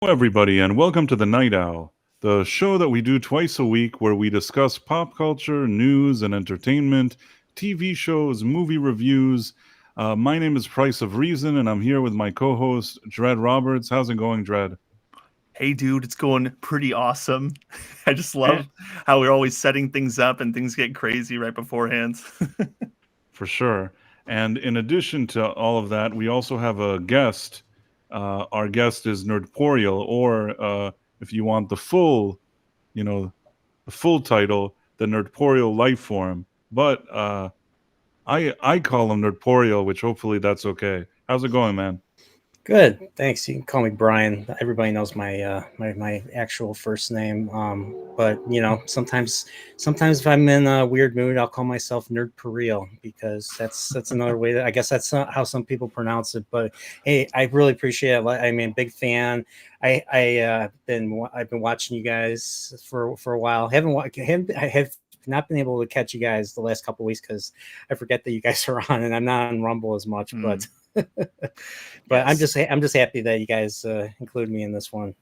Everybody, and welcome to the Night Owl, the show that we do twice a week where we discuss pop culture, news, and entertainment, TV shows, movie reviews. My name is Price of Reason, and I'm here with my co host, Dread Roberts. How's it going, Dread? Hey, dude, it's going pretty awesome. I just Eh, love how we're always setting things up and things get crazy right beforehand. For sure. And in addition to all of that, we also have a guest. Our guest is Nerdporial, or if you want you know, the full title, the Nerdporial life form. But I call him Nerdporial, which hopefully that's okay. How's it going, man? Good, thanks. You can call me Brian. Everybody knows my actual first name. But sometimes if I'm in a weird mood, I'll call myself Nerd Real because that's another way that I guess that's not how some people pronounce it. But hey, I really appreciate it. I mean, big fan. I've been watching you guys for a while. I have not been able to catch you guys the last couple of weeks because I forget that you guys are on, and I'm not on Rumble as much, but. But Yes. I'm just happy that you guys include me in this one.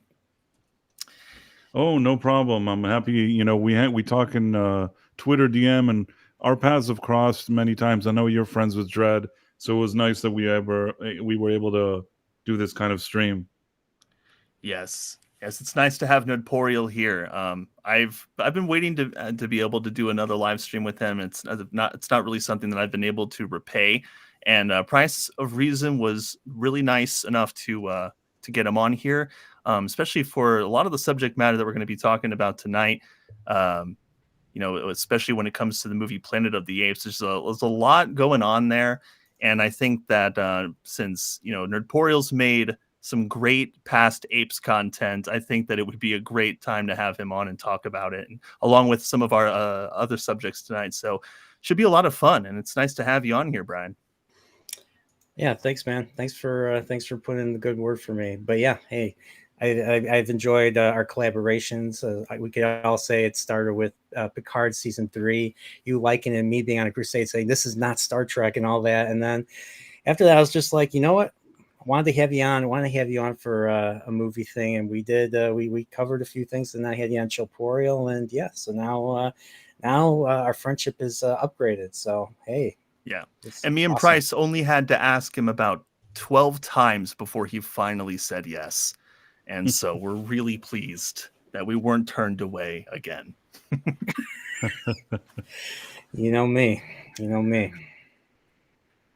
Oh, no problem. I'm happy. We talk in Twitter DM, and our paths have crossed many times. I know you're friends with Dread, so it was nice that we were able to do this kind of stream. Yes, it's nice to have Nodporial here. I've been waiting to be able to do another live stream with him. It's not really something that I've been able to repay, and Price of Reason was really nice enough to get him on here, especially for a lot of the subject matter that we're going to be talking about tonight. Um, especially when it comes to the movie Planet of the Apes, there's a lot going on there, and I think that since Nerdporial's made some great past Apes content, I think that it would be a great time to have him on and talk about it, and along with some of our other subjects tonight. So should be a lot of fun, and it's nice to have you on here, Brian. Yeah, thanks, man. Thanks for putting in the good word for me. But yeah, hey, I've enjoyed our collaborations. We could all say it started with Picard season 3. You liking and me being on a crusade saying this is not Star Trek and all that, and then after that, I was just like, you know what? I wanted to have you on. I wanted to have you on for a movie thing, and we did. We covered a few things, and I had you on Chilporial, and yeah. So now our friendship is upgraded. So hey, Yeah, it's and me and awesome. Price only had to ask him about 12 times before he finally said yes, and so we're really pleased that we weren't turned away again. You know me. You know me.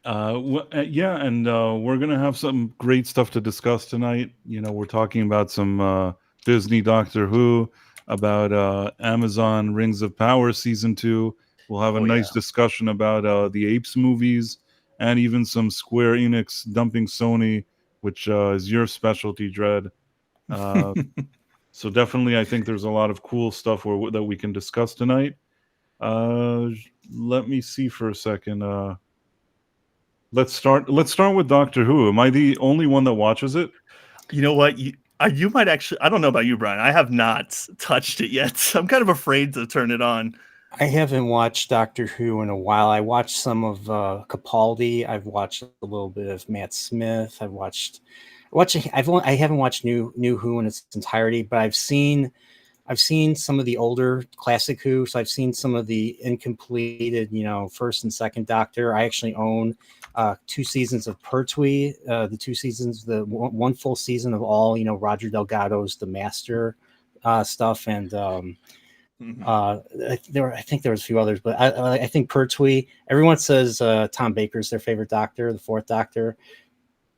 Yeah, and we're gonna have some great stuff to discuss tonight. We're talking about some Disney Doctor Who, about Amazon Rings of Power season 2. We'll have a Oh yeah. nice discussion about the Apes movies, and even some Square Enix dumping Sony, which is your specialty, Dread. Uh, so definitely, I think there's a lot of cool stuff that we can discuss tonight. Uh, Let me see for a second. Let's start with Doctor Who. Am I the only one that watches it? You know what? You might actually. I don't know about you, Brian. I have not touched it yet. I'm kind of afraid to turn it on. I haven't watched Doctor Who in a while. I watched some of Capaldi. I've watched a little bit of Matt Smith. I haven't watched New Who in its entirety, but I've seen some of the older classic Who. So I've seen some of the incompleted, first and second Doctor. I actually own 2 seasons of Pertwee, the 2 seasons, the one full season of all, Roger Delgado's The Master stuff, and I think there was a few others, but I think Pertwee. Everyone says Tom Baker's their favorite Doctor, the fourth Doctor.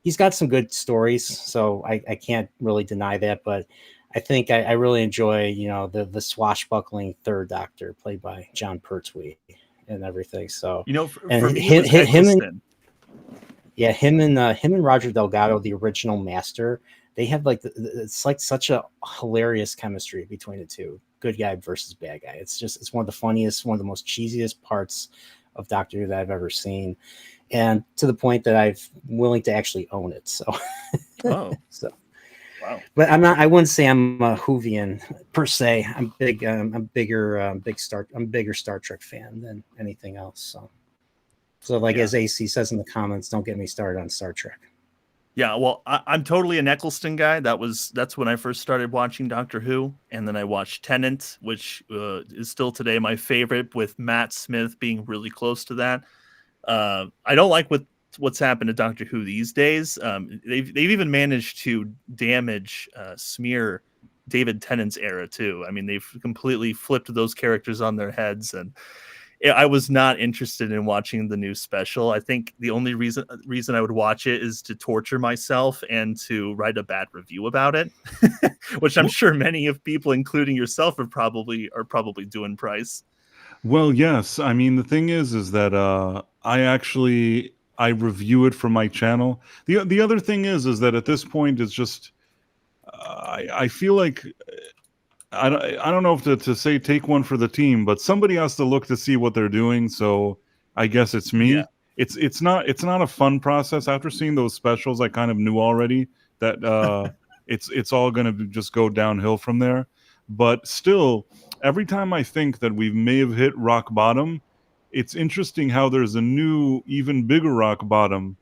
He's got some good stories, so I can't really deny that. But I think I really enjoy, the swashbuckling third Doctor played by John Pertwee and everything. So For me, it was Eccleston. him and Roger Delgado, the original Master, they have it's like such a hilarious chemistry between the two. Good guy versus bad guy. It's one of the funniest, one of the most cheesiest parts of Doctor Who that I've ever seen, and to the point that I'm willing to actually own it. So, Oh, so, wow. but I'm not. I wouldn't say I'm a Whovian per se. I'm big. I'm bigger Star Trek fan than anything else. So like Yeah. as AC says in the comments, don't get me started on Star Trek. Yeah, well, I'm totally an Eccleston guy. That's when I first started watching Doctor Who, and then I watched Tennant, which is still today my favorite, with Matt Smith being really close to that. I don't like what's happened to Doctor Who these days. They've even managed to damage, smear David Tennant's era too. I mean, they've completely flipped those characters on their heads, and I was not interested in watching the new special. I think the only reason I would watch it is to torture myself and to write a bad review about it, which I'm sure many of people, including yourself, are probably doing. Price. Well, yes. I mean, the thing is that I review it for my channel. The other thing is that at this point it's just I feel like I don't know if to say take one for the team, but somebody has to look to see what they're doing. So I guess it's Yeah. me. It's not a fun process. After seeing those specials, I kind of knew already that it's all going to just go downhill from there. But still, every time I think that we may have hit rock bottom, it's interesting how there's a new, even bigger rock bottom,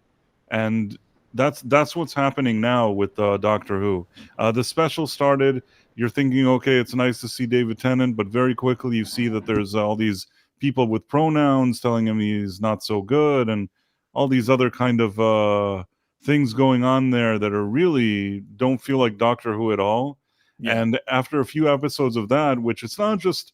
and that's what's happening now with Doctor Who. The special started. You're thinking, okay, it's nice to see David Tennant, but very quickly you see that there's all these people with pronouns telling him he's not so good, and all these other kind of things going on there that are really don't feel like Doctor Who at all. Yeah. And after a few episodes of that, which it's not just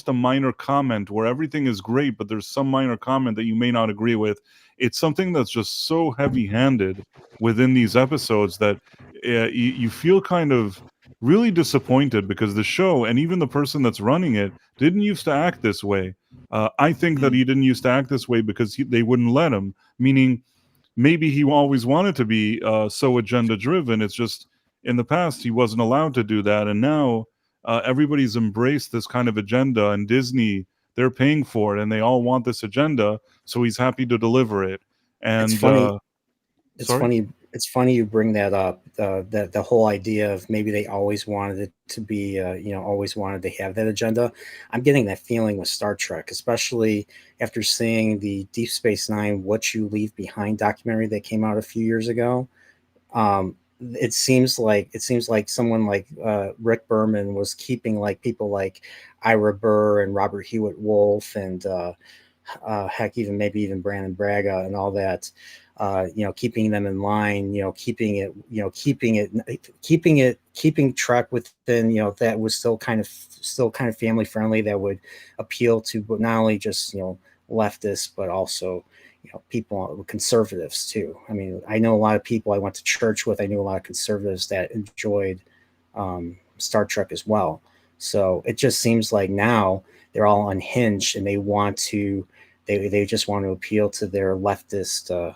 a minor comment where everything is great, but there's some minor comment that you may not agree with. It's something that's just so heavy-handed within these episodes that you feel kind of really disappointed, because the show and even the person that's running it didn't used to act this way. I think that he didn't used to act this way because they wouldn't let him, meaning maybe he always wanted to be so agenda driven. It's just in the past he wasn't allowed to do that, and now everybody's embraced this kind of agenda, and Disney, they're paying for it and they all want this agenda, so he's happy to deliver it. And It's funny. It's sorry? funny. It's funny you bring that up. That the whole idea of maybe they always wanted it to be, always wanted to have that agenda. I'm getting that feeling with Star Trek, especially after seeing the Deep Space Nine "What You Leave Behind" documentary that came out a few years ago. It seems like someone like Rick Berman was keeping like people like Ira Burr and Robert Hewitt Wolf and heck, maybe even Brandon Braga and all that. Keeping them in line, keeping Trek within, that was still kind of family friendly, that would appeal to not only just leftists, but also people, conservatives too. I mean, I know a lot of people I went to church with. I knew a lot of conservatives that enjoyed Star Trek as well. So it just seems like now they're all unhinged and they just want to appeal to their leftist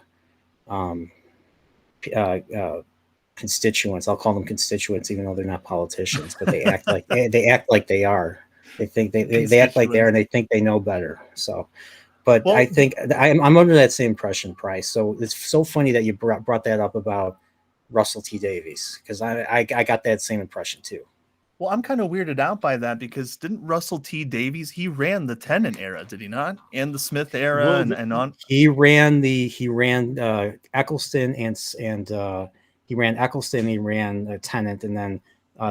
constituents. I'll call them constituents, even though they're not politicians, but they act like they act like they are. They think they act like they are, and they think they know better. So, but Well, I think I'm under that same impression, Price. So it's so funny that you brought that up about Russell T Davies, because I got that same impression too. Well, I'm kind of weirded out by that, because didn't Russell T Davies, he ran the Tennant era, did he not? And the Smith era, Well, and on. He ran Eccleston and he ran Eccleston. He ran Tennant, and then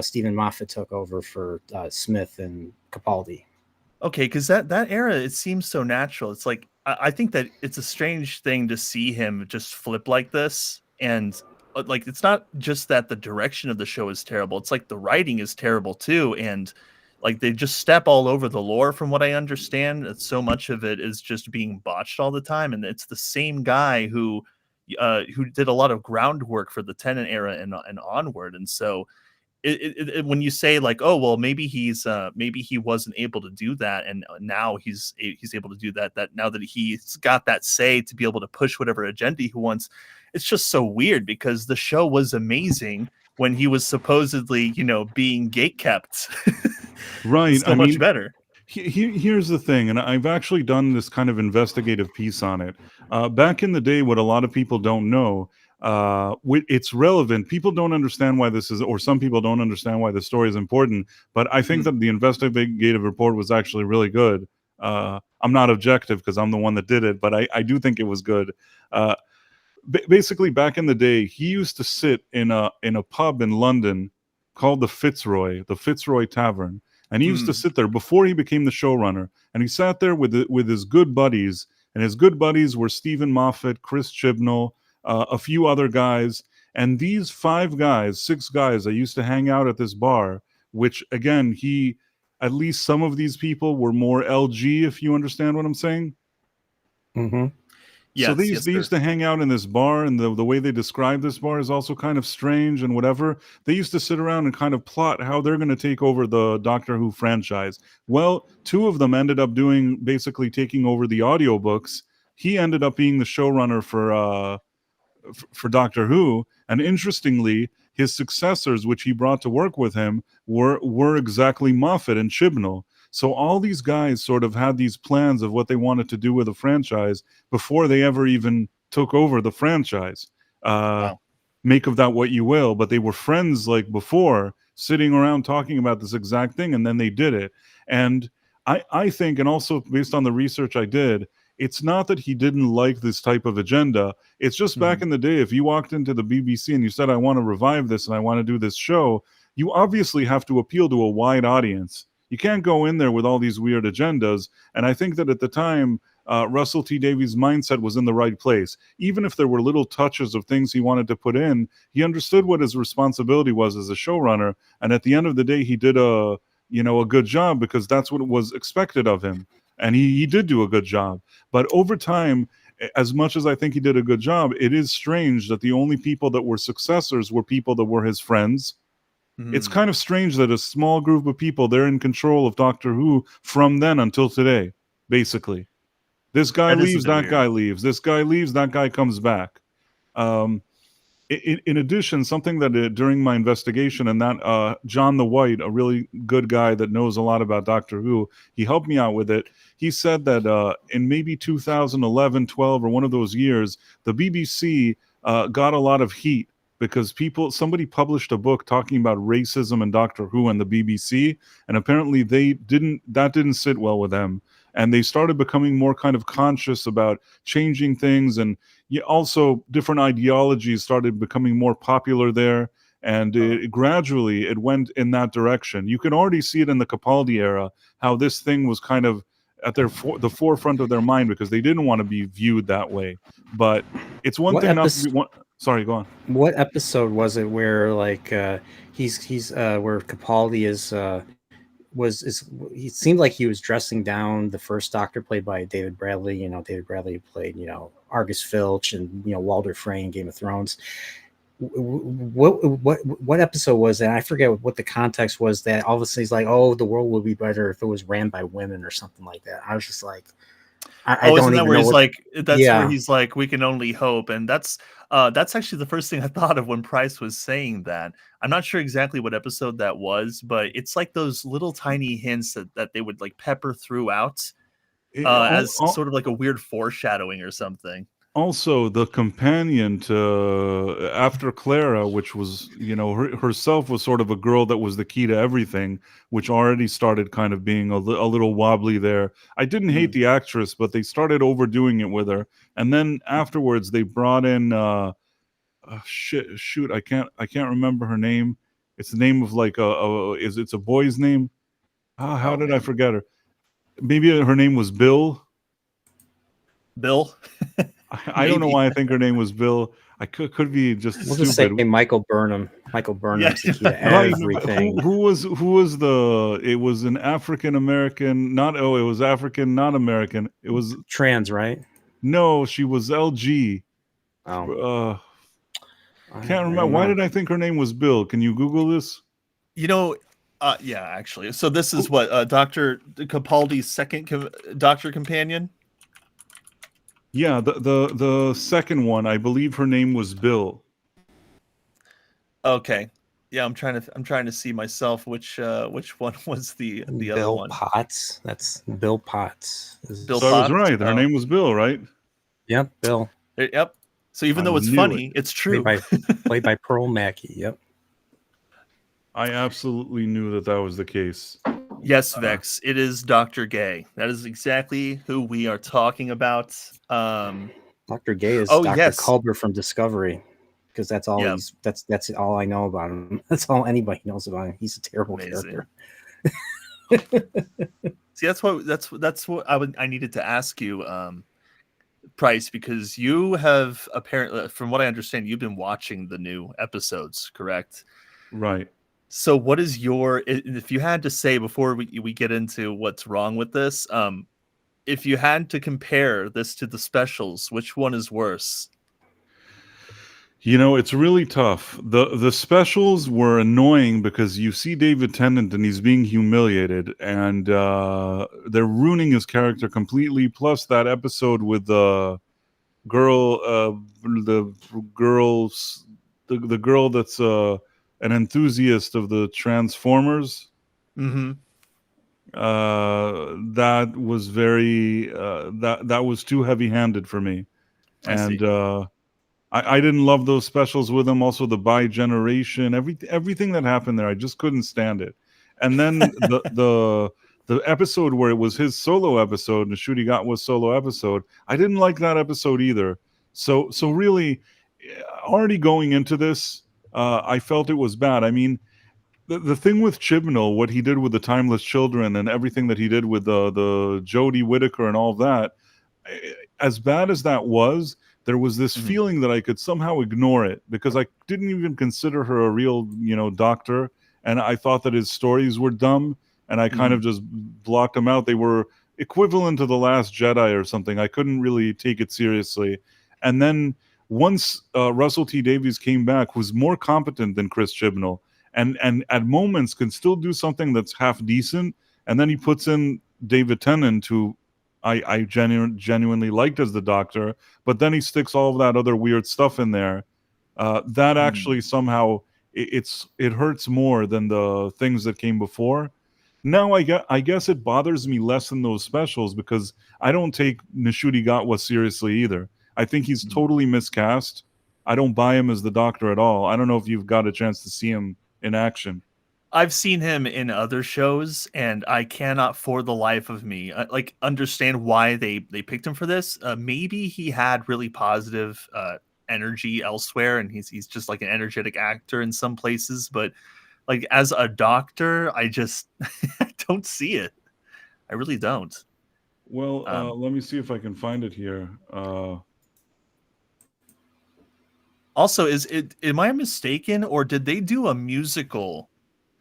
Stephen Moffat took over for Smith and Capaldi. Okay, because that era, it seems so natural. It's like I think that it's a strange thing to see him just flip like this, and like it's not just that the direction of the show is terrible. It's like the writing is terrible too, and like they just step all over the lore. From what I understand, so much of it is just being botched all the time, and it's the same guy who did a lot of groundwork for the Tennant era and onward, and so. When you say like, oh well, maybe he wasn't able to do that, and now he's able to do that. That now that he's got that say to be able to push whatever agenda he wants, it's just so weird, because the show was amazing when he was supposedly being gatekept. right. So much better. Here's the thing, and I've actually done this kind of investigative piece on it. Back in the day, what a lot of people don't know, it's relevant. People don't understand why this is, or some people don't understand why the story is important. But I think that the investigative report was actually really good. I'm not objective because I'm the one that did it, but I do think it was good. basically back in the day, he used to sit in a pub in London called the Fitzroy Tavern, and he used to sit there before he became the showrunner. And he sat there with his good buddies, and his good buddies were Stephen Moffat, Chris Chibnall, a few other guys. And these 6 guys that used to hang out at this bar, which again, at least some of these people were more LG, if you understand what I'm saying. Mm-hmm. So they used to hang out in this bar, and the way they describe this bar is also kind of strange and whatever. They used to sit around and kind of plot how they're going to take over the Doctor Who franchise. Well, 2 of them ended up basically taking over the audiobooks. He ended up being the showrunner for Doctor Who, and interestingly, his successors, which he brought to work with him, were exactly Moffat and Chibnall. So all these guys sort of had these plans of what they wanted to do with the franchise before they ever even took over the franchise. Wow. Make of that what you will, but they were friends like before, sitting around talking about this exact thing, and then they did it. And I think, and also based on the research I did, it's not that he didn't like this type of agenda. It's just back in the day, if you walked into the BBC and you said, I want to revive this and I want to do this show, you obviously have to appeal to a wide audience. You can't go in there with all these weird agendas. And I think that at the time, Russell T Davies' mindset was in the right place. Even if there were little touches of things he wanted to put in, he understood what his responsibility was as a showrunner. And at the end of the day, he did a good job, because that's what was expected of him. And he did do a good job. But over time, as much as I think he did a good job, it is strange that the only people that were successors were people that were his friends. It's kind of strange that a small group of people, they're in control of Doctor Who from then until today, basically. This guy leaves, that guy leaves. This guy leaves, that guy comes back. In addition, something that during my investigation, and that John the White, a really good guy that knows a lot about Doctor Who, he helped me out with it. He said that in maybe 2011, 12, or one of those years, the BBC got a lot of heat because somebody published a book talking about racism and Doctor Who and the BBC, and apparently that didn't sit well with them. And they started becoming more kind of conscious about changing things, and also different ideologies started becoming more popular there. And gradually it went in that direction. You can already see it in the Capaldi era, how this thing was kind of at the forefront of their mind, because they didn't want to be viewed that way. But it's one thing not to be one. Sorry, go on. What episode was it where he's where Capaldi he seemed like he was dressing down the first Doctor, played by David Bradley. David Bradley played Argus Filch and Walder Frey in Game of Thrones. What episode was that? I forget what the context was. That all of a sudden he's like, "Oh, the world would be better if it was ran by women," or something like that. I was just like, I don't even know. Where he's like, "We can only hope," and that's actually the first thing I thought of when Price was saying that. I'm not sure exactly what episode that was, but it's like those little tiny hints that they would like pepper throughout as sort of like a weird foreshadowing or something. Also, the companion to after Clara, which was, herself was sort of a girl that was the key to everything, which already started kind of being a little wobbly there. I didn't hate the actress, but they started overdoing it with her. And then afterwards, they brought in shoot, I can't remember her name. It's the name of like it's a boy's name. How did I forget her? Maybe her name was Bill. Bill. I don't know why I think her name was Bill. I could be just we'll stupid. Just say Michael Burnham. Michael Burnham's the key to everything. Who was it was an African American, it was African, not American. It was trans, right? No, she was LG. Oh. Can't remember. Why did I think her name was Bill? Can you Google this? Yeah, actually. So this is what Dr. Capaldi's second Doctor companion. Yeah, the second one, I believe her name was Bill. Okay, yeah, I'm trying to see myself which one was the other one. Bill Potts. That's Bill Potts. Bill Potts? I was right. Her name was Bill, right? Yep, Bill. Yep. So even though it's funny, it's true. Played by Pearl Mackie. Yep. I absolutely knew that was the case. Yes, Vex, it is Dr. Gay. That is exactly who we are talking about. Dr. Gay is Oh Dr. yes, Culber from Discovery, because that's all yeah, that's all I know about him. That's all anybody knows about him. He's a terrible amazing. character. See, that's what I needed to ask you, Price, because you have apparently, from what I understand, you've been watching the new episodes, correct? Right. So, what is if you had to say before we get into what's wrong with this, if you had to compare this to the specials, which one is worse? You know, it's really tough. The specials were annoying because you see David Tennant and he's being humiliated, and they're ruining his character completely. Plus, that episode with the girl, the girls, the girl that's an enthusiast of the Transformers. Mm-hmm. That was very that was too heavy-handed for me, I see. and I didn't love those specials with him. Also, the bi-generation, everything that happened there, I just couldn't stand it. And then the episode where it was his solo episode, and Shurigatwa's solo episode, I didn't like that episode either. So really, already going into this, I felt it was bad. I mean, the thing with Chibnall, what he did with the Timeless Children, and everything that he did with the Jodie Whittaker and all of that, as bad as that was, there was this feeling that I could somehow ignore it because I didn't even consider her a real, doctor, and I thought that his stories were dumb, and I kind of just blocked them out. They were equivalent to The Last Jedi or something. I couldn't really take it seriously. And then once Russell T Davies came back, who's more competent than Chris Chibnall, and at moments can still do something that's half decent, and then he puts in David Tennant, who I genuinely liked as the Doctor, but then he sticks all of that other weird stuff in there. That actually somehow it hurts more than the things that came before. Now I guess it bothers me less than those specials because I don't take Nishudi Gatwa seriously either. I think he's totally miscast. I don't buy him as the Doctor at all. I don't know if you've got a chance to see him in action. I've seen him in other shows, and I cannot, for the life of me, understand why they picked him for this. Maybe he had really positive energy elsewhere, and he's just like an energetic actor in some places. But like as a Doctor, I just I don't see it. I really don't. Well, let me see if I can find it here. Also, am I mistaken, or did they do a musical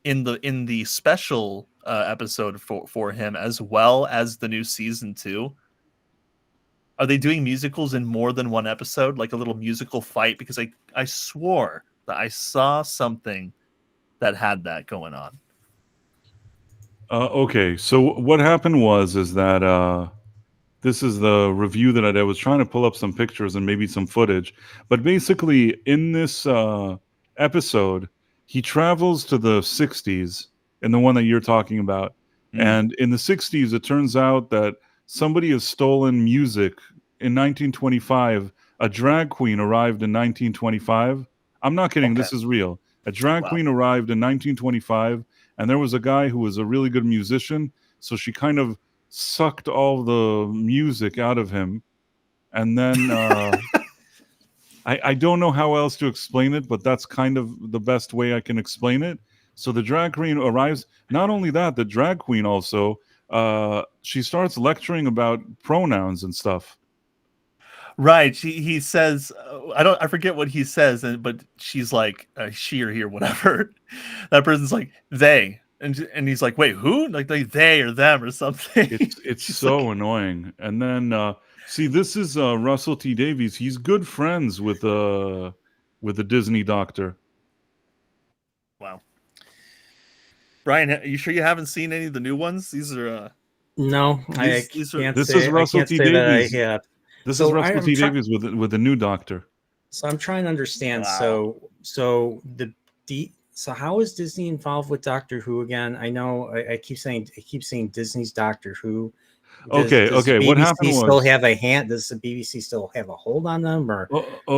in the special episode for him as well as the new season 2? Are they doing musicals in more than one episode, like a little musical fight? Because I swore that I saw something that had that going on. Okay, so what happened is that this is the review that I was trying to pull up some pictures and maybe some footage, but basically in this episode, he travels to the 60s, in the one that you're talking about. And in the 60s, it turns out that somebody has stolen music. In 1925, a drag queen arrived in 1925. I'm not kidding. Okay. This is real. A drag queen arrived in 1925, and there was a guy who was a really good musician. So she kind of sucked all the music out of him. And then... I don't know how else to explain it, but that's kind of the best way I can explain it. So the drag queen arrives. Not only that, the drag queen also, she starts lecturing about pronouns and stuff. Right. He says, I forget what he says, but she's like, she or he or whatever. That person's like, they. And he's like, wait, who? Like they or them or something. It's so like... annoying. And then... see, this is Russell T Davies. He's good friends with the Disney Doctor. Wow. Brian, are you sure you haven't seen any of the new ones? These are no. This is Russell T Davies. This is Russell T Davies with the new Doctor. So I'm trying to understand. Wow. So how is Disney involved with Doctor Who again? I know I keep saying Disney's Doctor Who. Does what happened was... still have a hand? Does the BBC still have a hold on them, or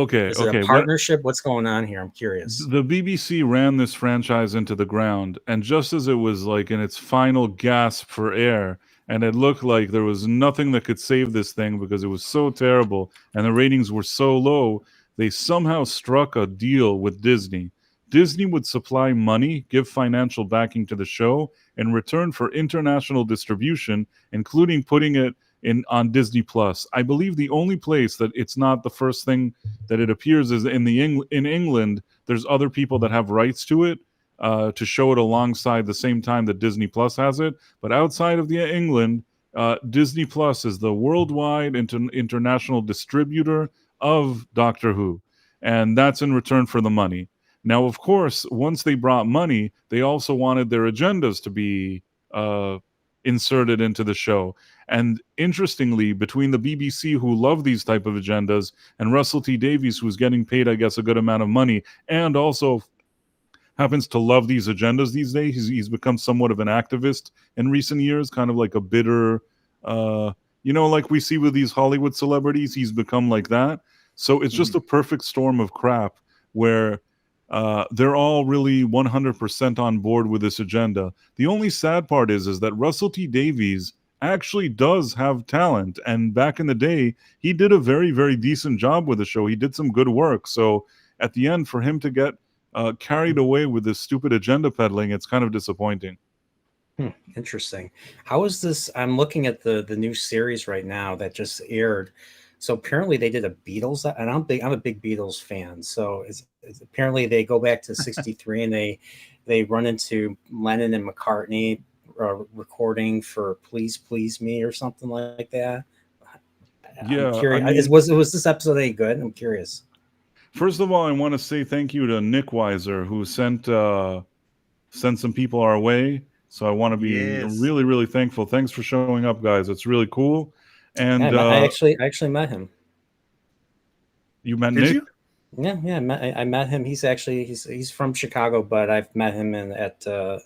is it a partnership? What's going on here? I'm curious. The BBC ran this franchise into the ground, and just as it was like in its final gasp for air, and it looked like there was nothing that could save this thing because it was so terrible and the ratings were so low, they somehow struck a deal with Disney. Disney would supply money, give financial backing to the show in return for international distribution, including putting it on Disney Plus. I believe the only place that it's not the first thing that it appears is in England. There's other people that have rights to it to show it alongside the same time that Disney Plus has it. But outside of England, Disney Plus is the worldwide international distributor of Doctor Who, and that's in return for the money. Now, of course, once they brought money, they also wanted their agendas to be inserted into the show. And interestingly, between the BBC, who love these type of agendas, and Russell T Davies, who's getting paid, I guess, a good amount of money, and also happens to love these agendas these days, he's become somewhat of an activist in recent years, kind of like a bitter, like we see with these Hollywood celebrities, he's become like that. So it's just a perfect storm of crap where they're all really 100% on board with this agenda. The only sad part is that Russell T Davies actually does have talent, and back in the day, he did a very, very decent job with the show. He did some good work. So at the end, for him to get carried away with this stupid agenda peddling, it's kind of disappointing. Interesting. How is this? I'm looking at the new series right now that just aired. So apparently they did a Beatles, and I'm a big Beatles fan. So it's apparently they go back to '63 and they run into Lennon and McCartney recording for "Please Please Me" or something like that. Yeah, I'm curious. Was this episode any good? I'm curious. First of all, I want to say thank you to Nick Weiser, who sent some people our way. So I want to be really, really thankful. Thanks for showing up, guys. It's really cool. And I actually met him. You met Nick? Yeah. I met him. He's from Chicago, but I've met him at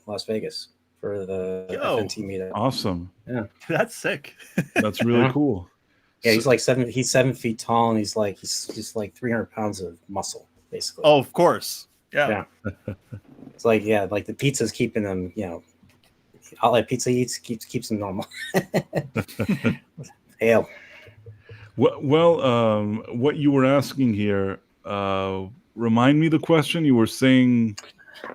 Las Vegas for the FNT meetup. Awesome. Yeah, that's sick. That's really cool. Yeah, he's like 7 feet tall, and he's like 300 pounds of muscle, basically. Oh, of course. Yeah. It's like the pizza's keeping him, all that pizza he eats keeps him normal. Hell. Well, what you were asking here, remind me the question you were saying.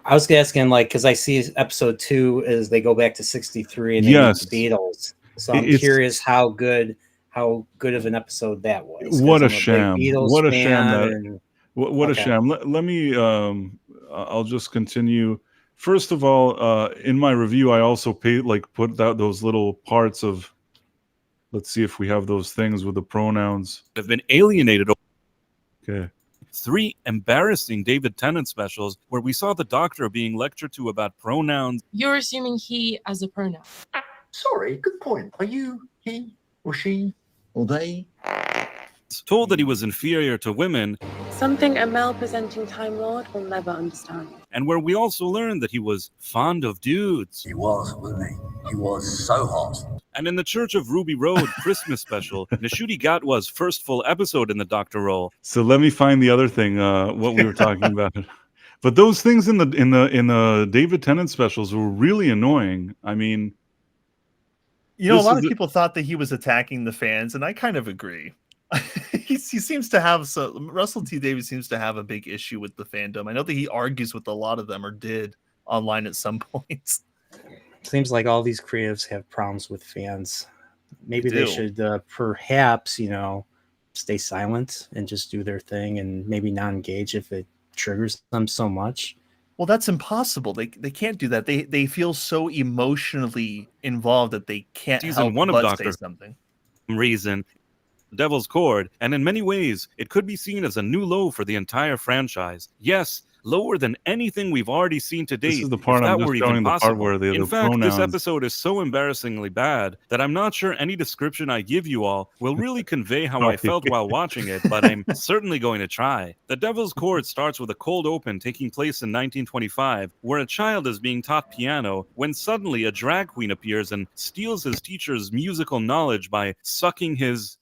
I was asking, because I see episode 2 is they go back to '63 and they meet the Beatles. So I'm curious how good of an episode that was. What a sham! What a sham! What a sham! Let me. I'll just continue. First of all, in my review, I also put out those little parts of. Let's see if we have those things with the pronouns. Have been alienated. Okay. 3 embarrassing David Tennant specials where we saw the Doctor being lectured to about pronouns. You're assuming he as a pronoun. Sorry, good point. Are you he or she or they? Told that he was inferior to women. Something a male-presenting Time Lord will never understand. And where we also learned that he was fond of dudes. He was, wasn't he? He was so hot. And in the Church of Ruby Road Christmas special, Nishudi Gatwa's first full episode in the Doctor role. So let me find the other thing, what we were talking about. But those things in the David Tennant specials were really annoying. I mean, a lot of people thought that he was attacking the fans, and I kind of agree. he seems to have Russell T Davies seems to have a big issue with the fandom. I know that he argues with a lot of them, or did online at some points. Seems like all these creatives have problems with fans. Maybe they should perhaps stay silent and just do their thing and maybe not engage if it triggers them so much. Well, that's impossible. They can't do that. They feel so emotionally involved that they can't help but say something. Reason, Devil's Cord, and in many ways, it could be seen as a new low for the entire franchise. Yes, lower than anything we've already seen to date. This is the part I'm just showing, the part where in fact, this episode is so embarrassingly bad that I'm not sure any description I give you all will really convey how I felt while watching it, but I'm certainly going to try. The Devil's Cord starts with a cold open taking place in 1925, where a child is being taught piano, when suddenly a drag queen appears and steals his teacher's musical knowledge by sucking his,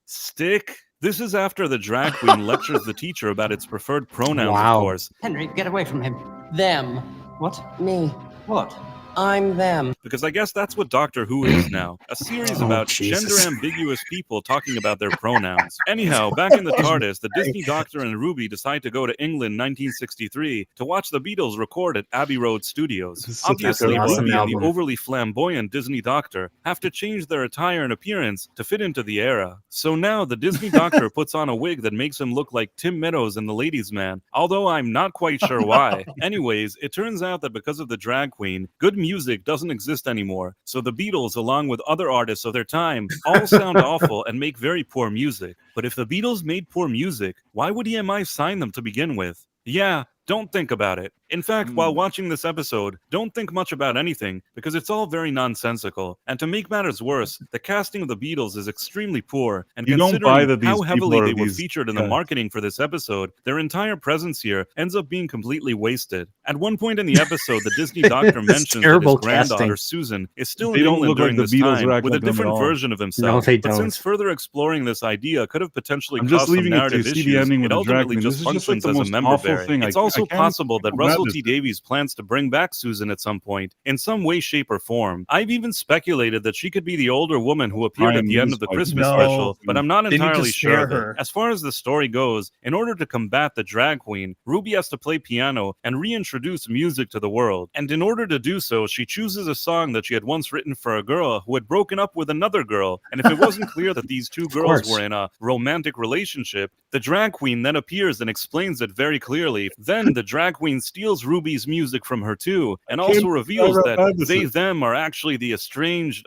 stick? This is after the drag queen lectures the teacher about its preferred pronouns, of course. Henry, get away from him. Them. What? Me. What? I'm them. Because I guess that's what Doctor Who is now. A series Oh, about Jesus. gender-ambiguous people talking about their pronouns. Anyhow, back in the TARDIS, the Disney Doctor and Ruby decide to go to England 1963 to watch the Beatles record at Abbey Road Studios. This is such a Obviously, awesome Ruby and the album. overly flamboyant Disney Doctor have to change their attire and appearance to fit into the era. So now the Disney Doctor puts on a wig that makes him look like Tim Meadows in The Ladies' Man, although I'm not quite sure why. Anyways, it turns out that because of the drag queen, good music doesn't exist anymore. So the Beatles, along with other artists of their time, all sound awful and make very poor music. But if the Beatles made poor music, why would EMI sign them to begin with? Yeah, don't think about it. In fact, while watching this episode, don't think much about anything because it's all very nonsensical. And to make matters worse, the casting of the Beatles is extremely poor. And You don't buy considering that these how people heavily are they were these featured in the guys. marketing for this episode, their entire presence here ends up being completely wasted. At one point in the episode, the Disney Doctor It's mentions that his terrible granddaughter casting. Susan is still They in don't England look like during the this Beatles or time act with a like them at different all. version of himself. No, they But don't. since further exploring this idea could have potentially I'm caused just some leaving it to narrative see the issues, ending with it the drag ultimately queen. just This is just like functions the as a most member awful berry. thing. It's I also can't possible that feel bad Russell this T time. Davies plans to bring back Susan at some point in some way, shape, or form. I've even speculated that she could be the older woman who appeared at Brian the end Lee's of the wife. Christmas No. special, but I'm not They need to entirely sure spare of it. her. As far as the story goes, in order to combat the drag queen, Ruby has to play piano and reintroduce music to the world. And in order to do so, she chooses a song that she had once written for a girl who had broken up with another girl. And if it wasn't clear that these two girls course. were in a romantic relationship, the drag queen then appears and explains it very clearly. Then the drag queen steals Ruby's music from her too, and also reveals that they, them are actually the estranged,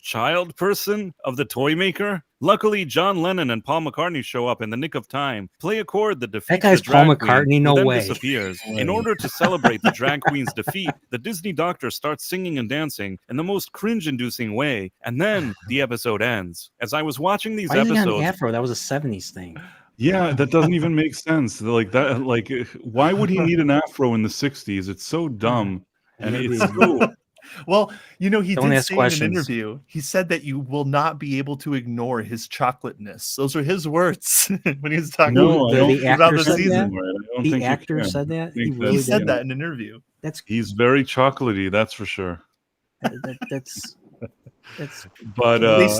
child person of the toy maker. Luckily, John Lennon and Paul McCartney show up in the nick of time, play a chord that defeats guy's the drag Paul queen, McCartney? who No then way. disappears. In order to celebrate the drag queen's defeat, the Disney Doctor starts singing and dancing in the most cringe-inducing way, and then the episode ends. As I was watching these Why did he got an episodes, afro? That was a 70s thing. Yeah, that doesn't even make sense. Like that, like why would he need an afro in the '60s? It's so dumb, and Maybe- it's so. Well, you know, he Don't did ask say questions. in an interview, he said that you will not be able to ignore his chocolateness. Those are his words when he was talking No, I the, don't the think actor the said season. that. I don't The think you actor can. said that. He think really He said did. that in an interview. That's He's very chocolatey, that's for sure. that's But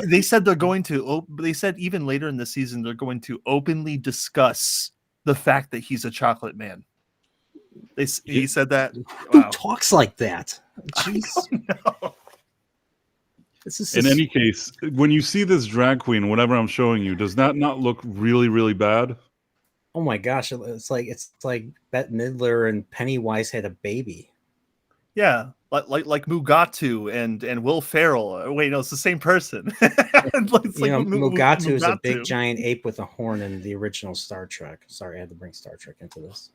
They said they're going to. They said even later in the season they're going to openly discuss the fact that he's a chocolate man. He said that. who Wow. talks like that? Jeez. No. This is in just- any case, when you see this drag queen, whatever I'm showing you, does that not look really, really bad? oh my gosh, it's like Bette Midler and Pennywise had a baby. Yeah, like Mugatu and Will Ferrell. Wait, no, it's the same person. It's You know, Mugatu is a big Mugatu. giant ape with a horn in the original Star Trek. Sorry, I had to bring Star Trek into this.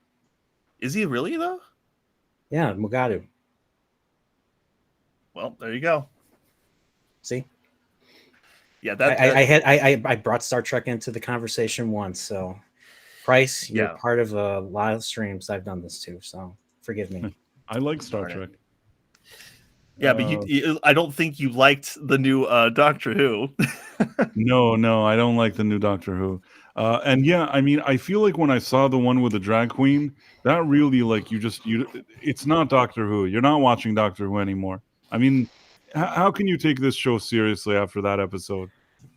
Is he really though? Yeah, Mugatu. Well, there you go. See, Yeah, that, I brought Star Trek into the conversation once. So, Price, you're Yeah. part of a lot of streams I've done this too. So, forgive me. I like Star Darn it. Trek. yeah, but I don't think you liked the new Doctor Who. No, I don't like the new Doctor Who. And yeah, I mean, I feel like when I saw the one with the drag queen, that really like it's not Doctor Who. You're not watching Doctor Who anymore. I mean, how can you take this show seriously after that episode?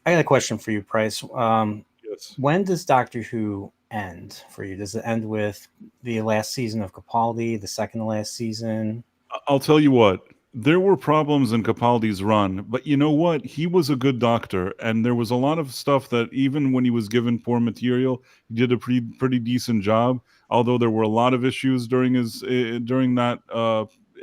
I got a question for you, Price. Yes. When does Doctor Who end for you? Does it end with the last season of Capaldi, the second to last season? I'll tell you what. There were problems in Capaldi's run, but you know what? He was a good doctor, and there was a lot of stuff that even when he was given poor material, he did a pretty decent job. Although there were a lot of issues during that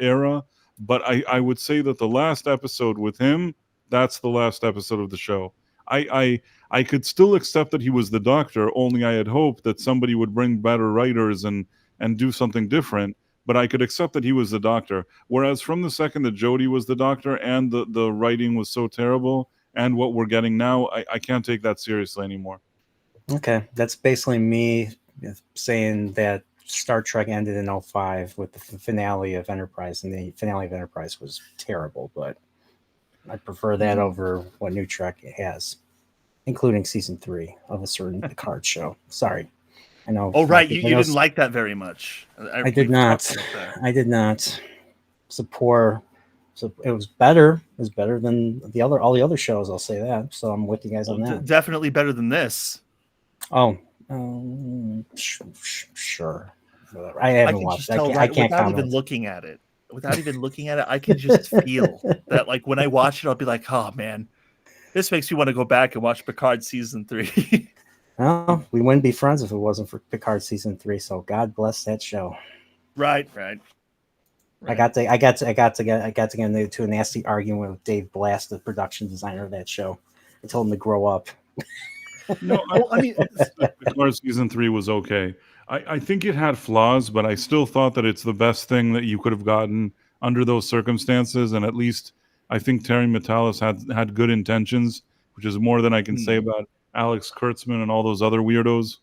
era, but I would say that the last episode with him, that's the last episode of the show. I could still accept that he was the doctor, only I had hoped that somebody would bring better writers and do something different. But I could accept that he was the doctor. Whereas from the second that Jodie was the doctor and the writing was so terrible and what we're getting now, I can't take that seriously anymore. Okay, that's basically me saying that Star Trek ended in 2005 with the finale of Enterprise, and the finale of Enterprise was terrible, but I prefer that over what New Trek has, including season 3 of a certain Picard show. Sorry. I know. Oh, right. You I know didn't like that very much. I did not. I did not. It's a poor So it was better. It was better than all the other shows. I'll say that. So I'm with you guys on that. Definitely better than this. Oh, sure. I haven't watched. I can't without comment. even looking at it. Without even looking at it, I can just feel that. Like when I watch it, I'll be like, "Oh man, this makes me want to go back and watch Picard season 3." Well, we wouldn't be friends if it wasn't for Picard season 3. So God bless that show. Right. I got to get into a nasty argument with Dave Blast, the production designer of that show. I told him to grow up. No, I mean, Picard season 3 was okay. I think it had flaws, but I still thought that it's the best thing that you could have gotten under those circumstances. And at least I think Terry Matalas had good intentions, which is more than I can say about Alex Kurtzman and all those other weirdos.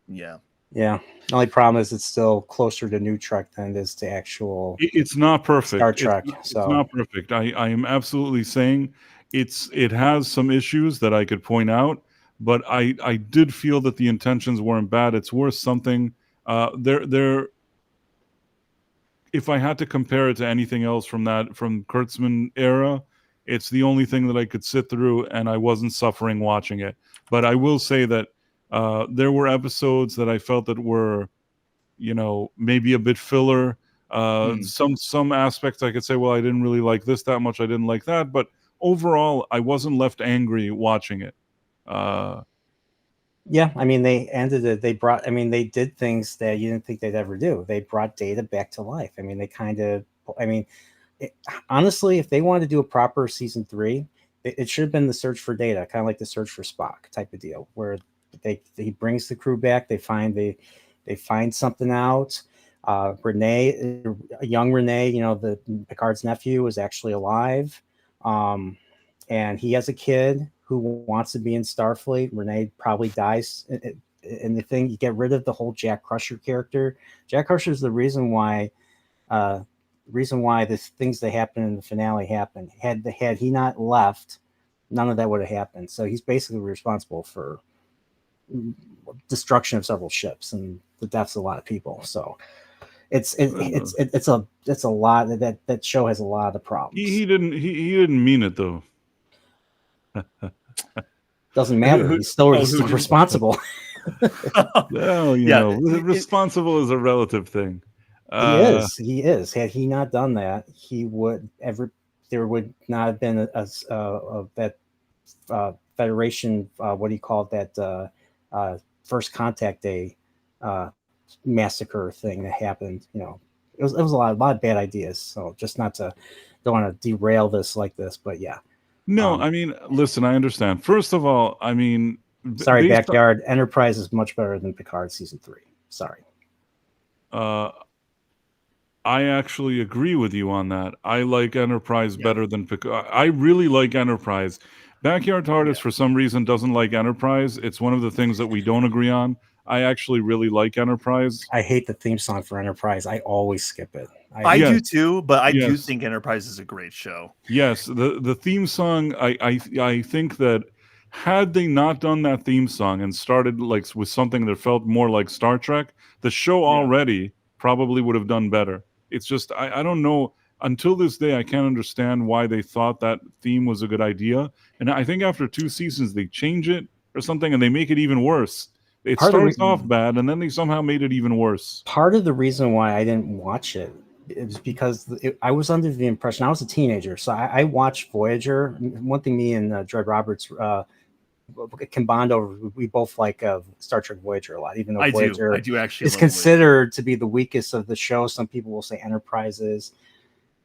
Yeah. The only problem is it's still closer to New Trek than it is to actual. It's not perfect. Star Trek. It's not perfect. I am absolutely saying it has some issues that I could point out, but I did feel that the intentions weren't bad. It's worth something. If I had to compare it to anything else from Kurtzman era, it's the only thing that I could sit through and I wasn't suffering watching it. But I will say that there were episodes that I felt that were, maybe a bit filler. Some aspects I could say, well, I didn't really like this that much. I didn't like that. But overall, I wasn't left angry watching it. Yeah, I mean, they ended it. They did things that you didn't think they'd ever do. They brought Data back to life. I mean, honestly, if they wanted to do a proper season 3, it should have been the search for Data, kind of like the search for Spock type of deal, where he brings the crew back. They find something out. Renee, young Renee, the Picard's nephew, is actually alive, and he has a kid who wants to be in Starfleet. Renee probably dies in the thing. You get rid of the whole Jack Crusher character. Jack Crusher is the reason why the things that happened in the finale happened. Had he not left, none of that would have happened. So he's basically responsible for destruction of several ships and the deaths of a lot of people. So it's a lot. That show has a lot of problems. He didn't mean it though. Doesn't matter. He's still responsible. Well, responsible is a relative thing. He is. Had he not done that, there would not have been that Federation. What do you call it? That First Contact Day massacre thing that happened. It was a lot of bad ideas. So just don't want to derail this like this, but yeah. No, I mean, listen, I understand. First of all, I mean, sorry, Backyard. Enterprise is much better than Picard season 3. Sorry. I actually agree with you on that. I like Enterprise better than Picard. I really like Enterprise. Backyard TARDIS, for some reason, doesn't like Enterprise. It's one of the things that we don't agree on. I actually really like Enterprise. I hate the theme song for Enterprise. I always skip it. I do too, but I do think Enterprise is a great show. Yes, the theme song. I think that had they not done that theme song and started like with something that felt more like Star Trek, the show already probably would have done better. It's just I don't know. Until this day, I can't understand why they thought that theme was a good idea. And I think after 2 seasons, they change it or something, and they make it even worse. It starts off bad, and then they somehow made it even worse. Part of the reason why I didn't watch it is because I was under the impression, I was a teenager, so I watched Voyager. One thing me and Dreadroberts can bond over, we both like Star Trek Voyager a lot, even though Voyager I do actually is considered to be the weakest of the show. Some people will say Enterprise is.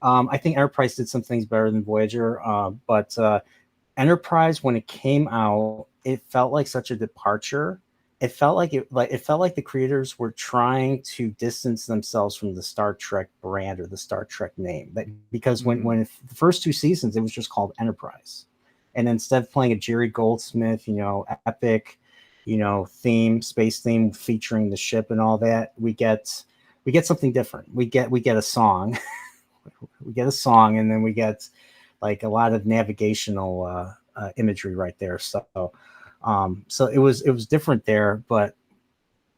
I think Enterprise did some things better than Voyager, but Enterprise, when it came out, it felt like such a departure. It felt like the creators were trying to distance themselves from the Star Trek brand or the Star Trek name. Because when the first 2 seasons, it was just called Enterprise, and instead of playing a Jerry Goldsmith, epic, space theme featuring the ship and all that, we get something different. We get a song. We get a song, and then we get like a lot of navigational imagery right there. So it was different there, but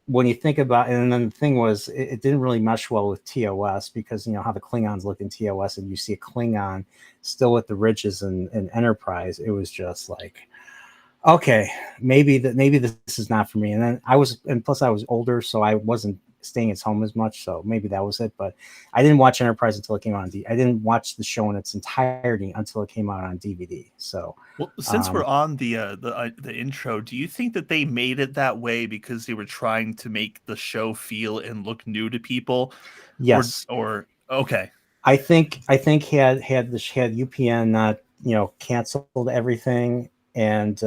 when you think about it, and then the thing was, it didn't really mesh well with TOS because how the Klingons look in TOS, and you see a Klingon still with the ridges in Enterprise. It was just like, okay, maybe this is not for me. And then plus I was older, so I wasn't staying at home as much, so maybe that was it. But I didn't watch Enterprise until it came out on DVD. I didn't watch the show in its entirety until it came out on DVD. So, well, since we're on the intro, do you think that they made it that way because they were trying to make the show feel and look new to people? Yes. Or okay. I think had UPN not canceled everything, and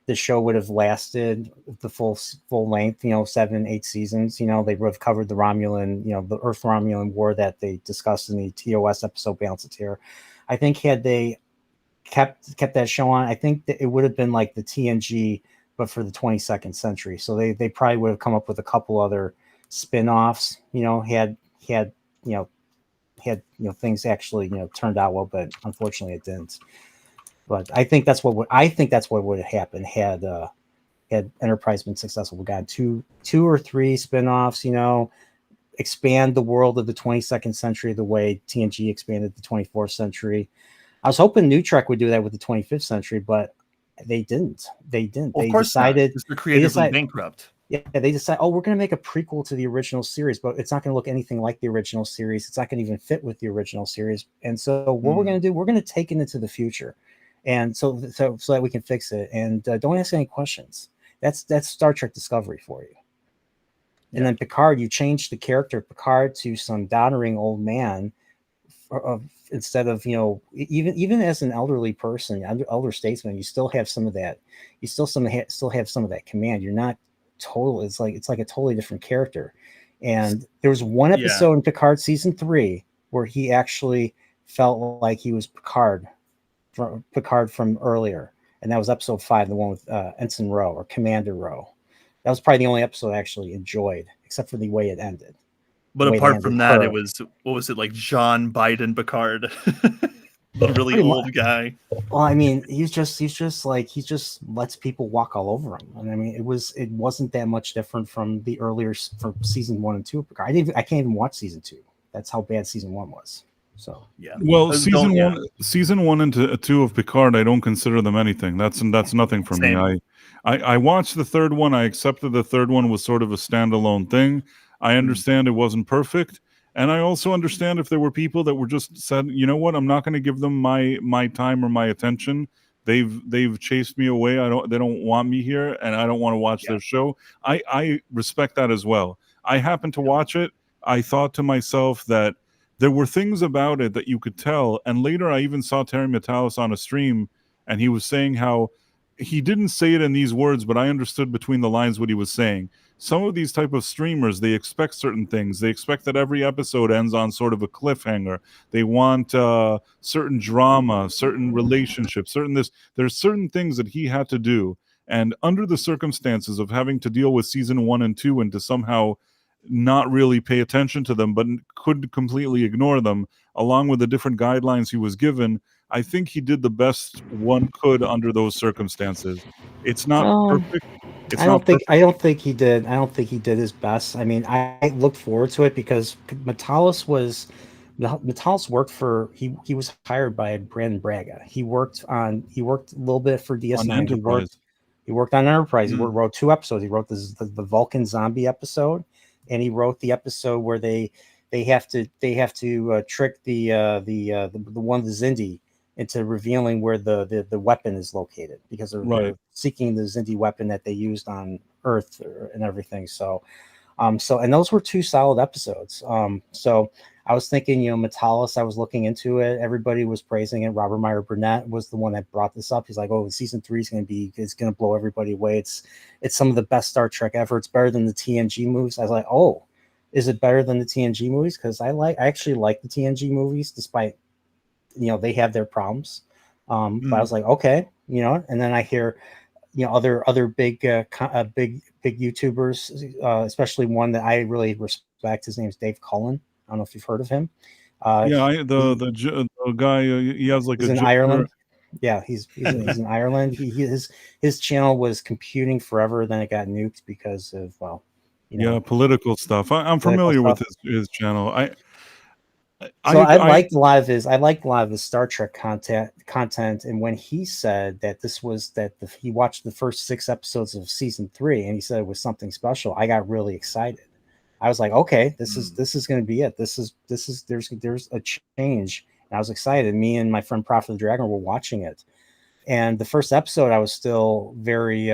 the show would have lasted the full length, 7-8 seasons. They would have covered the Romulan, the Earth Romulan War that they discussed in the TOS episode Balance of Terror. I think had they kept that show on, I think that it would have been like the TNG, but for the 22nd century. So they probably would have come up with a couple other spin-offs, had things actually turned out well, but unfortunately it didn't. But I think that's what would have happened had Enterprise been successful. We got two or three spin-offs, expand the world of the 22nd century the way TNG expanded the 24th century. I was hoping New Trek would do that with the 25th century, but they didn't. Well, they of course decided they're creatively bankrupt. Yeah, they decide, we're going to make a prequel to the original series, but it's not going to look anything like the original series. It's not going to even fit with the original series. And so what we're going to do, we're going to take it into the future. And so that we can fix it. And don't ask any questions. That's Star Trek Discovery for you. And then Picard, you changed the character of Picard to some doddering old man instead of, even as an elderly person, elder statesman, you still have some of that. You still have some of that command. You're not total. It's like a totally different character. And there was one episode in Picard season 3 where he actually felt like he was Picard from earlier, and that was episode 5, the one with Ensign Rowe or Commander Rowe. That was probably the only episode I actually enjoyed, except for the way it ended. But apart from that, it was, what was it, like John Biden Picard? The really old guy. Well, I mean, he just lets people walk all over him. And I mean, it wasn't that much different from the earlier, from season 1 and 2 of Picard. I can't even watch season 2. That's how bad season 1 was. So yeah. Well, season 1 and 2 of Picard, I don't consider them anything. That's nothing for me. I watched the third one. I accepted the third one was sort of a standalone thing. I understand it wasn't perfect, and I also understand if there were people that were just said, you know what, I'm not going to give them my time or my attention. They've chased me away. They don't want me here, and I don't want to watch their show. I respect that as well. I happened to watch it. I thought to myself that there were things about it that you could tell, and later I even saw Terry Metalis on a stream, and he was saying how he didn't say it in these words, but I understood between the lines what he was saying. Some of these type of streamers, they expect certain things. They expect that every episode ends on sort of a cliffhanger. They want certain drama, certain relationships, certain this. There's certain things that he had to do, and under the circumstances of having to deal with season 1 and 2 and to somehow not really pay attention to them, but could completely ignore them, along with the different guidelines he was given, I think he did the best one could under those circumstances. It's not perfect. I don't think he did. I don't think he did his best. I mean, I looked forward to it because Metalis worked for he was hired by Brandon Braga. He worked a little bit for DS9. He worked on Enterprise. He wrote 2 episodes. He wrote the Vulcan zombie episode, and he wrote the episode where they have to trick the one of the Xindi into revealing where the weapon is located, because they're seeking the Xindi weapon that they used on Earth and everything. So and those were 2 solid episodes. So I was thinking, Metalis, I was looking into it. Everybody was praising it. Robert Meyer Burnett was the one that brought this up. He's like, oh, season 3 is going to blow everybody away. It's some of the best Star Trek ever. It's better than the TNG movies. I was like, oh, is it better than the TNG movies? Because I actually like the TNG movies, despite they have their problems. But I was like, okay, and then I hear, other big YouTubers, especially one that I really respect. His name is Dave Cullen. I don't know if you've heard of him. The guy, he has like he's in Ireland. Yeah, he's in Ireland. His channel was computing forever, then it got nuked because of Yeah, political stuff. I'm Political familiar with stuff. his channel. So I liked a lot of his Star Trek content, and when he said that he watched the first 6 episodes of season 3, and he said it was something special, I got really excited. I was like, okay, this is going to be it. There's a change, and I was excited. Me and my friend Prophet the Dragon were watching it, and the first episode I was still very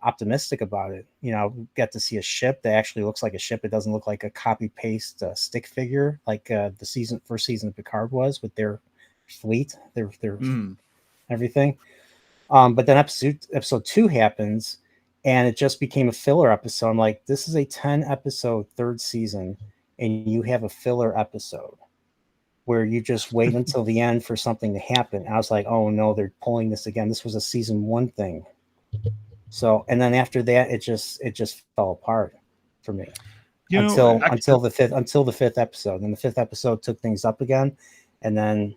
optimistic about it. You know, get to see a ship that actually looks like a ship. It doesn't look like a copy paste stick figure like the first season of Picard was with their fleet, their everything. But then episode 2 happens, and it just became a filler episode. I'm like, this is a 10 episode 3rd season, and you have a filler episode where you just wait until the end for something to happen. I was like, oh no, they're pulling this again. This was a season 1 thing. So, and then after that, it just fell apart for me until the 5th episode. And the 5th episode took things up again, and then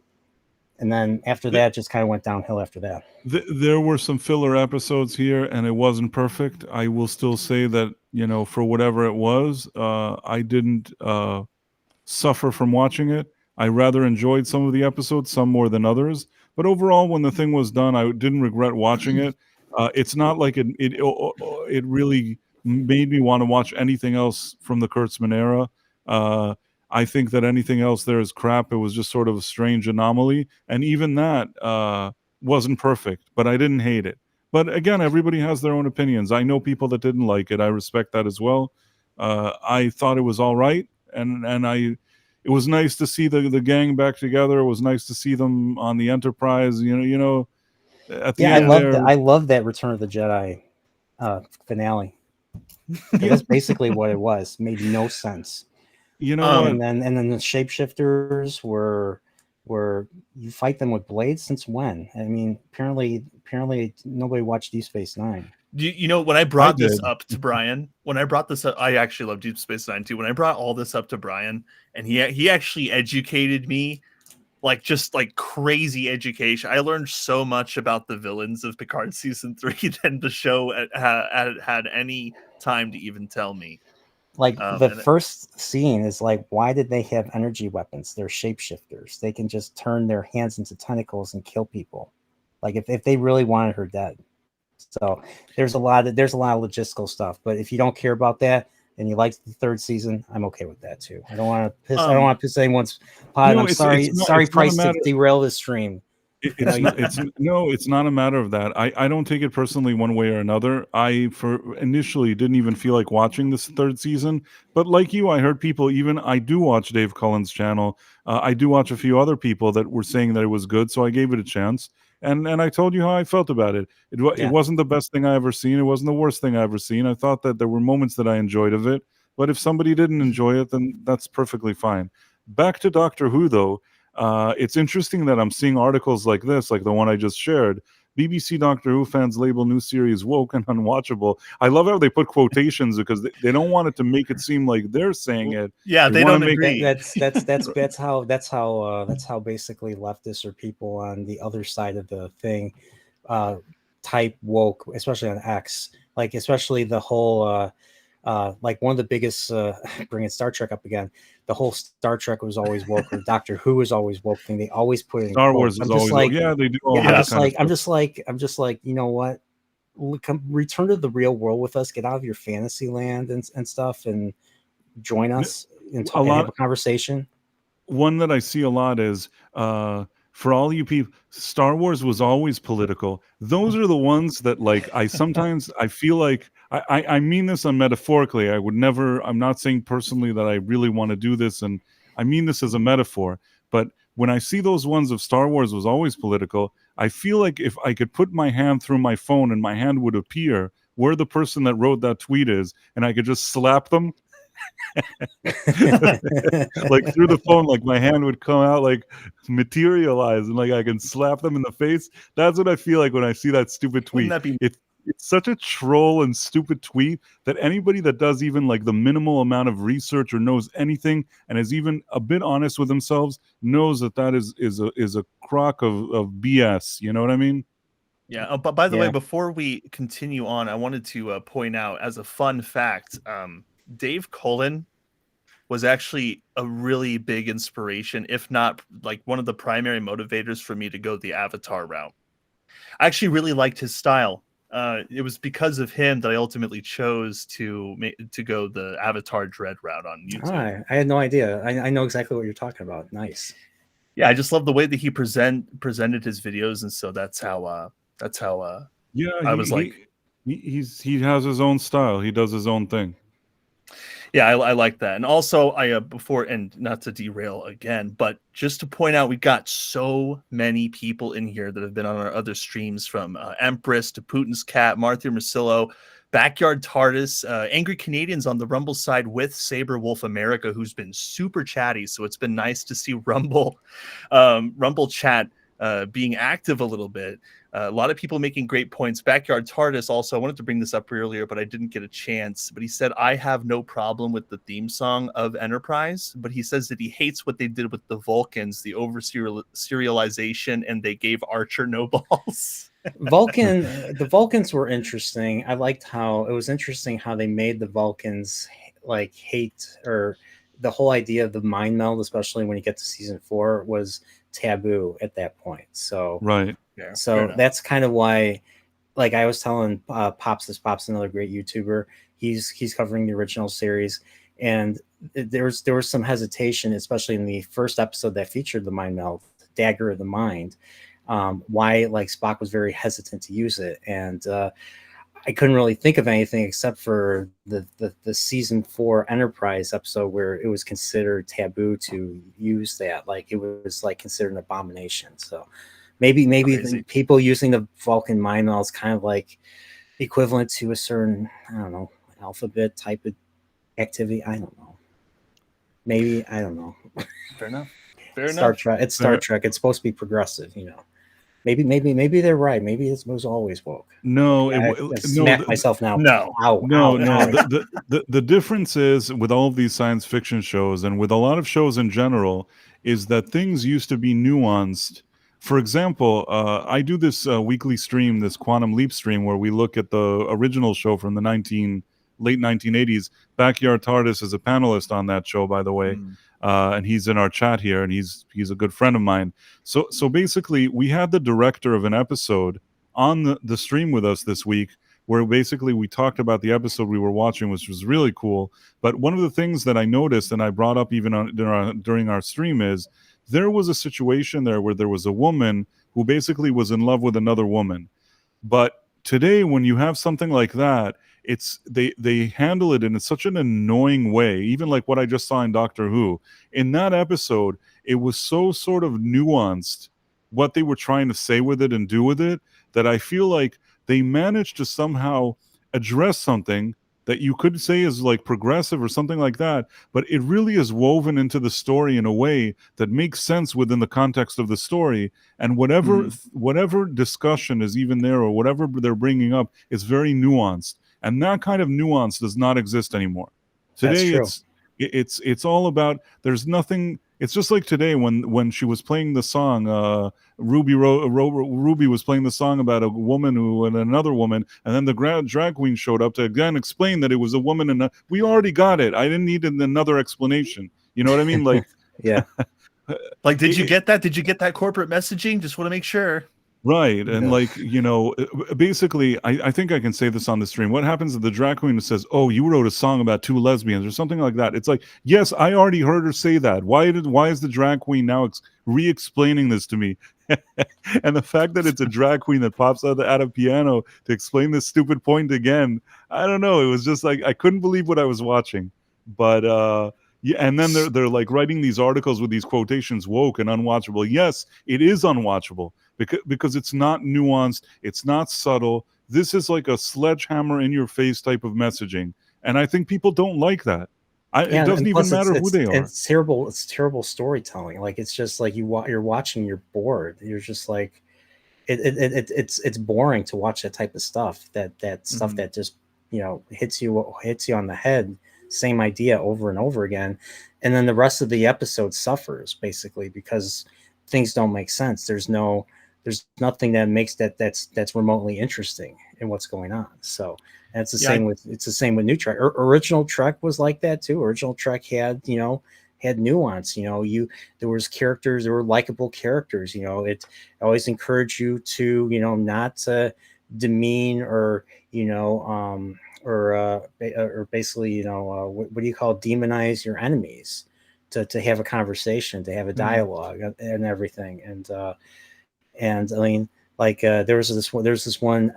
after that, just kind of went downhill after that. There were some filler episodes here, and it wasn't perfect. I will still say that, you know, for whatever it was, I didn't suffer from watching it. I rather enjoyed some of the episodes, some more than others. But overall, when the thing was done, I didn't regret watching it. It's not like it really made me want to watch anything else from the Kurtzman era. I think that anything else there is crap. It was just sort of a strange anomaly. And even that wasn't perfect, but I didn't hate it. But again, everybody has their own opinions. I know people that didn't like it. I respect that as well. I thought it was all right. And it was nice to see the gang back together. It was nice to see them on the Enterprise, you know, at the end I love that Return of the Jedi finale. That's basically what it was. Made no sense. You know, and then the shapeshifters were you fight them with blades since when? I mean, apparently nobody watched Deep Space Nine. You know, when I brought this up to Brian, I actually love Deep Space Nine too. When I brought all this up to Brian, and he actually educated me, like just like crazy education. I learned so much about the villains of Picard season 3 than the show had any time to even tell me. Like the first scene is like, why did they have energy weapons? They're shapeshifters. They can just turn their hands into tentacles and kill people. Like if they really wanted her dead. So there's a lot of logistical stuff. But if you don't care about that and you like the 3rd season, I'm okay with that too. I don't want to piss. I don't want to piss anyone's pod. I'm sorry, Price, to derail the stream. It's not a matter of that. I don't take it personally one way or another. I initially didn't even feel like watching this 3rd season, but like you, I heard people, I do watch Dave Cullen's channel. I do watch a few other people that were saying that it was good, so I gave it a chance. And I told you how I felt about it. It wasn't the best thing I ever seen. It wasn't the worst thing I ever seen. I thought that there were moments that I enjoyed of it, but if somebody didn't enjoy it, then that's perfectly fine. Back to Doctor Who, though. It's interesting that I'm seeing articles like this, like the one I just shared. BBC Doctor Who fans label new series woke and unwatchable. I love how they put quotations because they don't want it to make it seem like they're saying it. Yeah, they don't agree. That's how basically leftists or people on the other side of the thing type woke, especially on X. Like especially the whole like one of the biggest bringing Star Trek up again. The whole Star Trek was always woke, or Doctor Who was always woke thing. They always put it in Star Wars is always like, yeah, they do. I'm just like, you know what? Return to the real world with us. Get out of your fantasy land and stuff, and join us and have a conversation. One that I see a lot is for all you people, Star Wars was always political. Those are the ones that like I feel like I mean this metaphorically. I'm not saying personally that I really want to do this, and I mean this as a metaphor. But when I see those ones of Star Wars was always political, I feel like if I could put my hand through my phone and my hand would appear where the person that wrote that tweet is, and I could just slap them. Like through the phone, like my hand would come out, like materialize, and like I can slap them in the face. That's what I feel like when I see that stupid tweet. It's such a troll and stupid tweet that anybody that does even like the minimal amount of research or knows anything and is even a bit honest with themselves knows that is a crock of BS. You know what I mean? Yeah. But by the way, Yeah. before we continue on, I wanted to point out as a fun fact, Dave Cullen was actually a really big inspiration, if not like one of the primary motivators for me to go the Avatar route. I actually really liked his style. It was because of him that I ultimately chose to go the Avatar Dread route on YouTube. I had no idea. I know exactly what you're talking about. Nice. Yeah, I just love the way that he presented his videos, and so that's how Yeah, I was like, he has his own style. He does his own thing. yeah, I like that. And also, I before, and not to derail again, but just to point out, we got so many people in here that have been on our other streams, from Empress to Putin's Cat, Martha Marcillo, Backyard TARDIS, Angry Canadians on the Rumble side with Saber Wolf America, who's been super chatty. So it's been nice to see Rumble chat being active a little bit. A lot of people making great points. Backyard TARDIS also, I wanted to bring this up earlier, but I didn't get a chance. But he said, I have no problem with the theme song of Enterprise, but he says that he hates what they did with the Vulcans, the over serialization, and they gave Archer no balls. The Vulcans were interesting. I liked how it was interesting how they made the Vulcans like hate, or the whole idea of the mind meld, especially when you get to season 4, was taboo at that point. So Right. Yeah, so that's kind of why, like I was telling Pops, another great YouTuber, he's covering the original series, and there was some hesitation, especially in the first episode that featured the mind meld, Dagger of the Mind, why like Spock was very hesitant to use it. And I couldn't really think of anything except for the season 4 Enterprise episode where it was considered taboo to use that. Like it was like considered an abomination. So maybe the people using the Vulcan mind meld is kind of like equivalent to a certain, I don't know, alphabet type of activity. I don't know. Maybe, I don't know. Fair enough. Star Trek. It's Star Trek. It's supposed to be progressive, you know. Maybe they're right. Maybe it was always woke. No, I smack myself now. No. Ow, no. ow. The difference is with all of these science fiction shows and with a lot of shows in general is that things used to be nuanced. For example, I do this weekly stream, this Quantum Leap stream, where we look at the original show from the late 1980s. Backyard TARDIS is a panelist on that show, by the way. And he's in our chat here, and he's a good friend of mine. So basically, we had the director of an episode on the stream with us this week, where basically we talked about the episode we were watching, which was really cool. But one of the things that I noticed, and I brought up even during our stream, is there was a situation there where there was a woman who basically was in love with another woman. But today, when you have something like that, it's they handle it in such an annoying way, even like what I just saw in Doctor Who. In that episode, it was so sort of nuanced what they were trying to say with it and do with it, that I feel like they managed to somehow address something that you could say is like progressive or something like that, but it really is woven into the story in a way that makes sense within the context of the story. And whatever discussion is even there, or whatever they're bringing up, is very nuanced. And that kind of nuance does not exist anymore. Today, it's all about, there's nothing. It's just like today when she was playing the song, Ruby was playing the song about a woman and another woman, and then the drag queen showed up to again explain that it was a woman, and we already got it. I didn't need another explanation. You know what I mean? Like, yeah. Like, did you get that? Did you get that corporate messaging? Just want to make sure. Right. And like, you know, basically, I think I can say this on the stream. What happens if the drag queen says, oh, you wrote a song about 2 lesbians or something like that? It's like, yes, I already heard her say that. Why is the drag queen now re-explaining this to me? And the fact that it's a drag queen that pops out of piano to explain this stupid point again, I don't know. It was just like, I couldn't believe what I was watching. But yeah, and then they're like writing these articles with these quotations, woke and unwatchable. Yes, it is unwatchable because it's not nuanced, it's not subtle. This is like a sledgehammer in your face type of messaging, and I think people don't like that. It doesn't even matter who they are. It's terrible. It's terrible storytelling. Like, it's just like you're watching, you're bored. You're just like, it's boring to watch that type of stuff. That stuff that just, you know, hits you on the head. Same idea over and over again, and then the rest of the episode suffers basically because things don't make sense. There's no there's nothing that makes that's remotely interesting in what's going on. So and it's the same with new Trek. Original Trek was like that too. Original Trek had nuance. There was characters, there were likable characters. It always encouraged you to not demean or or basically what do you call demonize your enemies, to have a conversation, to have a dialogue and everything. And I mean, like there's this one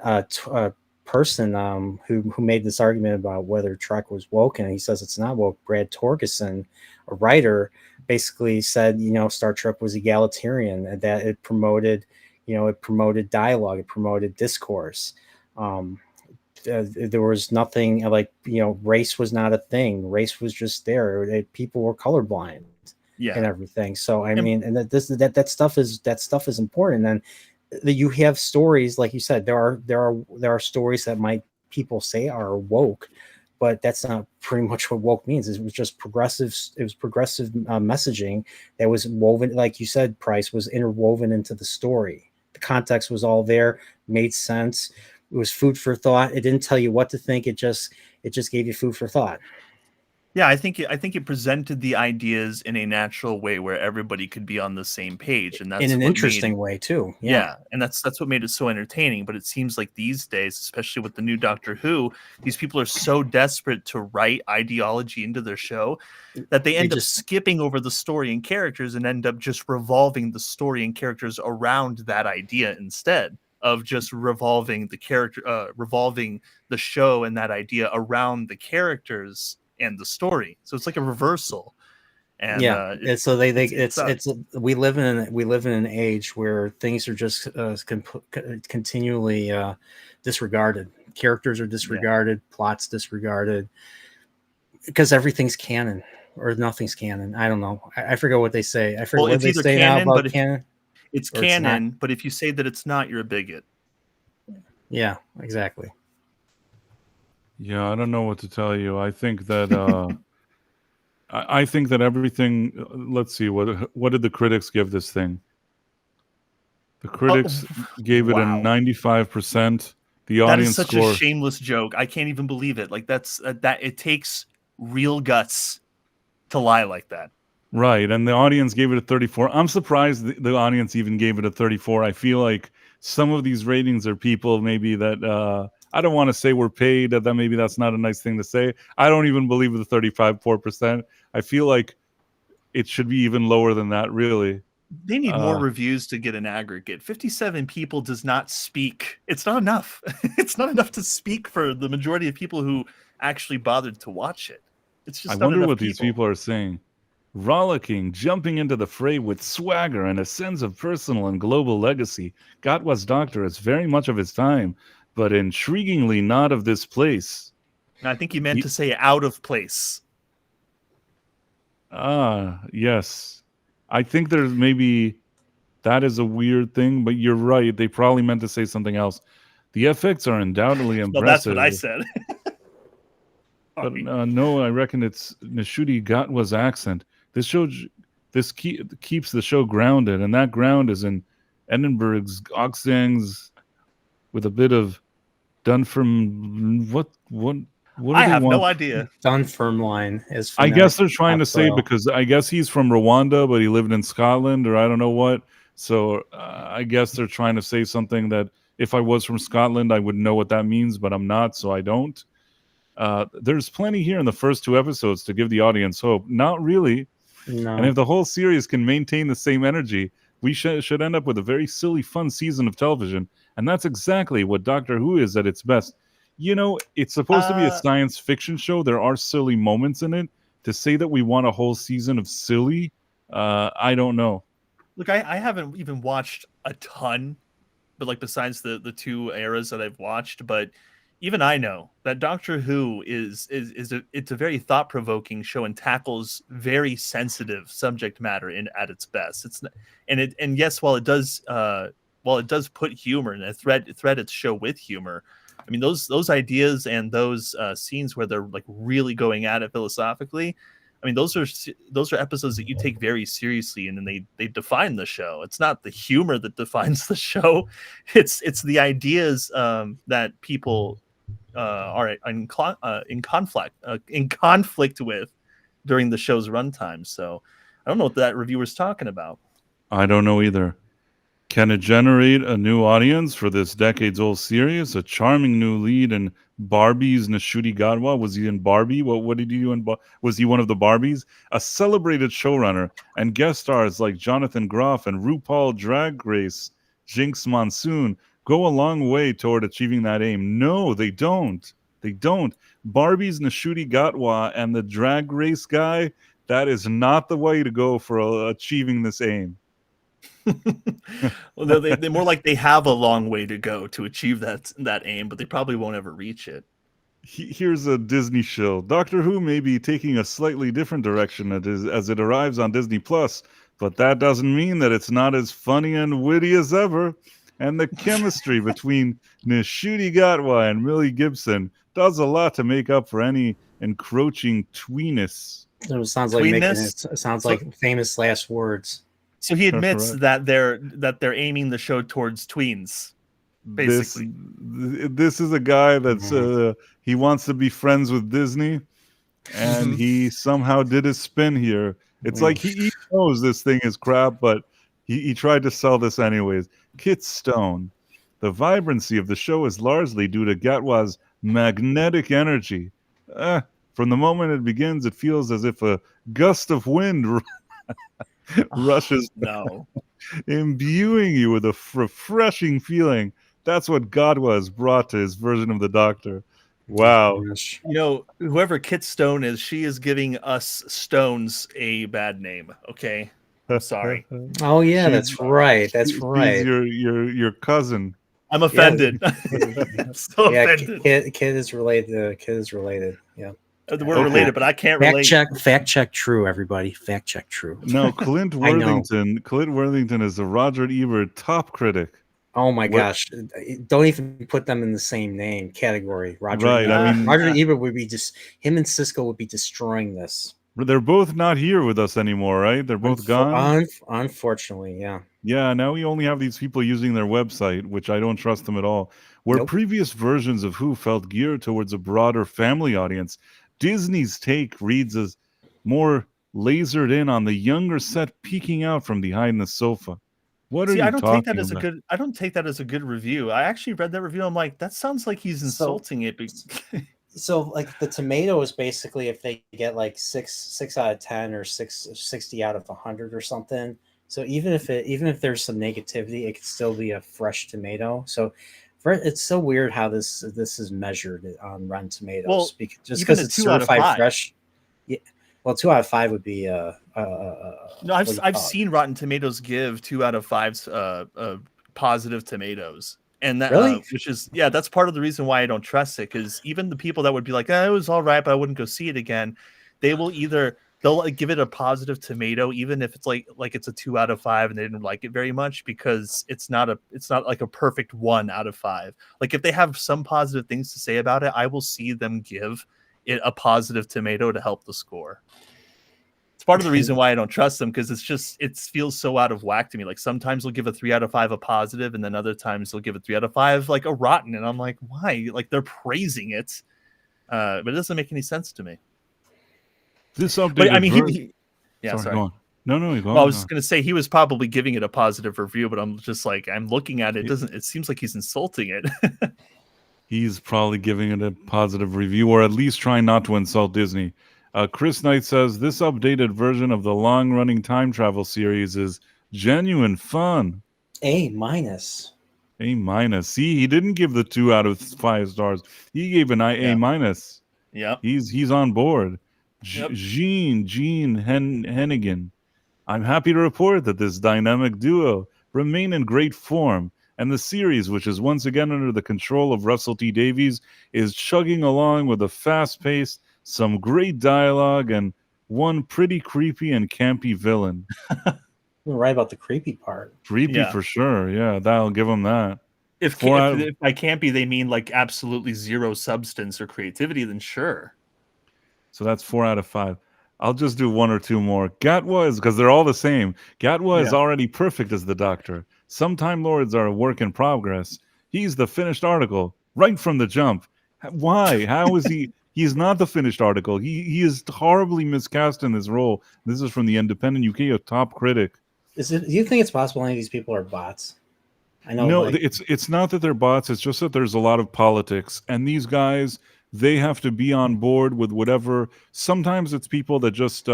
person who made this argument about whether Trek was woke, and he says it's not woke. Brad Torgerson, a writer, basically said Star Trek was egalitarian, and that it promoted dialogue, it promoted discourse. There was nothing like race was not a thing. Race was just there. People were colorblind. Yeah. And everything. So I mean, and that stuff is important. And then you have stories, like you said, there are stories that people say are woke, but that's not pretty much what woke means. It was just progressive. It was progressive messaging that was woven, like you said, Price, was interwoven into the story. The context was all there, made sense. It was food for thought. It didn't tell you what to think. It just gave you food for thought. Yeah, I think it presented the ideas in a natural way where everybody could be on the same page, and that's in an interesting way too. Yeah, and that's what made it so entertaining. But it seems like these days, especially with the new Doctor Who, these people are so desperate to write ideology into their show that they end up skipping over the story and characters and end up just revolving the story and characters around that idea instead of just revolving the show and that idea around the characters and the story. So it's like a reversal. And so we live in an age where things are just continually disregarded. Characters are disregarded, plots disregarded, because everything's canon or nothing's canon. I don't know. I forget what they say. I forget what they say now about canon. It's canon, but if you say that it's not, you're a bigot. Yeah, exactly. Yeah, I don't know what to tell you. I think that I think that everything. Let's see, what did the critics give this thing? The critics gave it a 95%. The audience that is such a shameless joke. I can't even believe it. Like that it takes real guts to lie like that. Right, and the audience gave it a 34. I'm surprised the audience even gave it a 34. I feel like some of these ratings are people maybe that I don't want to say we're paid. That maybe that's not a nice thing to say. I don't even believe the 35.4%. I feel like it should be even lower than that, really. They need more reviews to get an aggregate. 57 people does not speak. It's not enough. It's not enough to speak for the majority of people who actually bothered to watch it. It's just. I wonder what these people are saying. Rollicking, jumping into the fray with swagger and a sense of personal and global legacy, God Was Doctor is very much of his time, but intriguingly not of this place. And I think he meant to say out of place. Yes. I think there's maybe that is a weird thing, but you're right. They probably meant to say something else. The effects are undoubtedly impressive. No, that's what I said. But no, I reckon it's Nishudi Gatwa's accent. This keeps the show grounded, and that ground is in Edinburgh's Oxang's with a bit of Dunferm. What I have no idea. Dunfermline is. I guess they're trying to say, because I guess he's from Rwanda, but he lived in Scotland, or I don't know what. So I guess they're trying to say something that if I was from Scotland, I would know what that means, but I'm not, so I don't. There's plenty here in the first 2 episodes to give the audience hope. Not really. No. And if the whole series can maintain the same energy, we should end up with a very silly, fun season of television. And that's exactly what Doctor Who is at its best. It's supposed to be a science fiction show. There are silly moments in it. To say that we want a whole season of silly, I don't know. Look, I haven't even watched a ton, but like besides the 2 eras that I've watched, but even I know that Doctor Who it's a very thought-provoking show and tackles very sensitive subject matter at its best. It's not, and yes, while it does put humor and thread its show with humor, I mean those ideas and those scenes where they're like really going at it philosophically, I mean, those are episodes that you take very seriously, and then they define the show. It's not the humor that defines the show; it's the ideas that people are in conflict with during the show's runtime. So I don't know what that reviewer's talking about. I don't know either. Can it generate a new audience for this decades-old series? A charming new lead in Barbie's Nashuti Gadwa. Was he in Barbie? What did he do in was he one of the Barbies? A celebrated showrunner and guest stars like Jonathan Groff and RuPaul Drag Race Jinx Monsoon go a long way toward achieving that aim. No, they don't. They don't. Barbie's Nashuti Gatwa and the Drag Race guy, that is not the way to go for achieving this aim. Well, they more like they have a long way to go to achieve that aim, but they probably won't ever reach it. Here's a Disney shill. Doctor Who may be taking a slightly different direction as it arrives on Disney Plus, but that doesn't mean that it's not as funny and witty as ever. And the chemistry between Nishuti Gatwa and Millie Gibson does a lot to make up for any encroaching tweeness. It sounds like it sounds like famous last words. So he admits that they're aiming the show towards tweens. Basically, this is a guy that's he wants to be friends with Disney, and he somehow did his spin here. It's like he knows this thing is crap, but he tried to sell this anyways. Kit Stone. The vibrancy of the show is largely due to Gatwa's magnetic energy. From the moment it begins, it feels as if a gust of wind rushes down, imbuing you with a refreshing feeling. That's what Gatwa has brought to his version of the Doctor. Wow. You know, whoever Kit Stone is, she is giving us Stones a bad name. Okay, I'm sorry. Oh yeah, that's right. That's right. She's your cousin. I'm offended. I'm so offended. Kid is related. Kid is related. Yeah. We're related, but I can't relate. Fact check true, everybody. Fact check true. No, Clint Worthington. Clint Worthington is the Roger Ebert top critic. Oh my gosh! Don't even put them in the same name category. Roger. Right. I mean, Roger Ebert would be him and Cisco would be destroying this. They're both not here with us anymore, right? They're both gone. Unfortunately, yeah. Yeah. Now we only have these people using their website, which I don't trust them at all. Where previous versions of Who felt geared towards a broader family audience, Disney's take reads as more lasered in on the younger set peeking out from behind the sofa. What are you talking about? I don't take that as a good review. I actually read that review. I'm like, that sounds like he's insulting it. So like the tomato is basically if they get like 6 out of 10 or 60 out of 100 or something. So even if there's some negativity, it could still be a fresh tomato. So it's so weird how this is measured on Rotten Tomatoes. Well, because it's certified fresh. Yeah. Well, 2 out of 5 would be no. I've seen Rotten Tomatoes give 2 out of 5 positive tomatoes, and that really, which is that's part of the reason why I don't trust it. Because even the people that would be like, it was all right, but I wouldn't go see it again, they'll give it a positive tomato, even if it's like it's a 2 out of 5 and they didn't like it very much, because it's not like a perfect 1 out of 5. Like if they have some positive things to say about it, I will see them give it a positive tomato to help the score. It's part of the reason why I don't trust them, because it feels so out of whack to me. Like sometimes they'll give a 3 out of 5 a positive, and then other times they'll give a 3 out of 5 like a rotten, and I'm like, why? Like they're praising it, but it doesn't make any sense to me. This update. I mean, sorry. Go on. No, you go on. Well, I was just going to say he was probably giving it a positive review, but I'm just like, I'm looking at it. It seems like he's insulting it. He's probably giving it a positive review, or at least trying not to insult Disney. Chris Knight says this updated version of the long-running time travel series is genuine fun. A-. A-. See, he didn't give the 2 out of 5 stars. He gave an A-. Yeah. He's on board. Yep. Gene Hennigan. I'm happy to report that this dynamic duo remain in great form, and the series, which is once again under the control of Russell T Davies, is chugging along with a fast-paced, some great dialogue, and one pretty creepy and campy villain. You're right about the creepy part. Creepy for sure. Yeah, that'll give him that. If by campy they mean like absolutely zero substance or creativity, then sure. So that's 4 out of 5. I'll just do one or two more. Gatwa is, because they're all the same. Gatwa is Yeah. already perfect as the Doctor. Some Time Lords are a work in progress. He's the finished article, right from the jump. Why? How is he? He's not the finished article. He is horribly miscast in this role. This is from the Independent UK, a top critic. Do you think it's possible any of these people are bots? I know. No, like, it's not that they're bots. It's just that there's a lot of politics, and these guys, they have to be on board with whatever. Sometimes it's people that just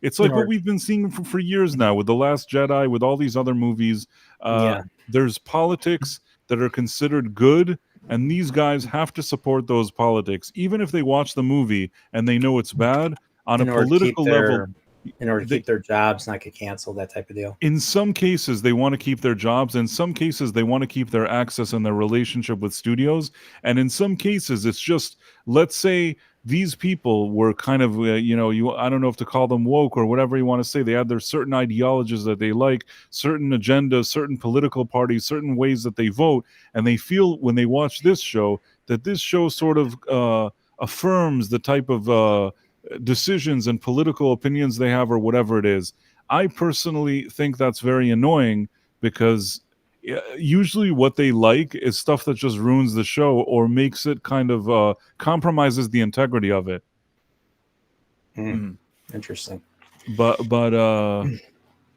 it's like what we've been seeing for years now with The Last Jedi, with all these other movies. Yeah. There's politics that are considered good, and these guys have to support those politics, even if they watch the movie and they know it's bad. On a political level, in order to keep their jobs, not get canceled, that type of deal. in some cases, they want to keep their jobs. In some cases, they want to keep their access and their relationship with studios. And in some cases, it's just, let's say these people were kind of, I don't know if to call them woke or whatever you want to say. They had their certain ideologies that they like, certain agendas, certain political parties, certain ways that they vote. And they feel when they watch this show that this show sort of affirms the type of decisions and political opinions they have or whatever it is. I personally think that's very annoying because usually what they like is stuff that just ruins the show or makes it kind of compromises the integrity of it. Interesting. But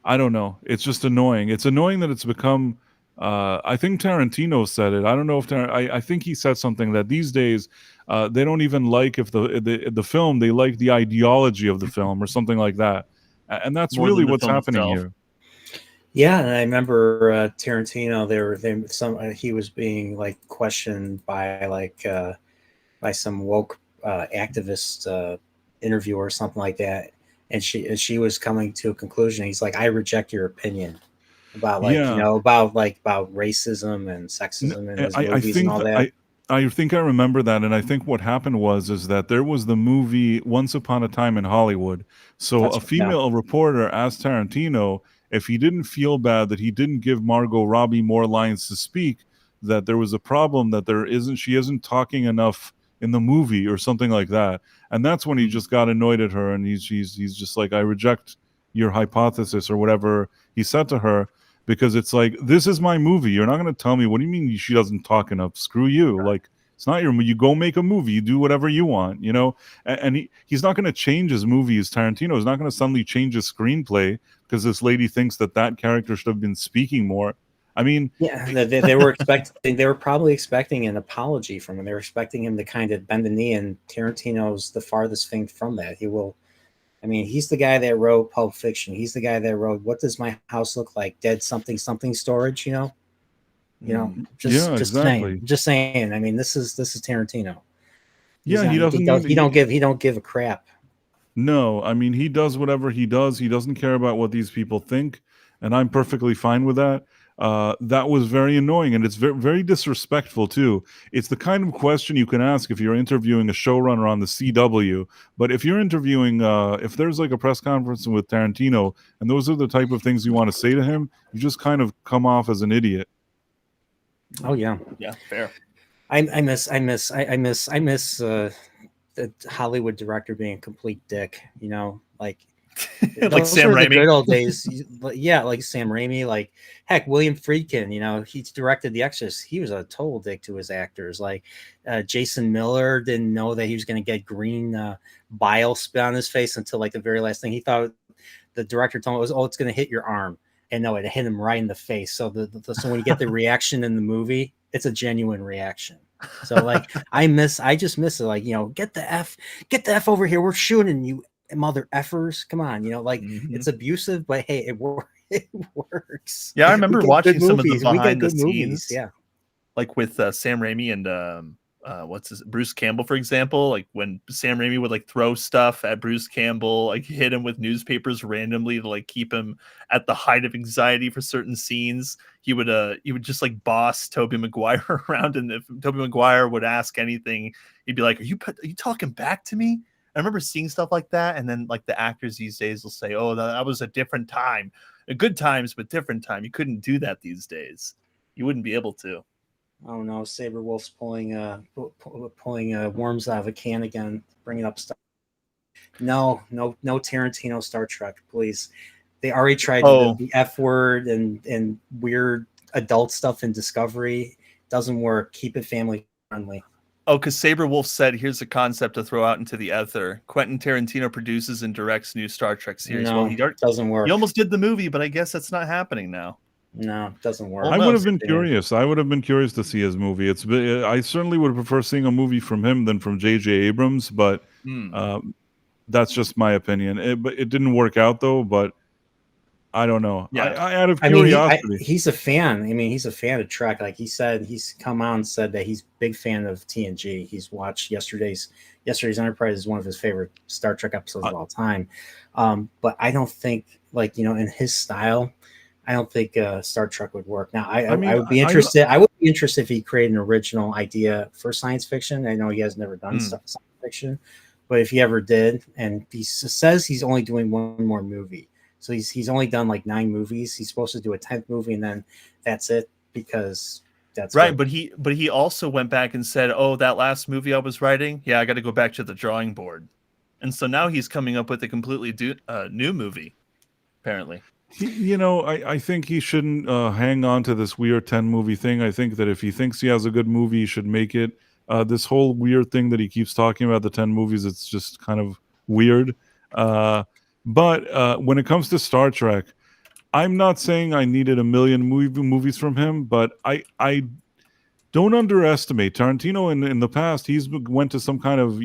I don't know. It's just annoying. It's annoying that it's become I think Tarantino said it. I don't know if I think he said something that these days they don't even like if the film, they like the ideology of the film or something like that. And that's More really than the what's film happening itself. here. Yeah, and I remember Tarantino. He was being like questioned by by some woke activist interviewer or something like that, and she was coming to a conclusion. He's like, "I reject your opinion about about racism and sexism in his movies and all that." I think I remember that, and I think what happened is that there was the movie Once Upon a Time in Hollywood. So a female reporter asked Tarantino if he didn't feel bad that he didn't give Margot Robbie more lines to speak, that there was a problem that she isn't talking enough in the movie or something like that. And that's when he just got annoyed at her, and he's just like, I reject your hypothesis or whatever he said to her. Because it's like, this is my movie. You're not going to tell me, what do you mean she doesn't talk enough? Screw you. Like, it's not your movie. You go make a movie. You do whatever you want, And he's not going to change his movies. Tarantino is not going to suddenly change his screenplay because this lady thinks that character should have been speaking more. I mean... Yeah, they were expecting. They were probably expecting an apology from him. They were expecting him to kind of bend the knee, and Tarantino's the farthest thing from that. He will... I mean, he's the guy that wrote Pulp Fiction. He's the guy that wrote "What Does My House Look Like?" Dead something storage. Exactly. Just saying. I mean, this is Tarantino. He don't give a crap. No, I mean, he does whatever he does. He doesn't care about what these people think, and I'm perfectly fine with that. That was very annoying, and it's very, very disrespectful too. It's the kind of question you can ask if you're interviewing a showrunner on the CW. But if you're interviewing, if there's like a press conference with Tarantino, and those are the type of things you want to say to him, you just kind of come off as an idiot. Oh yeah, fair. I miss the Hollywood director being a complete dick. Like like Sam Raimi. The good old days. Yeah, like Sam Raimi. Like, heck, William Friedkin, he directed The Exorcist. He was a total dick to his actors. Like, Jason Miller didn't know that he was going to get green bile spit on his face until like the very last thing. He thought the director told him it's going to hit your arm. And no, it hit him right in the face. So so when you get the reaction in the movie, it's a genuine reaction. So like, I just miss it. Like, get the F over here. We're shooting you, mother effers. Come on, it's abusive, but hey, it works. Yeah, I remember watching some of the behind the scenes. Movies, yeah, like with Sam Raimi and Bruce Campbell, for example. Like when Sam Raimi would like throw stuff at Bruce Campbell, like hit him with newspapers randomly to like keep him at the height of anxiety for certain scenes. He would just like boss Tobey Maguire around, and if Tobey Maguire would ask anything, he'd be like, "Are you talking back to me?" I remember seeing stuff like that, and then like the actors these days will say, "Oh, that was a different time, good times, but different time." You couldn't do that these days. You wouldn't be able to. Oh no, Saber Wolf's pulling worms out of a can again, bringing up stuff. No Tarantino Star Trek, please. They already tried the F word and weird adult stuff in Discovery. Doesn't work. Keep it family friendly. Oh, because Saber Wolf said, "Here's a concept to throw out into the ether. Quentin Tarantino produces and directs new Star Trek series." No, doesn't work. He almost did the movie, but I guess that's not happening now. No, it doesn't work. I would have been curious. I would have been curious to see his movie. I certainly would prefer seeing a movie from him than from J.J. Abrams, but that's just my opinion. But it didn't work out though. But I don't know. Yeah. I out of curiosity, he's a fan. I mean, he's a fan of Trek. Like he said, he's come out and said that he's a big fan of TNG. He's watched yesterday's Enterprise is one of his favorite Star Trek episodes of all time. But I don't think, like, in his style, I don't think Star Trek would work. Now, I would be interested. I would be interested if he created an original idea for science fiction. I know he has never done science fiction, but if he ever did, and he says he's only doing one more movie. So he's only done like 9 movies. He's supposed to do a 10th movie, and then that's it, because that's right. But he also went back and said, "Oh, that last movie I was writing, yeah, I got to go back to the drawing board." And so now he's coming up with a completely new movie, apparently. I think he shouldn't hang on to this weird 10 movie thing. I think that if he thinks he has a good movie, he should make it. This whole weird thing that he keeps talking about, the 10 movies, it's just kind of weird. But when it comes to Star Trek, I'm not saying I needed a million movies from him, but I don't underestimate Tarantino. In the past, he's went to some kind of,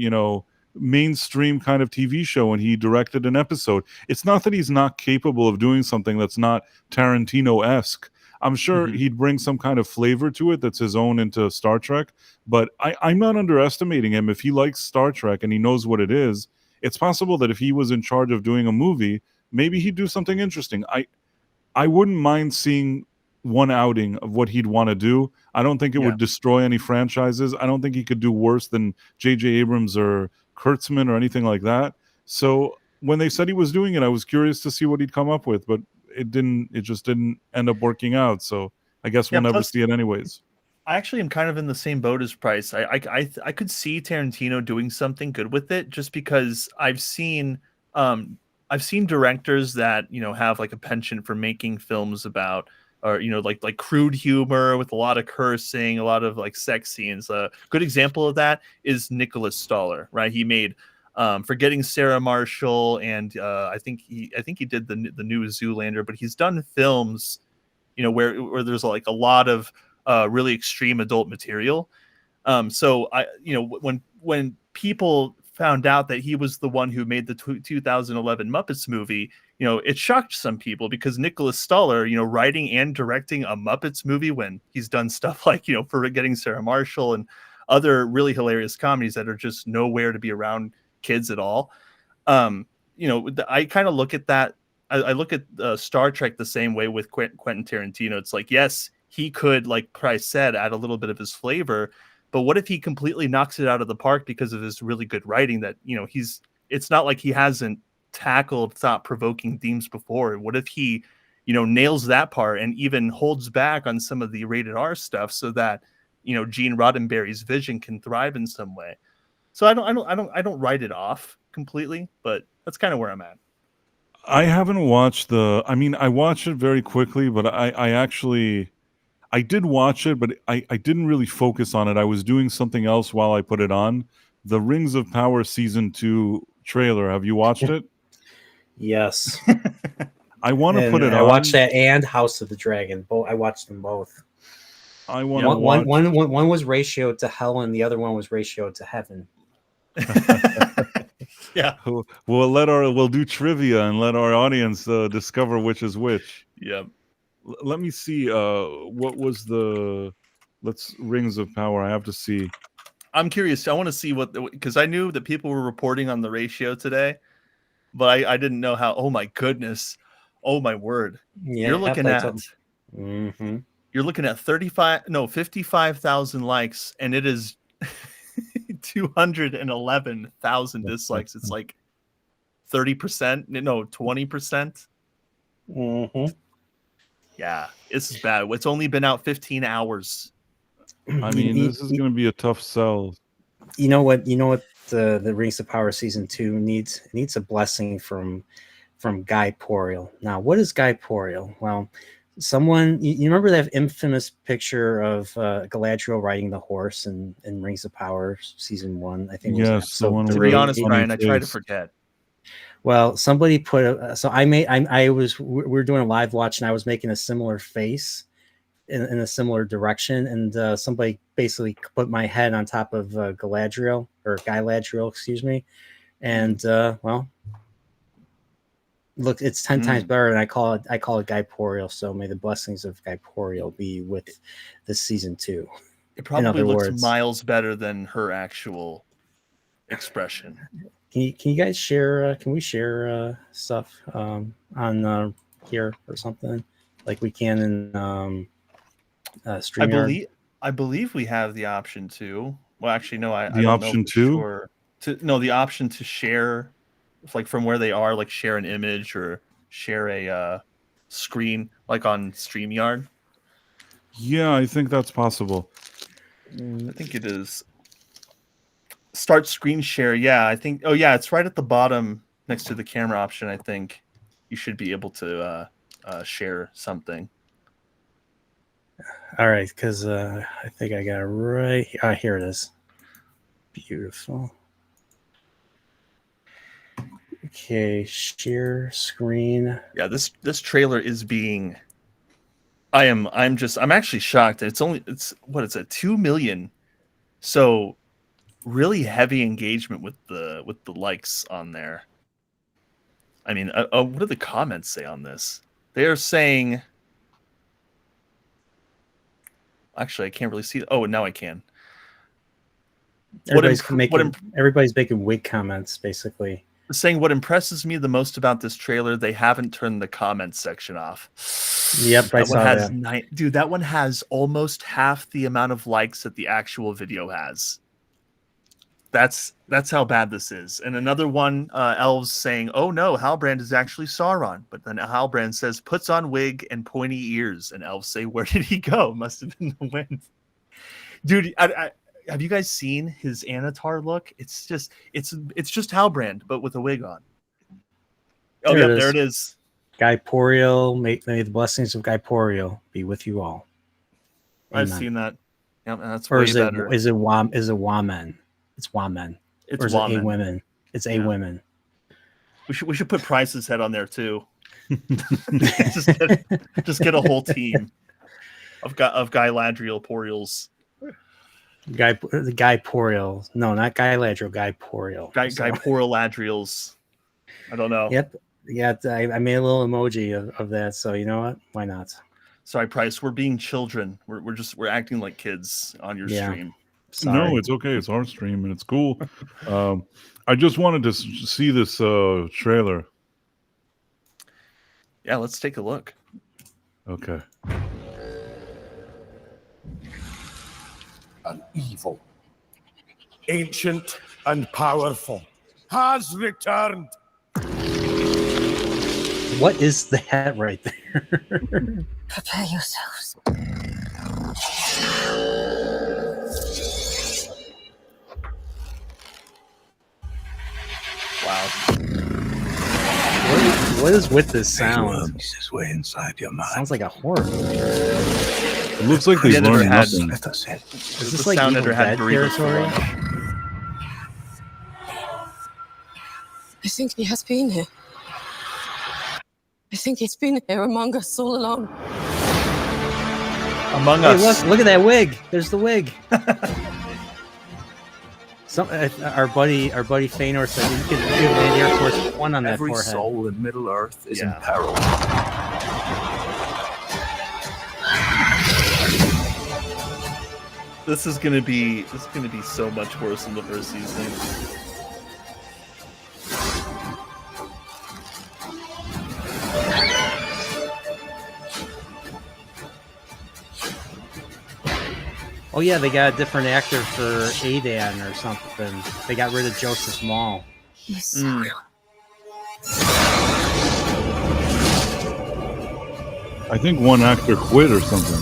mainstream kind of TV show and he directed an episode. It's not that he's not capable of doing something that's not Tarantino-esque. I'm sure he'd bring some kind of flavor to it that's his own into Star Trek, but I'm not underestimating him. If he likes Star Trek and he knows what it is, it's possible that if he was in charge of doing a movie, maybe he'd do something interesting. I wouldn't mind seeing one outing of what he'd want to do. I don't think it would destroy any franchises. I don't think he could do worse than J.J. Abrams or Kurtzman or anything like that. So when they said he was doing it, I was curious to see what he'd come up with, but it just didn't end up working out. So I guess we'll never see it anyways. I actually am kind of in the same boat as Price. I could see Tarantino doing something good with it, just because I've seen directors that have like a penchant for making films about, or like crude humor with a lot of cursing, a lot of like sex scenes. A good example of that is Nicholas Stoller, right? He made Forgetting Sarah Marshall, and I think he did the new Zoolander, but he's done films where there's like a lot of really extreme adult material. So when people found out that he was the one who made the 2011 Muppets movie, it shocked some people, because Nicholas Stoller, writing and directing a Muppets movie when he's done stuff like, Forgetting Sarah Marshall and other really hilarious comedies that are just nowhere to be around kids at all. I kind of look at that. I look at Star Trek the same way with Quentin Tarantino. It's like, yes, he could, like Price said, add a little bit of his flavor, but what if he completely knocks it out of the park because of his really good writing? That it's not like he hasn't tackled thought-provoking themes before. What if he nails that part and even holds back on some of the rated R stuff, so that Gene Roddenberry's vision can thrive in some way? So I don't write it off completely, but that's kind of where I'm at. I haven't watched I watched it very quickly, but I did watch it, but I didn't really focus on it. I was doing something else while I put it on. The Rings of Power Season 2 trailer. Have you watched it? Yes. I want to put it on. I watched that and House of the Dragon. I watched them both. I want to watch. One was ratioed to hell and the other one was ratioed to heaven. Yeah. We'll do trivia and let our audience discover which is which. Yep. Let me see. What was Rings of Power? I have to see. I'm curious. I want to see because I knew that people were reporting on the ratio today, but I didn't know how. Oh my goodness. Oh my word. Yeah, you're looking at you're looking at 55,000 likes, and it is 211,000 dislikes. It's like 30%, no, 20%. Yeah, this is bad. It's only been out 15 hours. I mean, this is going to be a tough sell. You know what the Rings of Power season 2 needs a blessing from Guy Poriel. Now, what is Guy Poriel? Well, someone you remember that infamous picture of Galadriel riding the horse in Rings of Power season 1? I think it was Yes, the one episode To with be three. honest, Brian, I try to face. forget. Well, somebody put so we were doing a live watch, and I was making a similar face in a similar direction, and somebody basically put my head on top of Galadriel, or Galadriel, excuse me, and well, look, it's 10 times better, and I call it Guy Poriel. So may the blessings of Guy Poriel be with this season 2. It probably looks words. miles better than her actual expression. Can you guys share? Can we share stuff on here or something like we can in StreamYard? I believe we have the option to. Well, actually, no. I The don't option know for to? sure. The option to share, like from where they are, like share an image or share a screen, like on StreamYard. Yeah, I think that's possible. I think it is. Start screen share. Yeah, I think. Oh, yeah, it's right at the bottom next to the camera option. I think you should be able to share something. All right, because I think I got it right. Here it is. Beautiful. Okay, share screen. Yeah, this trailer is being. I'm actually shocked. It's a 2 million. So really heavy engagement with the likes on there. I mean, what do the comments say on this? They're saying. Actually, I can't really see. Oh, now I can. Everybody's making wig comments, basically. Saying what impresses me the most about this trailer, they haven't turned the comments section off. Yep, I saw that. Dude, that one has almost half the amount of likes that the actual video has. That's how bad this is. And another one, Elves saying, "Oh no, Halbrand is actually Sauron." But then Halbrand says, "Puts on wig and pointy ears." And Elves say, "Where did he go? Must have been the wind." Dude, have you guys seen his Anatar look? It's just Halbrand, but with a wig on. Oh, yeah, there it is. Guy Poriel, may the blessings of Guy Poriel be with you all. Amen. I've seen that. Yeah, that's or way is better. Is it Wamen? It's Wamen. It's or is Wamen. It women? It's a women. We should put Price's head on there too. just get a whole team of Galadriel Poriels. Guy Poriel. No, not Galadriel. Guy Poriel. Guy Poriel Ladriels. I don't know. Yep. Yeah, I made a little emoji of that. So you know what? Why not? Sorry, Price. We're being children. We're acting like kids on your stream. Sorry. No, it's okay. It's our stream and it's cool. I just wanted to see this trailer. Yeah, let's take a look. Okay. An evil, ancient and powerful, has returned. What is that right there? Prepare yourselves. Wow. What is with this sound? Worms his way inside your mind. Sounds like a horror movie. It looks like they learned nothing. Let us in. Is this like Evil Dead territory? I think he has been here. I think he's been here among us all along. Among Hey, us. look at that wig. There's the wig. Our buddy Feanor said you could give an Air Force One on that Every forehead. soul in Middle Earth is in peril. This is gonna be so much worse than the first season. Oh yeah, they got a different actor for Adan or something. They got rid of Joseph Mall. I think one actor quit or something.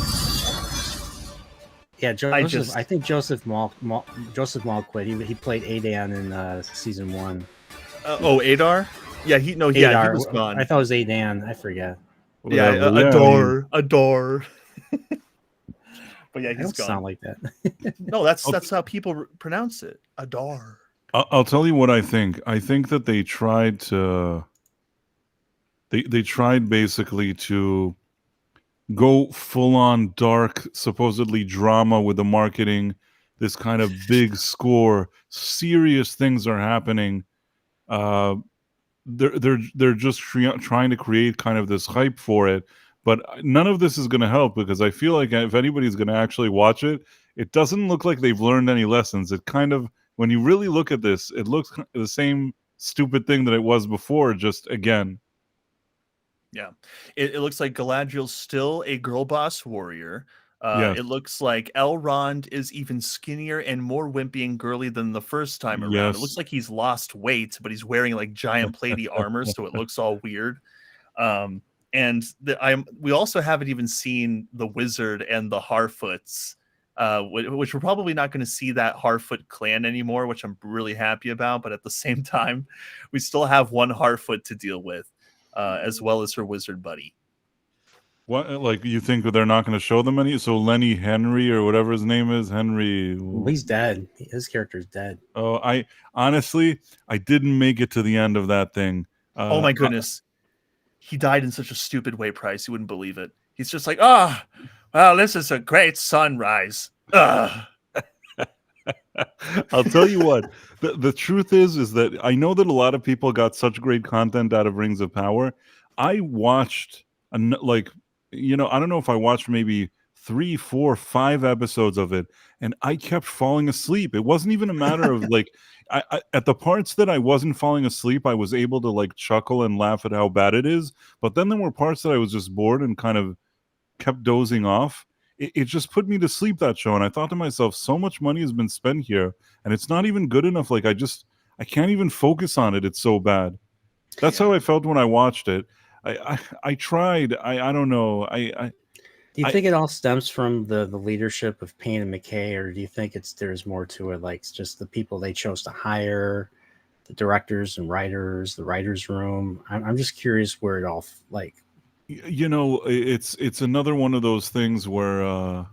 Yeah, just- I think Joseph Malquid. He played Adan in season 1. Adar. Yeah, he Adar. was gone. I thought it was Adan. I forget. Whatever. Adore. But yeah, I he's don't gone. sound like that. No, that's how people pronounce it. Adar. I'll tell you what I think. I think that they tried to. They tried basically to go full on dark, supposedly drama with the marketing. This kind of big score, serious things are happening. They're just trying to create kind of this hype for it, but none of this is going to help because I feel like if anybody's going to actually watch it, it doesn't look like they've learned any lessons. It kind of, when you really look at this, it looks the same stupid thing that it was before, just again. Yeah, it looks like Galadriel's still a girl boss warrior. Yes. It looks like Elrond is even skinnier and more wimpy and girly than the first time around. Yes. It looks like he's lost weight, but he's wearing like giant platy armor, so it looks all weird. And we also haven't even seen the wizard and the Harfoots, which we're probably not going to see that Harfoot clan anymore, which I'm really happy about. But at the same time, we still have one Harfoot to deal with, as well as her wizard buddy. What, like, you think they're not going to show them any? So Lenny Henry or whatever his name is, Henry. He's dead. His character's dead. Oh, I honestly didn't make it to the end of that thing. Oh my goodness. He died in such a stupid way, Price. You wouldn't believe it. He's just like, well, this is a great sunrise. Ugh. I'll tell you what. The truth is that I know that a lot of people got such great content out of Rings of Power. I watched, I don't know if I watched maybe 3, 4, 5 episodes of it, and I kept falling asleep. It wasn't even a matter of like, I at the parts that I wasn't falling asleep, I was able to like chuckle and laugh at how bad it is. But then there were parts that I was just bored and kind of kept dozing off. It just put me to sleep, that show. And I thought to myself, so much money has been spent here, and it's not even good enough. Like, I can't even focus on it. It's so bad. That's how I felt when I watched it. I tried. I don't know. Do you think it all stems from the leadership of Payne and McKay, or do you think there's more to it, like it's just the people they chose to hire, the directors and writers, the writers' room? I'm just curious where it all like. It's another one of those things where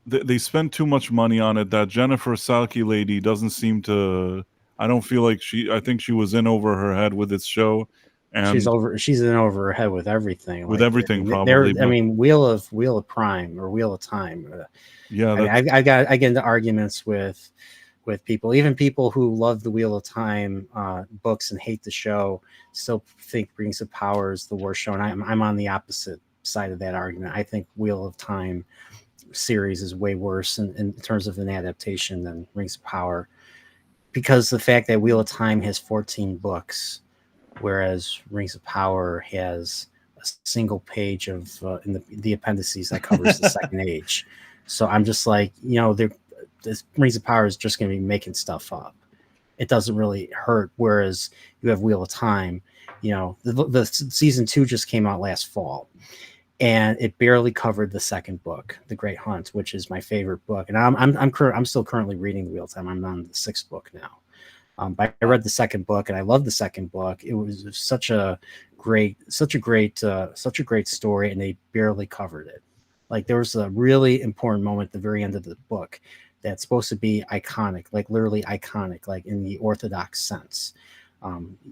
they spent too much money on it. That Jennifer Salke lady doesn't seem to. I don't feel like I think she was in over her head with this show. And she's in over her head with everything. With everything, probably. I mean, Wheel of Prime or Wheel of Time. Yeah, I get into arguments with people, even people who love the Wheel of Time books and hate the show, still think Rings of Power is the worst show. And I'm on the opposite side of that argument. I think Wheel of Time series is way worse in terms of an adaptation than Rings of Power, because the fact that Wheel of Time has 14 books, whereas Rings of Power has a single page of in the appendices that covers the second age. So I'm just like, this Rings of Power is just going to be making stuff up. It doesn't really hurt. Whereas you have Wheel of Time, the season 2 just came out last fall, and it barely covered the second book, The Great Hunt, which is my favorite book. And I'm still currently reading the Wheel of Time. I'm on the 6th book now. But I read the second book and I love the second book. It was such a great story, and they barely covered it. Like, there was a really important moment at the very end of the book that's supposed to be iconic, like literally iconic, like in the Orthodox sense.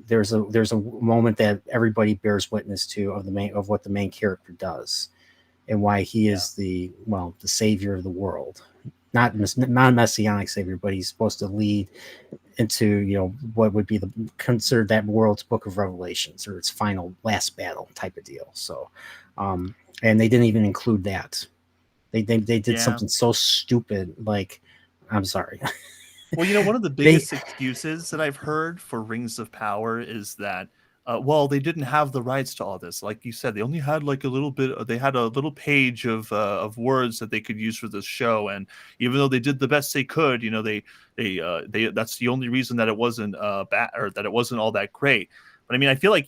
There's a moment that everybody bears witness to of what the main character does, and why he is the savior of the world. Not a messianic savior, but he's supposed to lead into what would be considered that world's book of Revelations, or its final last battle type of deal. So and they didn't even include that. They did something so stupid. Like, I'm sorry. Well, one of the biggest excuses that I've heard for Rings of Power is that they didn't have the rights to all this. Like you said, they only had like a little bit. They had a little page of words that they could use for this show, and even though they did the best they could, they that's the only reason that it wasn't bad, or that it wasn't all that great. But I mean, I feel like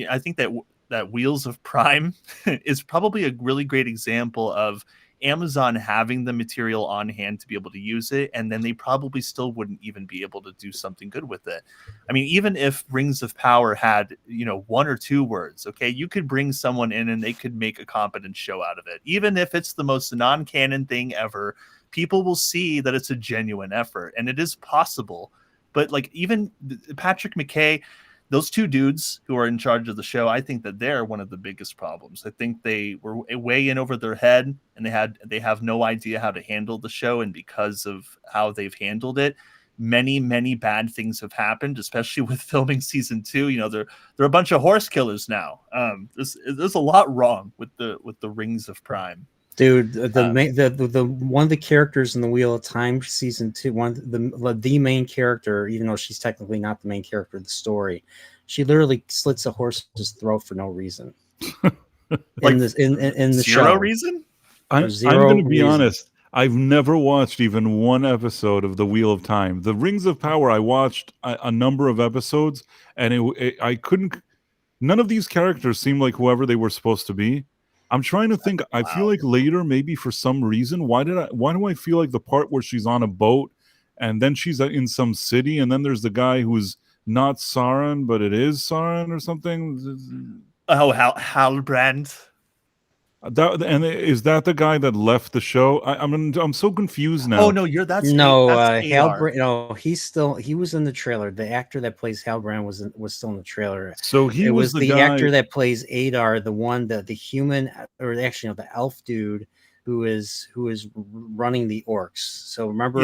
I think that Wheels of Prime is probably a really great example of Amazon having the material on hand to be able to use it, and then they probably still wouldn't even be able to do something good with it. I mean, even if Rings of Power had, you know, 1 or 2 words, okay, you could bring someone in and they could make a competent show out of it. Even if it's the most non-canon thing ever, people will see that it's a genuine effort, and it is possible. But like, even Patrick McKay, those 2 dudes who are in charge of the show, I think that they're one of the biggest problems. I think they were way in over their head, and they have no idea how to handle the show. And because of how they've handled it, many bad things have happened, especially with filming season 2. You know, they're a bunch of horse killers now. There's a lot wrong with the Rings of Prime. Dude, the one of the characters in the Wheel of Time season 2, the main character, even though she's technically not the main character of the story, she literally slits a horse's throat for no reason. in the show. Zero reason? I'm going to be honest. I've never watched even 1 episode of the Wheel of Time. The Rings of Power, I watched a number of episodes, and I couldn't. None of these characters seemed like whoever they were supposed to be. I'm trying to think. I feel like later, maybe for some reason, why do I feel like the part where she's on a boat and then she's in some city, and then there's the guy who's not Sauron, but it is Sauron or something? Oh, Halbrand. And is that the guy that left the show? I'm so confused now. Oh no, that's Halbrand. No, he was in the trailer. The actor that plays Halbrand was still in the trailer. So it was the guy... actor that plays Adar, the one the human, or actually the elf dude who is running the orcs. So remember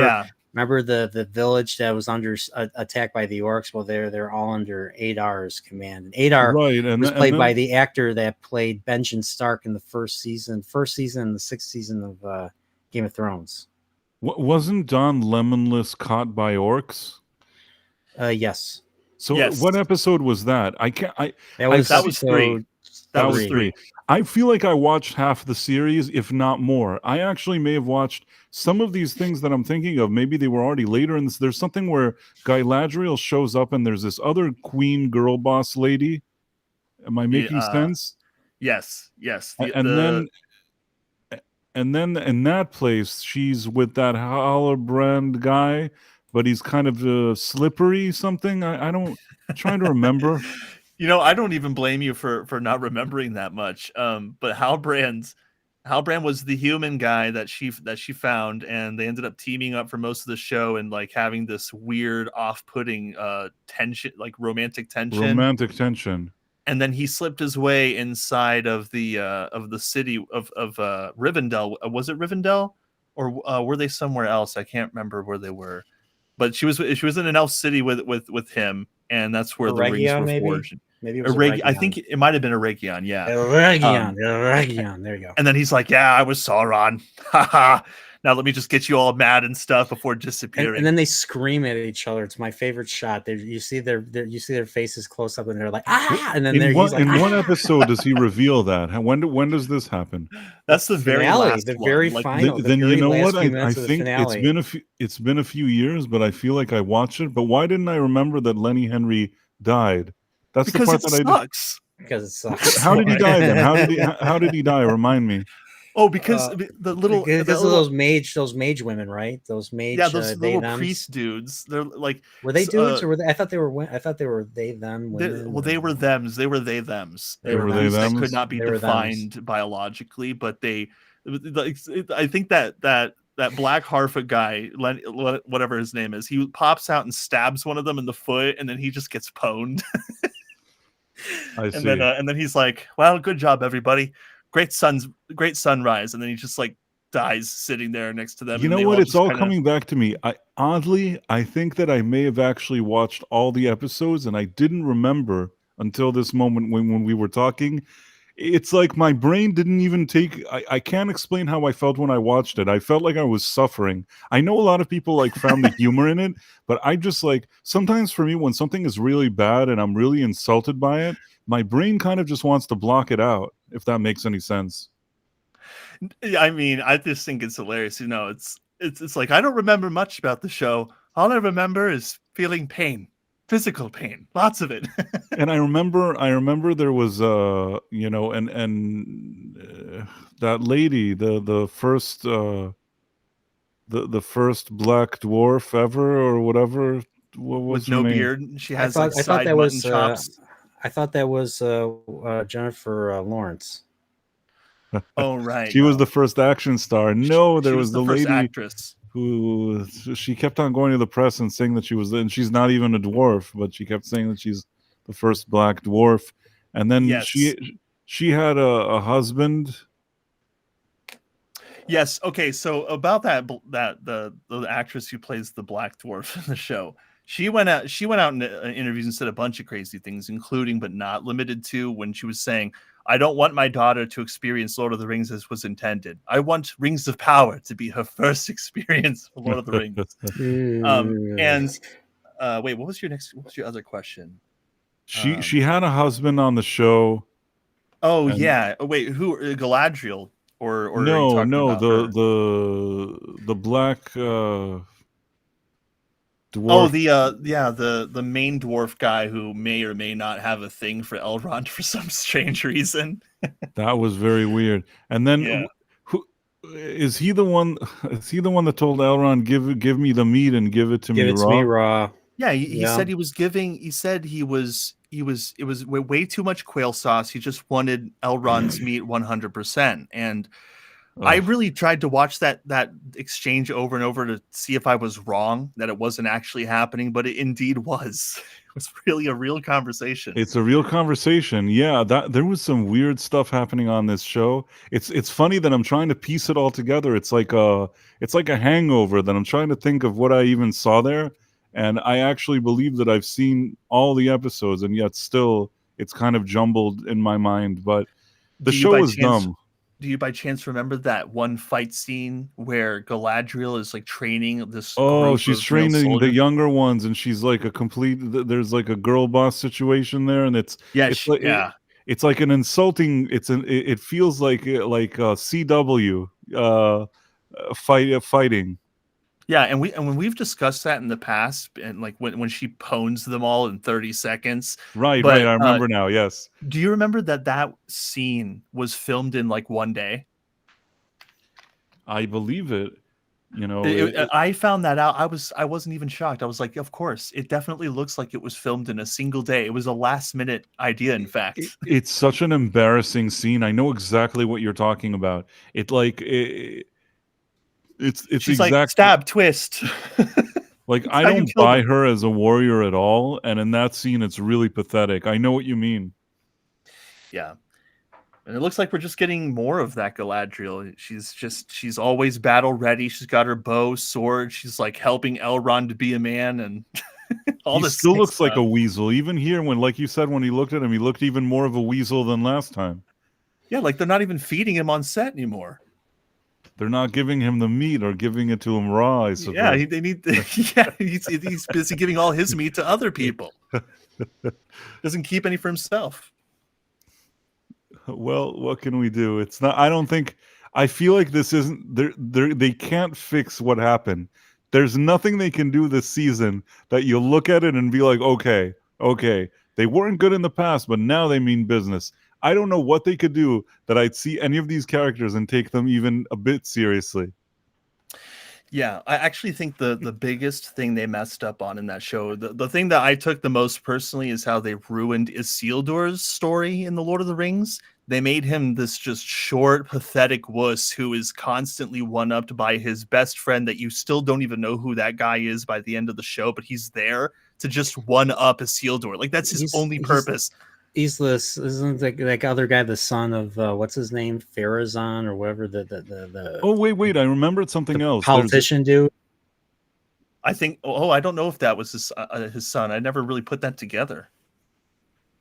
the village that was under attacked by the orcs? Well, they're all under Adar's command. And Adar was played by the actor that played Benjen Stark in the first season and the 6th season of Game of Thrones. Wasn't Don Lemonless caught by orcs? Yes. So what episode was that? That was 3. That was 3. I feel like I watched half the series, if not more. I actually may have watched some of these things that I'm thinking of. Maybe they were already later in this. There's something where Galadriel shows up and there's this other queen girl boss lady. Am I making sense? Yes. And then in that place, she's with that Halbrand guy, but he's kind of slippery something. I'm trying to remember. You know, I don't even blame you for not remembering that much. But Halbrand was the human guy that she found, and they ended up teaming up for most of the show and like having this weird, off-putting tension, like romantic tension. And then he slipped his way inside of the city of Rivendell. Was it Rivendell, or were they somewhere else? I can't remember where they were. But she was in an elf city with him, and that's where the rings were forged. Maybe it was I think it might have been Eregion, yeah. Eregion, there you go. And then he's like, yeah, I was Sauron. Now let me just get you all mad and stuff before disappearing. And then they scream at each other. It's my favorite shot. You see their faces close up, and they're like, ah! And then in one episode does he reveal that? When does this happen? That's the very last the very final. Then you know what? I think finale. it's been a few years, but I feel like I watched it. But why didn't I remember that Lenny Henry died? That's because the part that sucks. Because it sucks. How did he die then? How did he die? Remind me. Oh, because those mage women, right? Those mage, those little priest dudes. They're like, were they dudes or were they? I thought they were they them women. They were thems. They were they thems. They could not be defined biologically, but they. I think that Black Harfa guy, whatever his name is, he pops out and stabs one of them in the foot, and then he just gets pwned. I see. And then he's like, "Well, good job, everybody. Great sunrise," and then he just like dies sitting there next to them. You know what? It's all coming back to me. I think that I may have actually watched all the episodes, and I didn't remember until this moment when we were talking. It's like my brain didn't even take. I can't explain how I felt when I watched it. I felt like I was suffering. I know a lot of people like found the humor in it, but I just like sometimes for me when something is really bad and I'm really insulted by it, my brain kind of just wants to block it out. If that makes any sense. I mean, I just think it's hilarious. You know, it's like I don't remember much about the show. All I remember is feeling pain. Physical pain, lots of it. And I remember there was that that lady, the first the first black dwarf ever or whatever. What was With her no name? beard. She I has thought like I thought side that mutton was chops. I thought that was Jennifer Lawrence. Oh right. She was no. the first action star. No, there She was the the first lady actress. who she kept on going to the press and saying that she was, and she's not even a dwarf, but she kept saying that she's the first black dwarf. And then Yes. she had a husband. Yes. Okay. So about that the actress who plays the Black Dwarf in the show, she went out in interviews and said a bunch of crazy things, including but not limited to when she was saying, "I don't want my daughter to experience Lord of the Rings as was intended. I want Rings of Power to be her first experience of Lord of the Rings." And wait, what was your other question? She had a husband on the show. Oh and- yeah. Wait, who Galadriel? Or are you No, talking no, about her? the black dwarf. Oh, the main dwarf guy who may or may not have a thing for Elrond for some strange reason. That was very weird. And then Yeah. who is he the one? Is he the one that told Elrond, give me the meat and give it to Give me it to raw? me raw. Yeah, he Yeah. said he was giving. He said it was way too much quail sauce. He just wanted Elrond's meat 100%. And I Ugh. really tried to watch that exchange over and over to see if I was wrong, that it wasn't actually happening, but it indeed was. It was really a real conversation. It's a real conversation. Yeah, that there was some weird stuff happening on this show. It's funny that I'm trying to piece it all together. It's like a hangover that I'm trying to think of what I even saw there, and I actually believe that I've seen all the episodes, and yet still it's kind of jumbled in my mind. But the Do you show by was chance- dumb. Do you by chance remember that one fight scene where Galadriel is like training this? Oh, group she's of male training the soldiers? younger ones, and she's like a complete. There's like a girl boss situation there, and it's like it's like an insulting. It feels like CW fighting. Yeah, and when we've discussed that in the past, and like when she pwns them all in 30 seconds. Right, But, right. I remember now. Yes. Do you remember that scene was filmed in like one day? I believe it. You know, I found that out. I wasn't even shocked. I was like, of course, it definitely looks like it was filmed in a single day. It was a last minute idea, in fact. It's such an embarrassing scene. I know exactly what you're talking about. It's She's like stab twist. Like I don't buy her as a warrior at all, and in that scene, it's really pathetic. I know what you mean. Yeah. And it looks like we're just getting more of that Galadriel. She's always battle ready. She's got her bow, sword. She's like helping Elrond to be a man, and all He this. still looks like a weasel. Even here, when, like you said, when he looked at him, he looked even more of a weasel than last time. Yeah, like they're not even feeding him on set anymore. They're not giving him the meat or giving it to him raw, I suppose. Yeah, they need. Yeah, he's busy giving all his meat to other people. Doesn't keep any for himself. Well, what can we do? It's not. I don't think. I feel like this isn't. They can't fix what happened. There's nothing they can do this season that you look at it and be like, okay, they weren't good in the past, but now they mean business. I don't know what they could do that I'd see any of these characters and take them even a bit seriously. Yeah, I actually think the biggest thing they messed up on in that show, the thing that I took the most personally, is how they ruined Isildur's story in The Lord of the Rings. They made him this just short, pathetic wuss who is constantly one-upped by his best friend that you still don't even know who that guy is by the end of the show, but he's there to just one-up Isildur. Like, that's his only purpose. He's this, isn't that other guy the son of what's his name, Farazan or whatever the Oh wait, I remembered something else. Politician dude. I think. Oh, I don't know if that was his son. I never really put that together.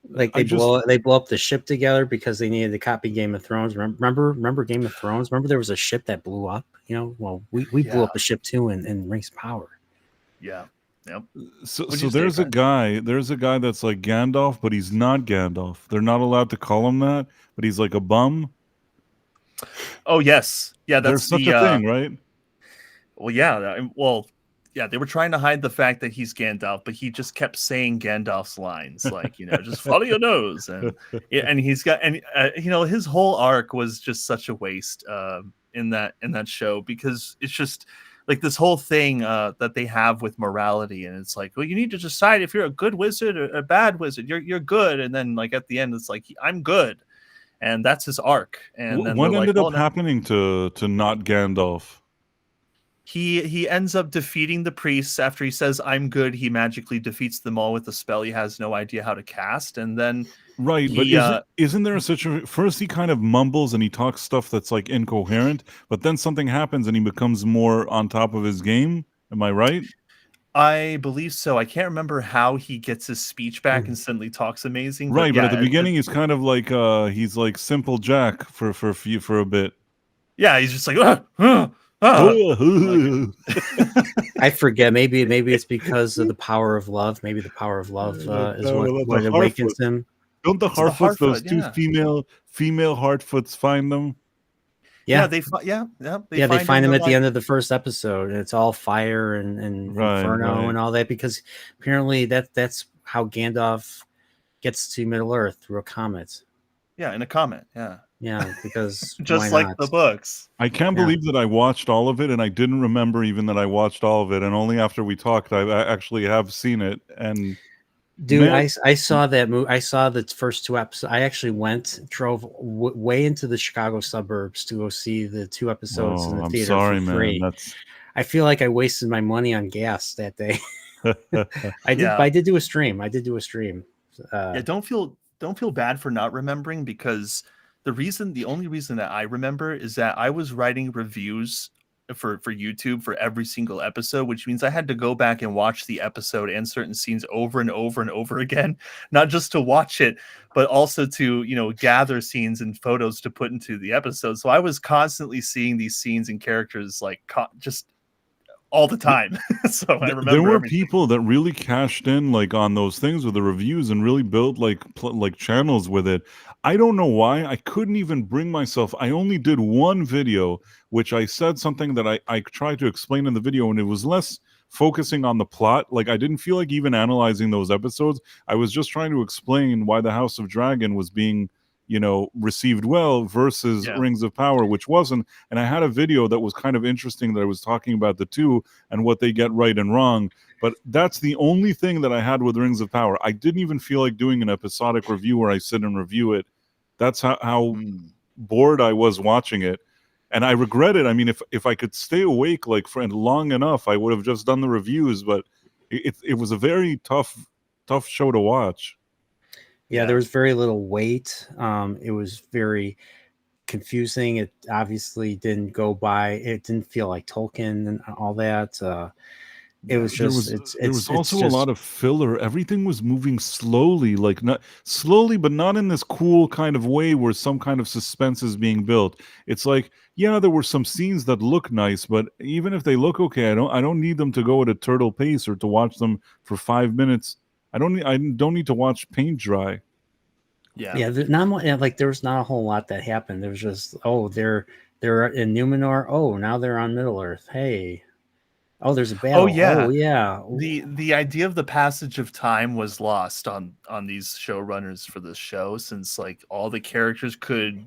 Like they blow up the ship together because they needed to copy Game of Thrones. Remember Game of Thrones? Remember there was a ship that blew up. You know, well we blew up a ship too in Rings of Power. Yeah. Yep. So there's a guy that's like Gandalf, but he's not Gandalf. They're not allowed to call him that, but he's like a bum. Oh yes, yeah. That's there's such a thing, right? Well, yeah. Well, they were trying to hide the fact that he's Gandalf, but he just kept saying Gandalf's lines, like, just follow your nose, and he's got, and his whole arc was just such a waste in that show, because it's just like this whole thing that they have with morality, and it's like, well, you need to decide if you're a good wizard or a bad wizard. You're good, and then like at the end, it's like, I'm good, and that's his arc. And then what ended up happening to not Gandalf? He ends up defeating the priests after he says, I'm good. He magically defeats them all with a spell he has no idea how to cast. And then but isn't there first he kind of mumbles and he talks stuff that's like incoherent, but then something happens and he becomes more on top of his game. Am I right? I believe so. I can't remember how he gets his speech back and suddenly talks amazing. Right, but at the beginning he's kind of like he's like Simple Jack for a bit. Yeah, he's just like I forget. Maybe it's because of the power of love. Maybe the power of love is what awakens him. Don't the Harfoots, those two female Harfoots, find them? Yeah, they find them at the end of the first episode, and it's all fire and inferno and all that, because apparently that's how Gandalf gets to Middle Earth, through a comet. Yeah, in a comet. Yeah, because just like the books. I can't believe that I watched all of it, and I didn't remember even that I watched all of it, and only after we talked I actually have seen it. And dude, I saw that movie. I saw the first 2 episodes. I actually drove way into the Chicago suburbs to go see the 2 episodes in the theater for free. Man. I feel like I wasted my money on gas that day. I did do a stream. Don't feel bad for not remembering, because the only reason that I remember is that I was writing reviews for YouTube for every single episode, which means I had to go back and watch the episode and certain scenes over and over and over again, not just to watch it, but also to, gather scenes and photos to put into the episode. So I was constantly seeing these scenes and characters like just all the time. So I remember there were people that really cashed in like on those things with the reviews and really built like channels with it. I don't know why. I couldn't even bring myself. I only did one video, which I said something that I tried to explain in the video, and it was less focusing on the plot. Like, I didn't feel like even analyzing those episodes. I was just trying to explain why the House of Dragon was being, received well versus Rings of Power, which wasn't. And I had a video that was kind of interesting that I was talking about the two and what they get right and wrong. But that's the only thing that I had with Rings of Power. I didn't even feel like doing an episodic review where I sit and review it. That's how bored I was watching it. And I regret it. I mean, if I could stay awake for long enough, I would have just done the reviews. But it was a very tough show to watch. Yeah, there was very little weight. It was very confusing. It obviously didn't go by. It didn't feel like Tolkien and all that. It was just. There was also a lot of filler. Everything was moving slowly, not slowly, but not in this cool kind of way where some kind of suspense is being built. It's like, yeah, there were some scenes that look nice, but even if they look okay, I don't need them to go at a turtle pace or to watch them for 5 minutes. I don't need to watch paint dry. Yeah. There was not a whole lot that happened. There was just, they're in Numenor. Oh, now they're on Middle Earth. Hey. Oh, there's a battle. Oh yeah. Oh yeah. The idea of the passage of time was lost on these showrunners for this show, since all the characters could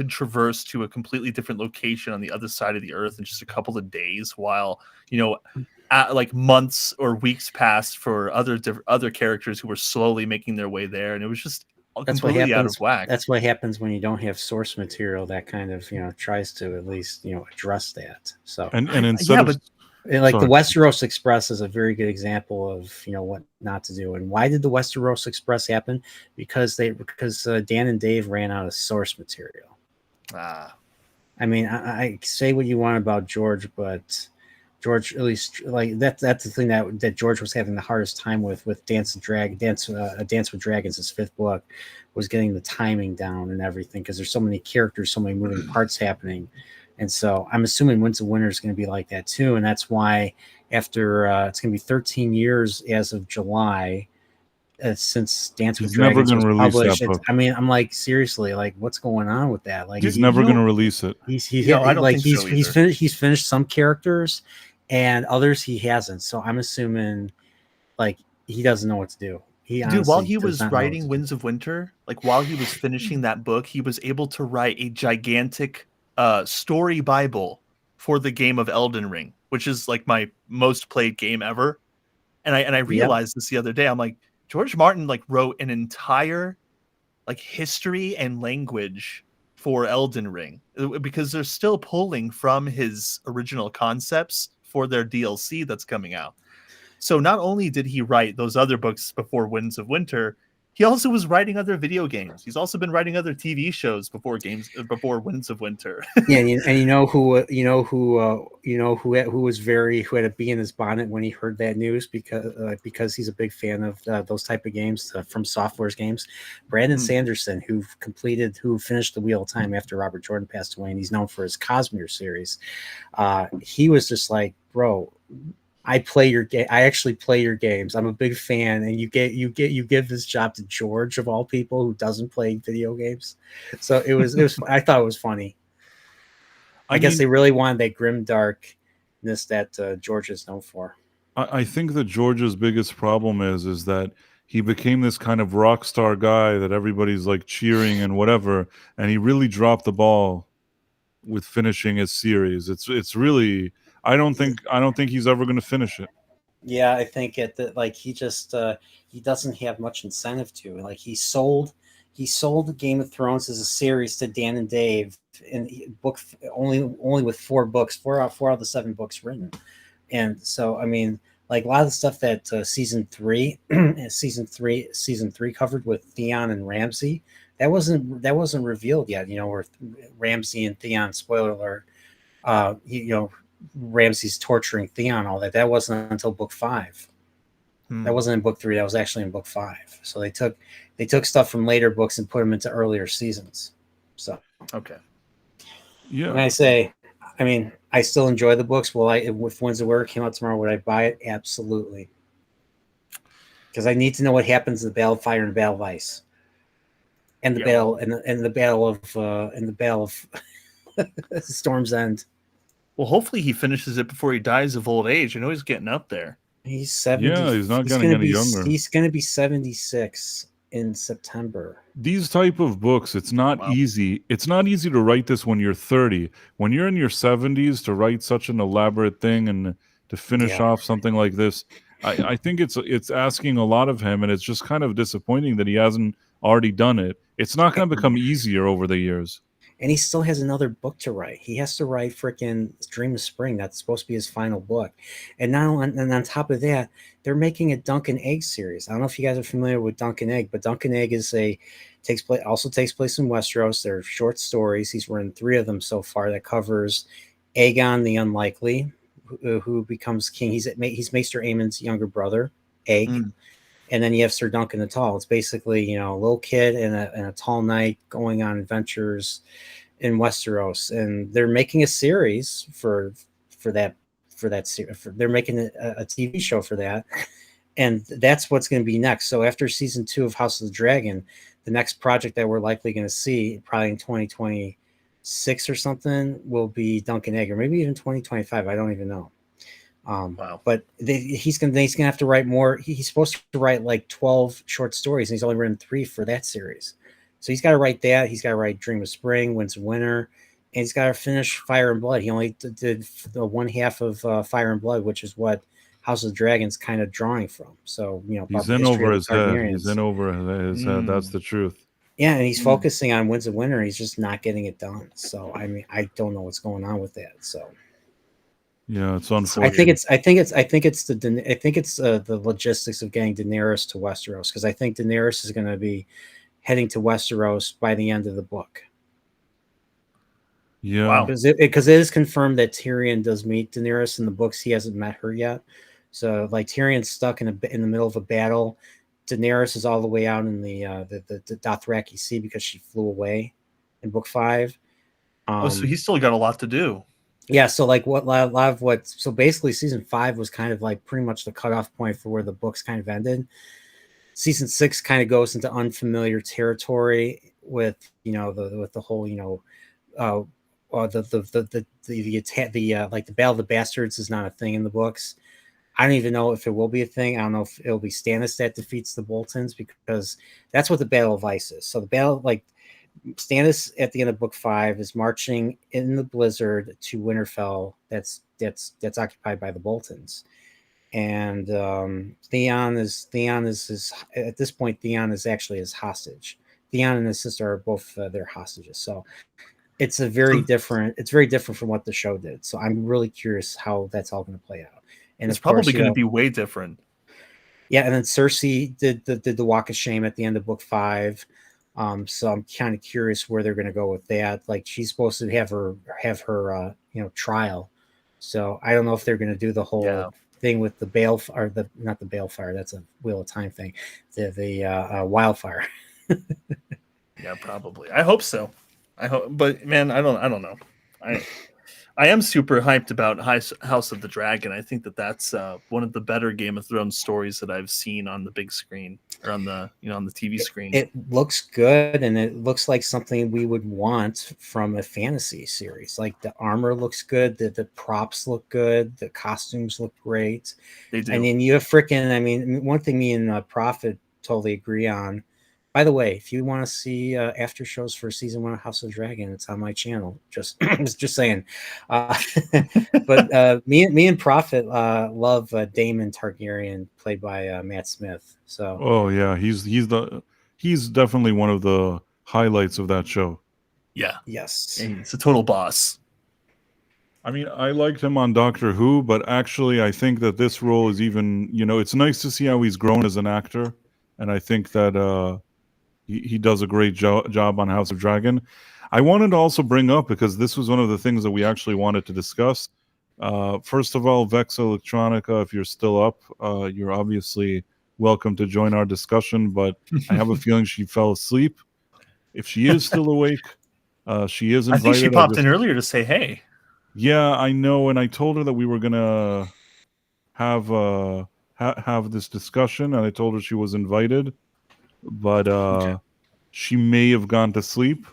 traverse to a completely different location on the other side of the earth in just a couple of days, while months or weeks passed for other characters who were slowly making their way there, and it was just completely out of whack. That's what happens when you don't have source material that kind of tries to at least address that. So and instead of the Westeros Express is a very good example of what not to do. And why did the Westeros Express happen? Because Dan and Dave ran out of source material. I mean, I say what you want about George, but George, at least that's the thing that George was having the hardest time with Dance with Dragons, his 5th book, was getting the timing down and everything, because there's so many characters, so many moving parts happening. And so I'm assuming Winds of Winter is going to be like that too. And that's why after it's going to be 13 years as of July since Dance with Dragons was published. I'm like, seriously, what's going on with that? He's never going to release it. He's finished some characters, and others he hasn't. So I'm assuming like he doesn't know what to do. Dude, while Honestly he does was not know what writing to do. Winds of Winter, like while he was finishing that book, he was able to write a gigantic story Bible for the game of Elden Ring, which is like my most played game ever. And I realized this the other day. I'm like, George Martin like wrote an entire like history and language for Elden Ring because they're still pulling from his original concepts for their DLC that's coming out. So not only did he write those other books before Winds of Winter, he also was writing other video games. He's also been writing other TV shows before Winds of Winter. Yeah, and you know who had a bee in his bonnet when he heard that news because he's a big fan of those type of games from Software's games. Brandon Sanderson, who finished the Wheel of Time after Robert Jordan passed away, and he's known for his Cosmere series. He was just like, bro, I play your game. I actually play your games. I'm a big fan, and you give this job to George of all people who doesn't play video games. So it was. I thought it was funny. I guess they really wanted that grim darkness that George is known for. I think that George's biggest problem is that he became this kind of rock star guy that everybody's like cheering and whatever, and he really dropped the ball with finishing his series. It's really. I don't think he's ever going to finish it. Yeah, I think he just he doesn't have much incentive to. Like he sold Game of Thrones as a series to Dan and Dave in book only with 4 books, 4 out of the 7 books written. And so I mean, like a lot of the stuff that season 3 covered with Theon and Ramsay, that wasn't revealed yet, where Ramsay and Theon, spoiler alert, Ramsay's torturing Theon, all that wasn't until book 5. That wasn't in book 3. That was actually in book 5. So they took stuff from later books and put them into earlier seasons. So okay, yeah. And I mean, I still enjoy the books. If Winds of Winter came out tomorrow, would I buy it? Absolutely, because I need to know what happens in the Battle of Fire and the Battle of Ice, and the battle of Storm's End. Well, hopefully he finishes it before he dies of old age. I know he's getting up there. He's 70. Yeah, he's not getting any younger. He's going to be 76 in September. These type of books, it's not easy. It's not easy to write this when you're 30. When you're in your 70s, to write such an elaborate thing and to finish off something like this, I think it's asking a lot of him, and it's just kind of disappointing that he hasn't already done it. It's not going to become easier over the years. And he still has another book to write. He has to write freaking Dream of Spring. That's supposed to be his final book. And on top of that, they're making a Dunk and Egg series. I don't know if you guys are familiar with Dunk and Egg, but Dunk and Egg takes place in Westeros. They're short stories. He's written 3 of them so far that covers Aegon the Unlikely, who becomes king. He's Maester Aemon's younger brother, Egg. And then you have Sir Duncan the Tall. It's basically, a little kid and a tall knight going on adventures in Westeros. And they're making a series for that series. They're making a TV show for that. And that's what's going to be next. So after season 2 of House of the Dragon, the next project that we're likely going to see, probably in 2026 or something, will be Dunk and Egg, or maybe even 2025. I don't even know. But he's gonna have to write more. He's supposed to write like 12 short stories, and he's only written 3 for that series. So he's got to write that. He's got to write Dream of Spring, Winds of Winter, and he's got to finish Fire and Blood. He only did the one half of Fire and Blood, which is what House of the Dragon's kind of drawing from. So he's in over his head. He's in over his head. That's the truth. Yeah, and he's focusing on Winds of Winter. And he's just not getting it done. So I mean, I don't know what's going on with that. So. Yeah, it's unfortunate. I think it's the logistics of getting Daenerys to Westeros, because I think Daenerys is going to be heading to Westeros by the end of the book. Yeah, because it is confirmed that Tyrion does meet Daenerys in the books. He hasn't met her yet, so like Tyrion's stuck in the middle of a battle. Daenerys is all the way out in the Dothraki Sea because she flew away in book 5. So he's still got a lot to do. Yeah, so like so basically season 5 was kind of like pretty much the cutoff point for where the books kind of ended. Season 6 kind of goes into unfamiliar territory with the whole like the Battle of the Bastards is not a thing in the books. I don't even know if it will be a thing. I don't know if it'll be Stannis that defeats the Boltons, because that's what the Battle of Ice is. So the battle, like Stannis at the end of book 5 is marching in the blizzard to Winterfell. That's occupied by the Boltons, and Theon is at this point. Theon is actually his hostage. Theon and his sister are both their hostages. So it's very different from what the show did. So I'm really curious how that's all going to play out. And it's of course, probably going to be way different. Yeah, and then Cersei did the Walk of Shame at the end of book 5. So I'm kind of curious where they're going to go with that. Like, she's supposed to have her trial. So I don't know if they're going to do the whole thing with the not the balefire. That's a Wheel of Time thing. The wildfire. Yeah, probably. I hope so. I hope, but man, I don't know. I am super hyped about House of the Dragon. I think that's one of the better Game of Thrones stories that I've seen on the big screen, or on the on the TV screen. It looks good, and it looks like something we would want from a fantasy series. Like, the armor looks good, the props look good, the costumes look great. They do. And then you have one thing me and Prophet totally agree on. By the way, if you want to see after shows for season 1 of House of the Dragon, it's on my channel. Just saying. But me and Prophet love Daemon Targaryen, played by Matt Smith. So. Oh yeah, he's definitely one of the highlights of that show. Yeah. Yes. And he's a total boss. I mean, I liked him on Doctor Who, but actually, I think that this role is even. It's nice to see how he's grown as an actor, and I think that. He does a great job on House of Dragon. I wanted to also bring up, because this was one of the things that we actually wanted to discuss. First of all, Vex Electronica, if you're still up, you're obviously welcome to join our discussion, but I have a feeling she fell asleep. If she is still awake, she is invited. I think she popped in earlier to say hey. Yeah, I know, and I told her that we were going to have this discussion, and I told her she was invited. But she may have gone to sleep.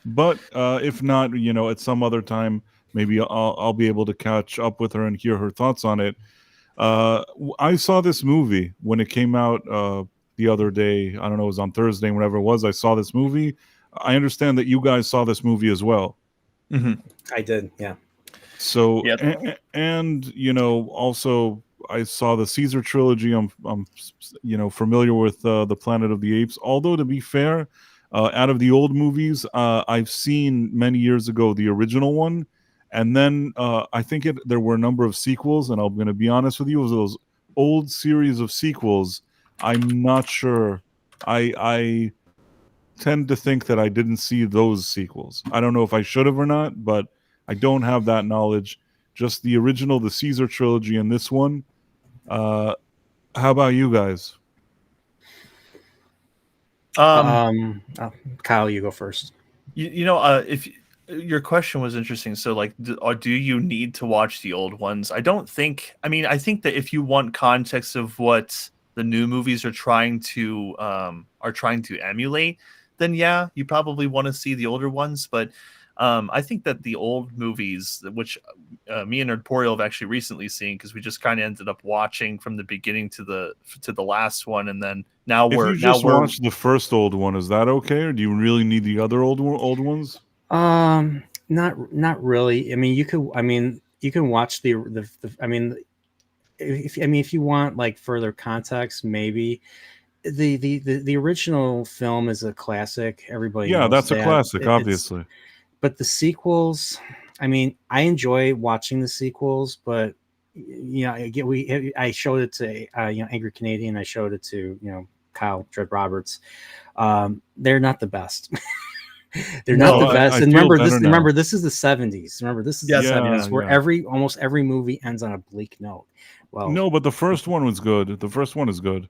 But if not, at some other time, maybe I'll be able to catch up with her and hear her thoughts on it. I saw this movie when it came out the other day. I don't know, it was on Thursday, whatever it was. I saw this movie. I understand that you guys saw this movie as well. Mm-hmm. I did, yeah. So, and also, I saw the Caesar trilogy. I'm familiar with the Planet of the Apes. Although, to be fair, out of the old movies, I've seen many years ago the original one, and then I think there were a number of sequels. And I'm going to be honest with you, those old series of sequels, I'm not sure. I tend to think that I didn't see those sequels. I don't know if I should have or not, but I don't have that knowledge. Just the original, the Caesar trilogy, and this one. How about you guys? Kyle, you go first. If your question was interesting, so like, do you need to watch the old ones? I don't think. I mean, I think that if you want context of what the new movies are trying to emulate, then yeah, you probably want to see the older ones. But I think that the old movies, which me and Nerdporial have actually recently seen, because we just kind of ended up watching from the beginning to the last one, and then now if you just watched the first old one, is that okay, or do you really need the other old ones? Not really. I mean, you can watch if you want like further context, maybe. The original film is a classic. Everybody knows that's that. A classic, obviously. But the sequels, I mean, I enjoy watching the sequels, but I showed it to Angry Canadian. I showed it to Kyle Dreadroberts. They're not the best. They're not the best. And remember, this is the 70s. Remember, this is the 70s where almost every movie ends on a bleak note. Well, no, but the first one was good. The first one is good.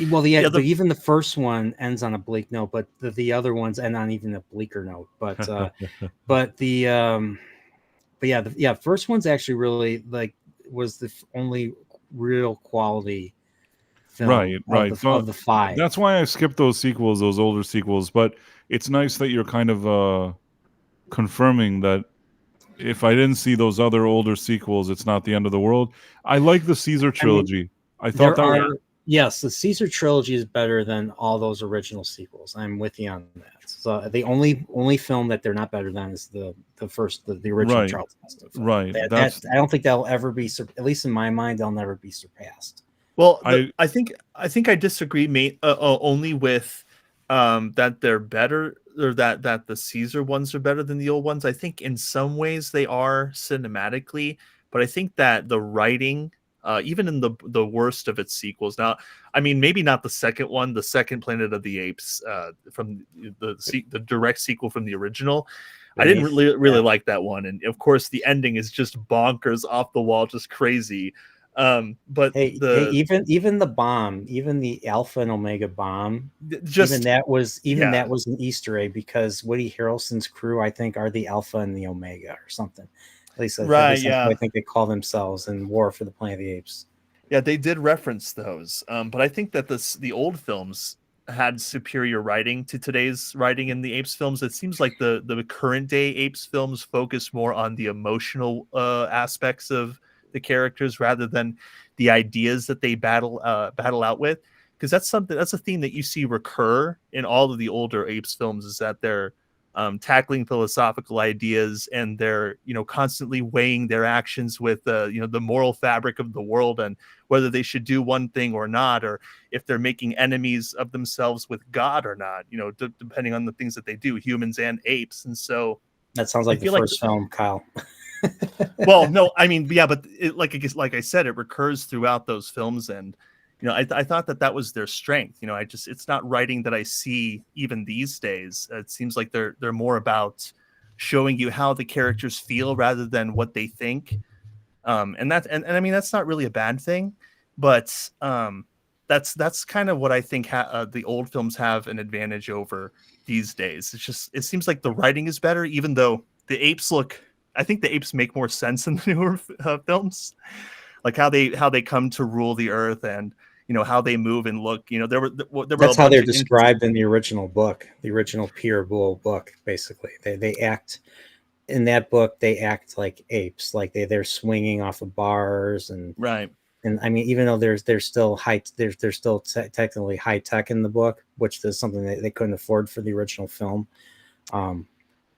Well, even the first one ends on a bleak note, but the other ones end on even a bleaker note. But first one's actually really was the only real quality film of the 5. That's why I skipped those older sequels. But it's nice that you're kind of confirming that if I didn't see those other older sequels, it's not the end of the world. I like the Caesar trilogy. I thought that was, yes, the Caesar trilogy is better than all those original sequels. I'm with you on that. So the only film that they're not better than is the original Right. Charlton Heston film. Right. That I don't think that'll ever be, at least in my mind, they'll never be surpassed. Well, I think I disagree, only with that they're better, or that the Caesar ones are better than the old ones. I think in some ways they are cinematically, but I think that the writing, even in the worst of its sequels. Now, I mean, maybe not the second one, the second Planet of the Apes, from the direct sequel from the original. I didn't really like that one, and of course the ending is just bonkers, off the wall, just crazy. But even the bomb, even the Alpha and Omega bomb, even that was an Easter egg, because Woody Harrelson's crew, I think, are the Alpha and the Omega or something. At least I think they call themselves in War for the Planet of the Apes. Yeah, they did reference those, but I think that the old films had superior writing to today's writing in the Apes films. It seems like the current day Apes films focus more on the emotional aspects of the characters rather than the ideas that they battle out with, because that's a theme that you see recur in all of the older Apes films, is that they're tackling philosophical ideas, and they're constantly weighing their actions with the moral fabric of the world, and whether they should do one thing or not, or if they're making enemies of themselves with God or not, depending on the things that they do, humans and apes. And so that sounds like the first film, Kyle. Well, no, I mean, yeah, but like I said, it recurs throughout those films, and I thought that was their strength. It's not writing that I see even these days. It seems like they're more about showing you how the characters feel rather than what they think, and I mean, that's not really a bad thing, but that's kind of what I think the old films have an advantage over these days. It seems like the writing is better, even though I think the apes make more sense in the newer films, like how they come to rule the earth, and how they move and look. That's how they're described in the original book, the original Pierre Boulle book. Basically, they act in that book. They act like apes, like they're swinging off of bars, and right. And I mean, even though they're still technically high tech in the book, which is something that they couldn't afford for the original film.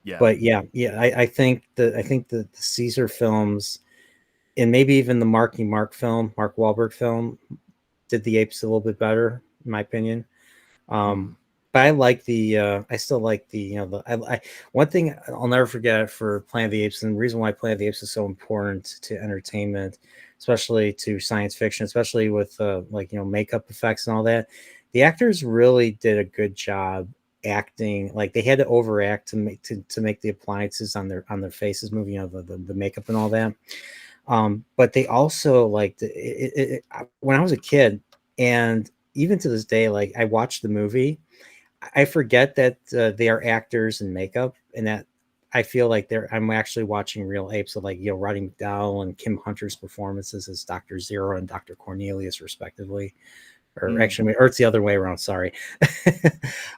Yeah. But I think the Caesar films, and maybe even the Mark Wahlberg film, did the apes a little bit better, in my opinion. But I like I still like one thing I'll never forget for Planet of the Apes, and the reason why Planet of the Apes is so important to entertainment, especially to science fiction, especially with makeup effects and all that. The actors really did a good job acting. Like, they had to overact to make the appliances on their faces move, the makeup and all that. But they also, like, when I was a kid, and even to this day, like, I watched the movie, I forget that they are actors in makeup, and that I feel like I'm actually watching real apes. So, like, Roddy McDowell and Kim Hunter's performances as Dr. Zero and Dr. Cornelius, respectively. Or actually, or it's the other way around. Sorry.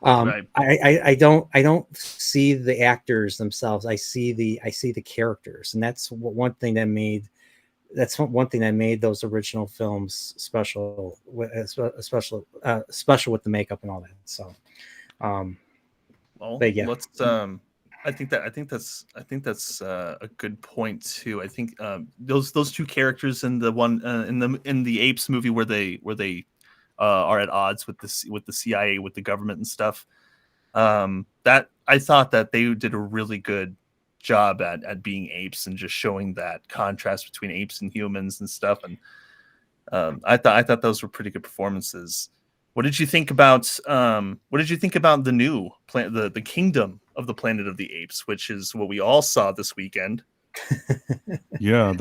Right. I don't see the actors themselves. I see the characters, and that's one thing that made those original films special with the makeup and all that. So, but yeah, let's. I think that's a good point too. I think those two characters in the one in the Apes movie where they are at odds with the CIA, with the government and stuff. That I thought that they did a really good job at being apes and just showing that contrast between apes and humans and stuff. And I thought those were pretty good performances. What did you think about the new the Kingdom of the Planet of the Apes, which is what we all saw this weekend? Yeah,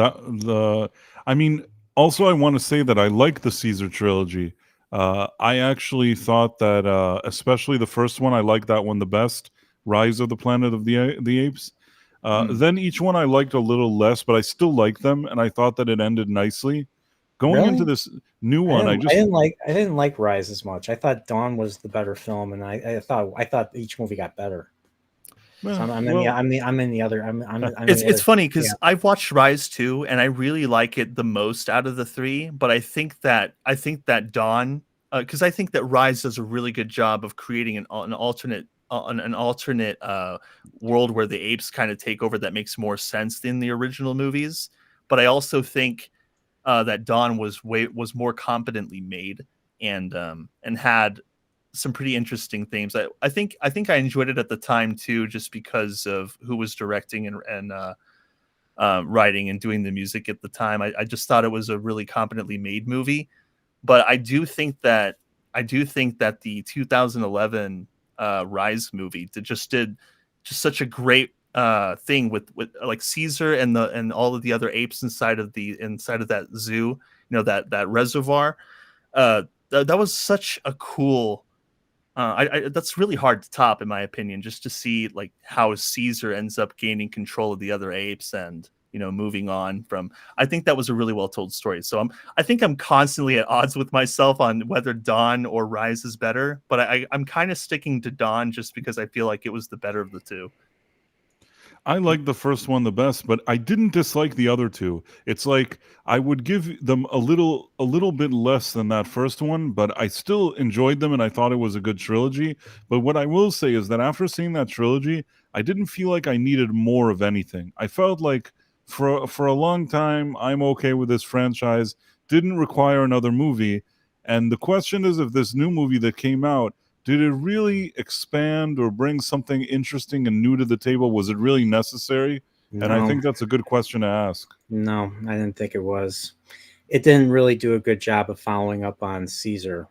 I mean, also I want to say that I like the Caesar trilogy. I actually thought that, especially the first one, I liked that one the best, Rise of the Planet of the Apes. Then each one I liked a little less, but I still liked them, and I thought that it ended nicely. Going into this new one, I didn't like Rise as much. I thought Dawn was the better film, and I thought each movie got better. So I'm in the other. It's funny because yeah. I've watched Rise 2 and I really like it the most out of the three, but I think that Dawn, because I think that Rise does a really good job of creating an alternate world where the apes kind of take over that makes more sense than the original movies. But I also think that Dawn was more competently made and had some pretty interesting themes. I think I enjoyed it at the time too, just because of who was directing and writing and doing the music at the time. I just thought it was a really competently made movie. But I do think that the 2011 Rise movie did just such a great thing with like Caesar and all of the other apes inside of that zoo, that reservoir. That was such a cool. That's really hard to top, in my opinion, just to see like how Caesar ends up gaining control of the other apes and moving on from. I think that was a really well told story. So I think I'm constantly at odds with myself on whether Dawn or Rise is better, but I'm kind of sticking to Dawn just because I feel like it was the better of the two. I like the first one the best, but I didn't dislike the other two. It's like I would give them a little bit less than that first one, but I still enjoyed them and I thought it was a good trilogy. But what I will say is that after seeing that trilogy, I didn't feel like I needed more of anything. I felt like for a long time, I'm okay with this franchise, didn't require another movie. And the question is, if this new movie that came out, did it really expand or bring something interesting and new to the table? Was it really necessary? No. And I think that's a good question to ask. No, I didn't think it was. It didn't really do a good job of following up on Caesar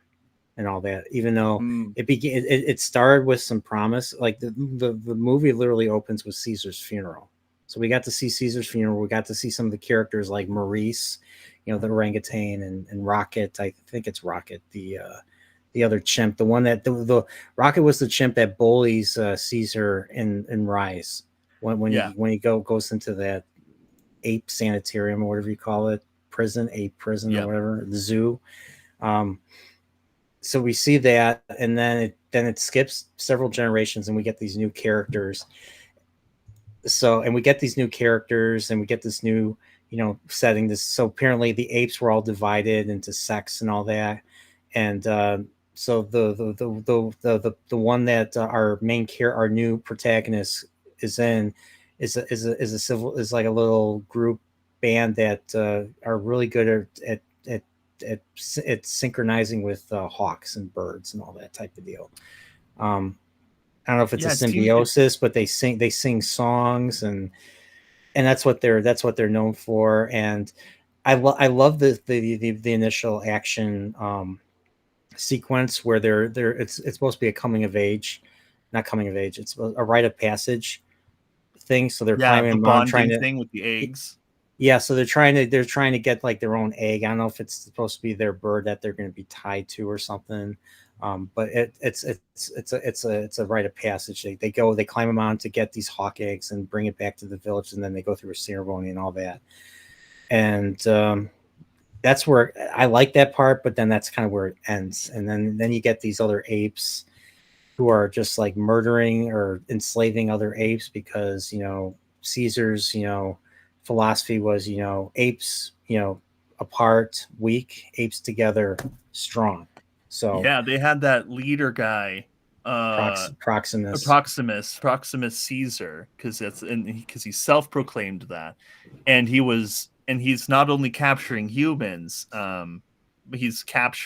and all that, even though it started with some promise. Like the movie literally opens with Caesar's funeral. So we got to see Caesar's funeral. We got to see some of the characters like Maurice, the orangutan, and Rocket. I think it's Rocket, the other chimp, the one that the Rocket was the chimp that bullies Caesar in Rise when he goes into that ape sanitarium or whatever you call it, ape prison or whatever, the zoo. So we see that, and then it skips several generations, and we get these new characters. And we get these new characters, and we get this new setting. So apparently the apes were all divided into sects and all that, and so the one that our new protagonist is in is like a little group band that are really good at synchronizing with hawks and birds and all that type of deal. I don't know if it's a symbiosis, but they sing songs and that's what they're known for. And I love the initial action sequence where it's supposed to be a not coming of age, it's a rite of passage thing. So they're climbing the trying to thing with the eggs. So they're trying to get like their own egg. I don't know if it's supposed to be their bird that they're going to be tied to or something, but it's a rite of passage. They climb a mountain to get these hawk eggs and bring it back to the village, and then they go through a ceremony and all that. And that's where I like that part, but then that's kind of where it ends. And then you get these other apes who are just like murdering or enslaving other apes because, Caesar's, philosophy was, apes, apart, weak, apes together, strong. So they had that leader guy, Proximus Caesar, because he self-proclaimed that, and he's not only capturing humans, but he's like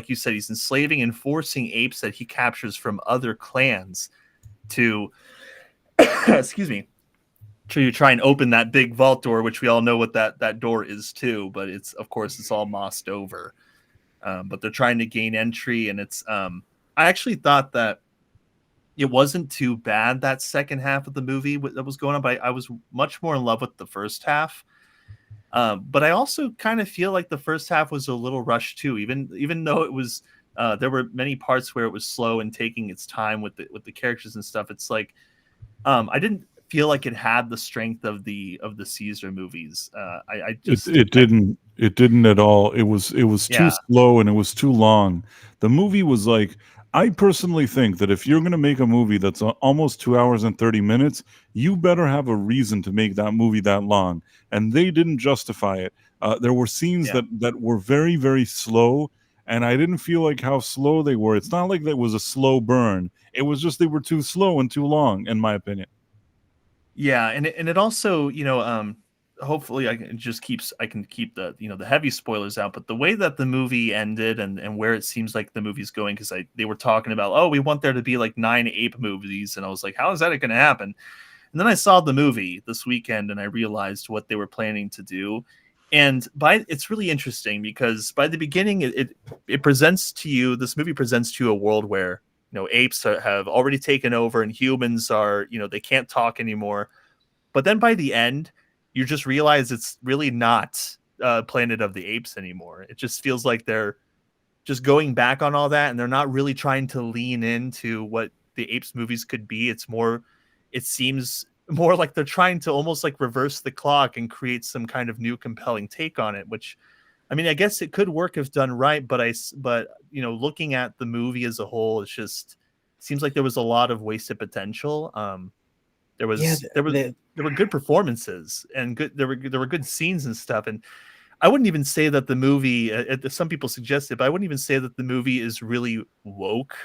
you said, he's enslaving and forcing apes that he captures from other clans to excuse me, to try and open that big vault door, which we all know what that door is too, but it's all mossed over. But they're trying to gain entry, and it's I actually thought that it wasn't too bad, that second half of the movie that was going on, but I was much more in love with the first half. But I also kind of feel like the first half was a little rushed too, even though it was there were many parts where it was slow and taking its time with the characters and stuff. It's like I didn't feel like it had the strength of the Caesar movies. It didn't at all. It was too slow and it was too long. The movie was like, I personally think that if you're going to make a movie that's almost 2 hours and 30 minutes, you better have a reason to make that movie that long. And they didn't justify it. There were scenes that were very, very slow, and I didn't feel like how slow they were. It's not like that was a slow burn. It was just they were too slow and too long, in my opinion. Yeah, and it also, hopefully I can keep the the heavy spoilers out, but the way that the movie ended and where it seems like the movie's going, because they were talking about, oh, we want there to be like 9 ape movies, and I was like, how is that going to happen? And then I saw the movie this weekend and I realized what they were planning to do. And it's really interesting because by the beginning it presents to you, this movie presents to you a world where apes have already taken over and humans are, they can't talk anymore. But then by the end, you just realize it's really not Planet of the Apes anymore. It just feels like they're just going back on all that, and they're not really trying to lean into what the Apes movies could be. It seems more like they're trying to almost like reverse the clock and create some kind of new compelling take on it, which, I mean, I guess it could work if done right, but looking at the movie as a whole, it seems like there was a lot of wasted potential. There were good performances and there were good scenes and stuff, and I wouldn't even say that the movie, some people suggested, but I wouldn't even say that the movie is really woke.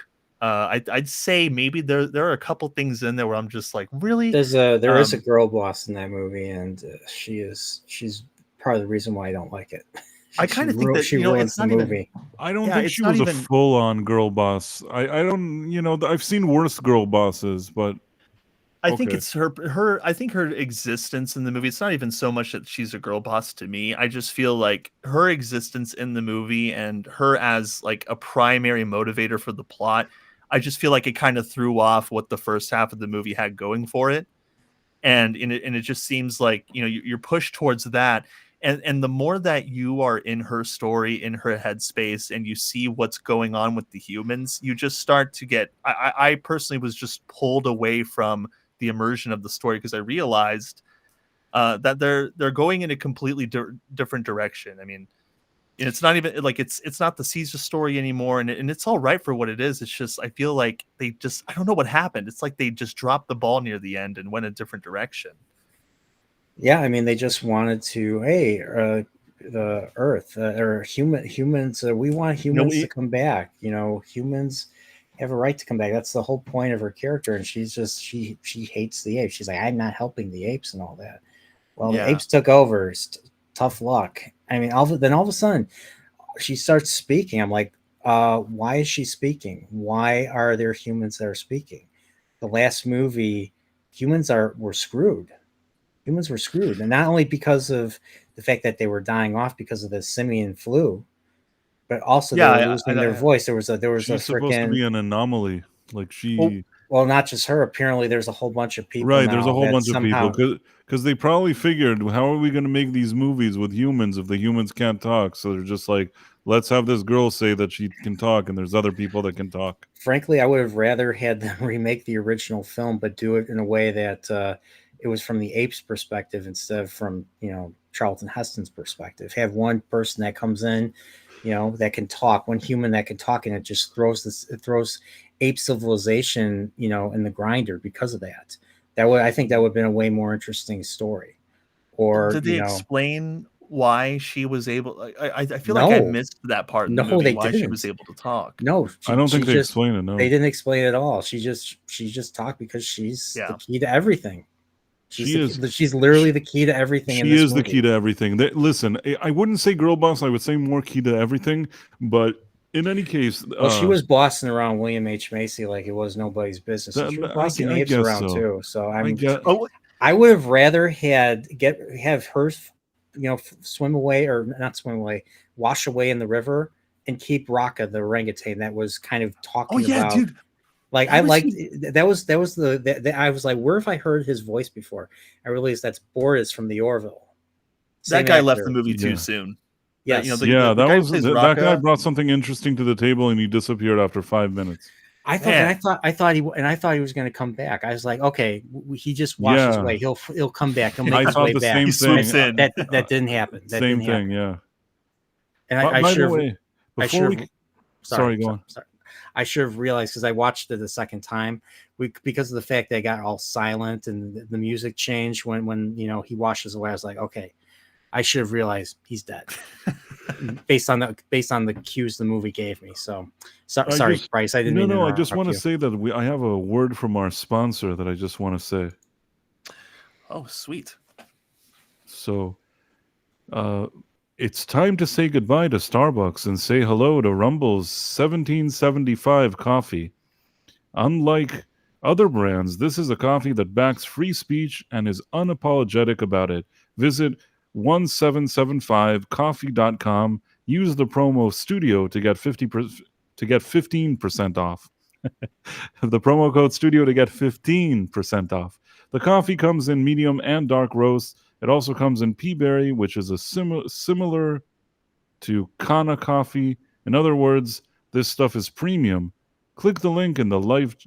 I'd say maybe there are a couple things in there where I'm just like, really? There is a girl boss in that movie, and she's part of the reason why I don't like it. I kind of think that she ruins it's the not movie. I don't think she was a full-on girl boss. I don't, I've seen worse girl bosses, but I think it's her. I think her existence in the movie. It's not even so much that she's a girl boss to me. I just feel like her existence in the movie and her as like a primary motivator for the plot, I just feel like it kind of threw off what the first half of the movie had going for it, and it just seems like you're pushed towards that. And the more that you are in her story, in her headspace, and you see what's going on with the humans, you just start to get. I personally was just pulled away from the immersion of the story because I realized that they're going in a completely different direction. I mean, it's not even like it's not the Caesar story anymore, and it's all right for what it is. It's just I feel like I don't know what happened. It's like they just dropped the ball near the end and went a different direction. Yeah, I mean, they just wanted to, the Earth or humans. We want humans to come back. Humans have a right to come back. That's the whole point of her character, and she's just she hates the apes. She's like, I'm not helping the apes and all that. Well, the apes took over. It's tough luck. I mean, then all of a sudden, she starts speaking. I'm like, why is she speaking? Why are there humans that are speaking? The last movie, humans were screwed. Humans were screwed, and not only because of the fact that they were dying off because of the simian flu, but also they were losing their voice. There was a supposed to be an anomaly, like she. Well, not just her. Apparently, there's a whole bunch of people. Right, there's a whole bunch of people because they probably figured, how are we going to make these movies with humans if the humans can't talk? So they're just like, let's have this girl say that she can talk, and there's other people that can talk. Frankly, I would have rather had them remake the original film, but do it in a way that. It was from the apes' perspective instead of from Charlton Heston's perspective. Have one person that comes in, that can talk, one human that can talk, and it just throws ape civilization, in the grinder because of that. I think that would have been a way more interesting story. Or did they explain why she was able? I feel like I missed that part. In the movie, why she was able to talk. No, I don't think they explained it. No, they didn't explain it at all. She just talked because she's the key to everything. She's literally the key to everything. She is the key to everything. Listen, I wouldn't say girl boss. I would say more key to everything. But in any case, well, she was bossing around William H. Macy like it was nobody's business. She was bossing the apes around too. So I would have rather have her, swim away or not swim away, wash away in the river and keep Raka, the orangutan that was kind of talking about. Dude. Like I liked that was I was like, where have I heard his voice before? I realized that's Boris from the Orville. That guy left the movie too soon. Yes. That guy brought something interesting to the table and he disappeared after 5 minutes. I thought he was going to come back. I was like, okay, he just washed his way. He'll come back. He'll make his way back. Same thing. That didn't happen. Same thing. Yeah. And I should have. Sorry, go on. I should have realized because I watched it the second time. Because of the fact that it got all silent and the music changed when he washes away. I was like, okay, I should have realized he's dead based on the cues the movie gave me. So sorry, Bryce. I didn't mean to No, I just interrupt want to you. say that I have a word from our sponsor that I just want to say. Oh, sweet. So, it's time to say goodbye to Starbucks and say hello to Rumble's 1775 coffee. Unlike other brands, this is a coffee that backs free speech and is unapologetic about it. Visit 1775coffee.com. Use the promo studio to get 15% off. The promo code studio to get 15% off. The coffee comes in medium and dark roast. It also comes in pea berry, which is a similar to Kana coffee. In other words, this stuff is premium. Click the link in the live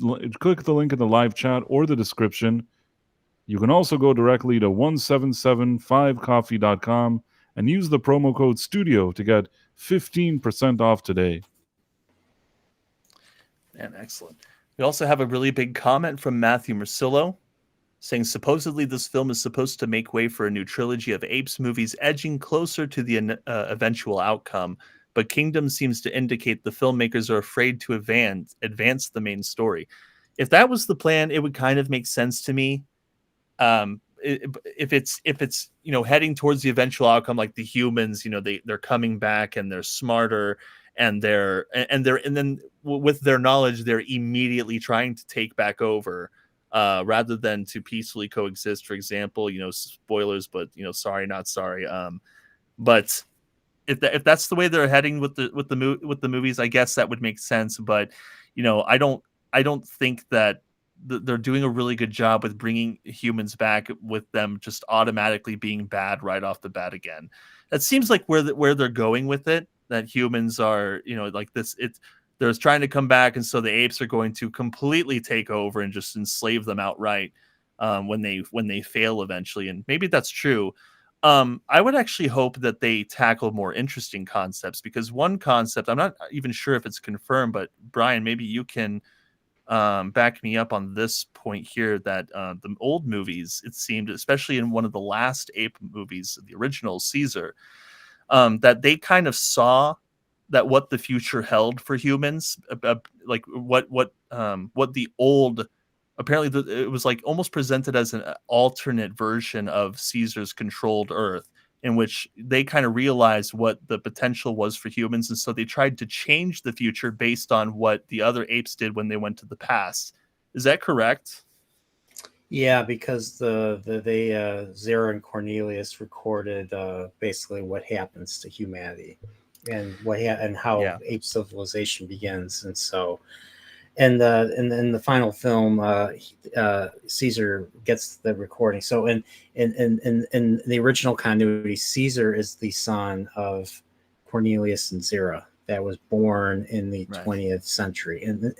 chat or the description. You can also go directly to 1775coffee.com and use the promo code studio to get 15% off today. Man, excellent. We also have a really big comment from Matthew Mercillo saying supposedly this film is supposed to make way for a new trilogy of Apes movies edging closer to the eventual outcome, but Kingdom seems to indicate the filmmakers are afraid to advance the main story. If that was the plan, it would kind of make sense to me. If it's heading towards the eventual outcome, like the humans, they're coming back and they're smarter and then with their knowledge, they're immediately trying to take back over. Rather than to peacefully coexist, for example, spoilers, but sorry, not sorry. But if that's the way they're heading with the movies, I guess that would make sense. But I don't think that they're doing a really good job with bringing humans back with them just automatically being bad right off the bat again. That seems like where they're going with it. That humans are like this. They're trying to come back, and so the apes are going to completely take over and just enslave them outright when they fail eventually. And maybe that's true. I would actually hope that they tackle more interesting concepts, because one concept, I'm not even sure if it's confirmed, but Brian, maybe you can back me up on this point here, that the old movies, it seemed, especially in one of the last ape movies, the original Caesar, that they kind of saw that what the future held for humans, like what the old, apparently it was like almost presented as an alternate version of Caesar's controlled Earth, in which they kind of realized what the potential was for humans, and so they tried to change the future based on what the other apes did when they went to the past. Is that correct? Yeah, because they Zara and Cornelius recorded basically what happens to humanity and how ape civilization begins. And so in the final film, Caesar gets the recording. So in the original continuity, Caesar is the son of Cornelius and Zara that was born in the 20th century, in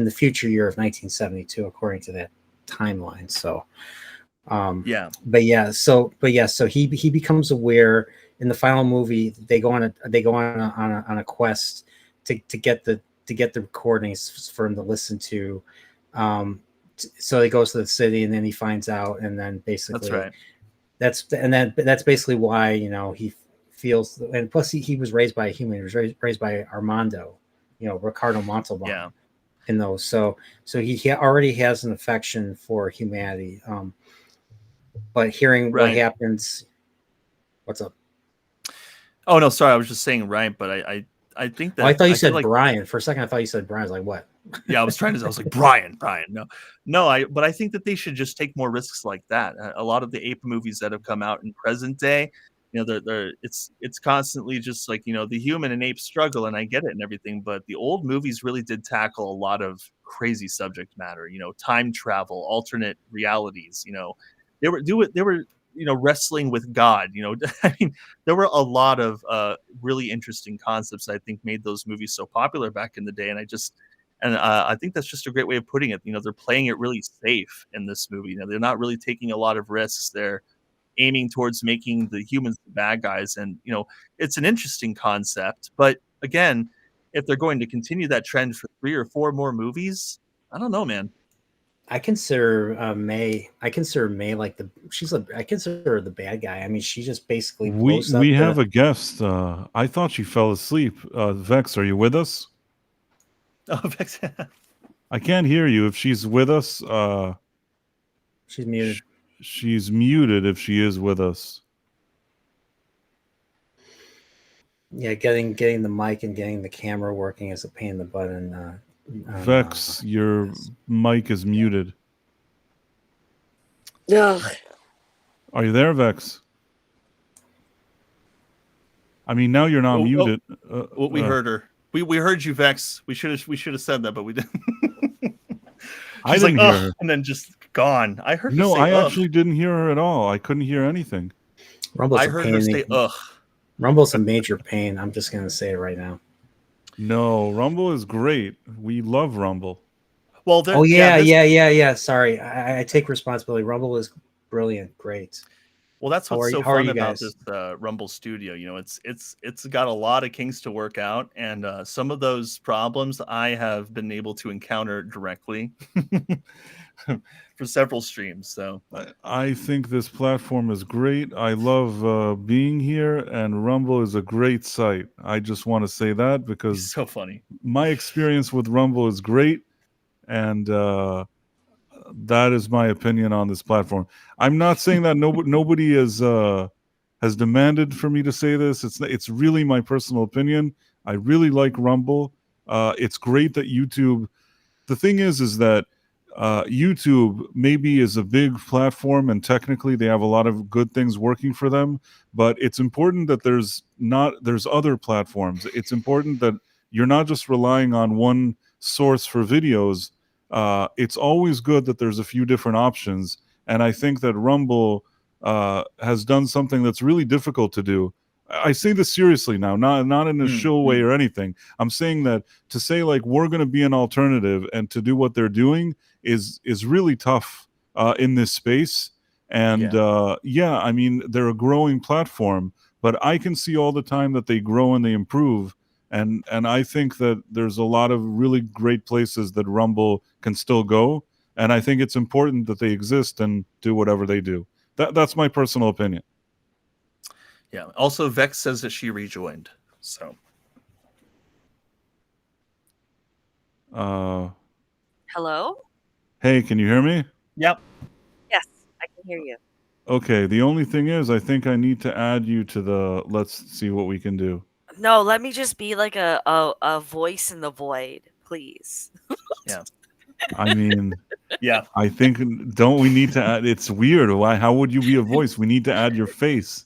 the future year of 1972, according to that timeline. So so he becomes aware. In the final movie, they go on a quest to get the recordings for him to listen to. So he goes to the city, and then he finds out, and then basically that's basically why he feels. And plus, he was raised by a human. He was raised by Armando, Ricardo Montalban. Yeah. In those, so he already has an affection for humanity. But hearing what happens, what's up? Oh no, sorry, I was just saying but I think that I thought you said Brian. For a second, I thought you said Brian. I was like, what? Yeah, I was like, Brian. But I think that they should just take more risks like that. A lot of the ape movies that have come out in present day, it's constantly just like, the human and ape struggle, and I get it and everything, but the old movies really did tackle a lot of crazy subject matter, time travel, alternate realities, they were wrestling with God, I mean, there were a lot of really interesting concepts I think made those movies so popular back in the day. And I think that's just a great way of putting it. They're playing it really safe in this movie. They're not really taking a lot of risks. They're aiming towards making the humans the bad guys. And, it's an interesting concept, but again, if they're going to continue that trend for 3 or 4 more movies, I don't know, man. I consider May. I consider May like I consider her the bad guy. I mean, she just basically blows up. We have a guest. I thought she fell asleep. Vex, are you with us? Oh, Vex. I can't hear you. If she's with us, she's muted. She's muted if she is with us. Yeah, getting the mic and getting the camera working is a pain in the butt. And Vex, your mic is muted. Ugh. Are you there, Vex? I mean, now you're not muted. We heard her. We heard you, Vex. We should have said that, but we didn't. I didn't hear her. And then just gone. I heard. No, her say, I actually didn't hear her at all. I couldn't hear anything. Rumble's I heard her say ugh. Rumble's a major pain. I'm just gonna say it right now. No, Rumble is great. We love Rumble. Well, yeah. Sorry, I take responsibility. Rumble is brilliant, great. Well, that's what's so fun about this Rumble Studio. You know, it's got a lot of kinks to work out, and some of those problems I have been able to encounter directly for several streams. So I think this platform is great. I love being here, and Rumble is a great site. I just want to say that because it's so funny. My experience with Rumble is great, and that is my opinion on this platform. I'm not saying that nobody has demanded for me to say this. It's really my personal opinion. I really like Rumble. It's great that YouTube. The thing is that YouTube maybe is a big platform, and technically they have a lot of good things working for them. But it's important that there's other platforms. It's important that you're not just relying on one source for videos. It's always good that there's a few different options, and I think that Rumble has done something that's really difficult to do. I say this seriously now, not in a show way or anything. I'm saying that to say like we're going to be an alternative and to do what they're doing is really tough in this space. And I mean, they're a growing platform, but I can see all the time that they grow and they improve. And I think that there's a lot of really great places that Rumble can still go. And I think it's important that they exist and do whatever they do. That's my personal opinion. Yeah. Also, Vex says that she rejoined. So. Hello? Hey, can you hear me? Yep. Yes, I can hear you. Okay. The only thing is, I think I need to add you to the let's see what we can do. No, let me just be like a voice in the void, please. Yeah. I mean, yeah. I think don't we need to add? It's weird. Why? How would you be a voice? We need to add your face.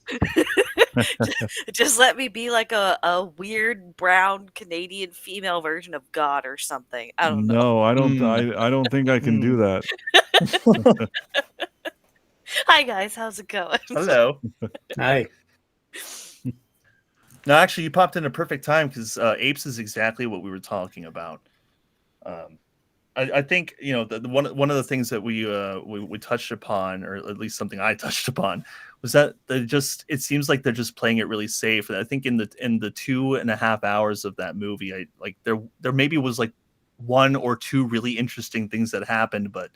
Just let me be like a weird brown Canadian female version of God or something. I don't know. No, I don't. I don't think I can do that. Hi guys, how's it going? Hello. Hi. No, actually, you popped in a perfect time because Apes is exactly what we were talking about. I think one of the things that we touched upon, or at least something I touched upon, was that it seems like they're just playing it really safe. And I think in the 2.5 hours of that movie, there maybe was like 1 or 2 really interesting things that happened, but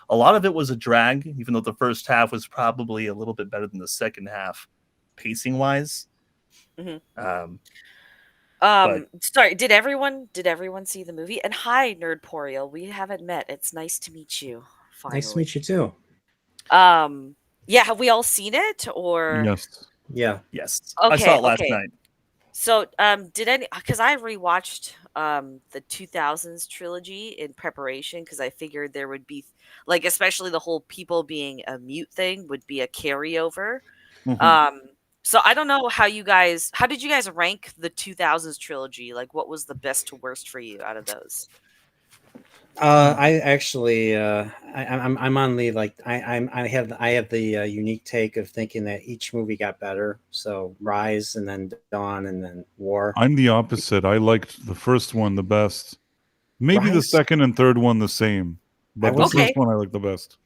a lot of it was a drag. Even though the first half was probably a little bit better than the second half, pacing wise. Mm-hmm. Sorry, did everyone see the movie? And hi, Nerdporial, we haven't met. It's nice to meet you. Finally. Nice to meet you too. Yeah, have we all seen it or? Yes. Yeah. Yes. Okay, I saw it last night. So, because I rewatched the 2000s trilogy in preparation because I figured there would be like, especially the whole people being a mute thing would be a carryover. Mm-hmm. So I don't know how did you guys rank the 2000s trilogy? Like, what was the best to worst for you out of those? I actually, I'm on the I have the unique take of thinking that each movie got better. So Rise and then Dawn and then War. I'm the opposite. I liked the first one the best. Maybe the second and third one the same, but the first one I like the best.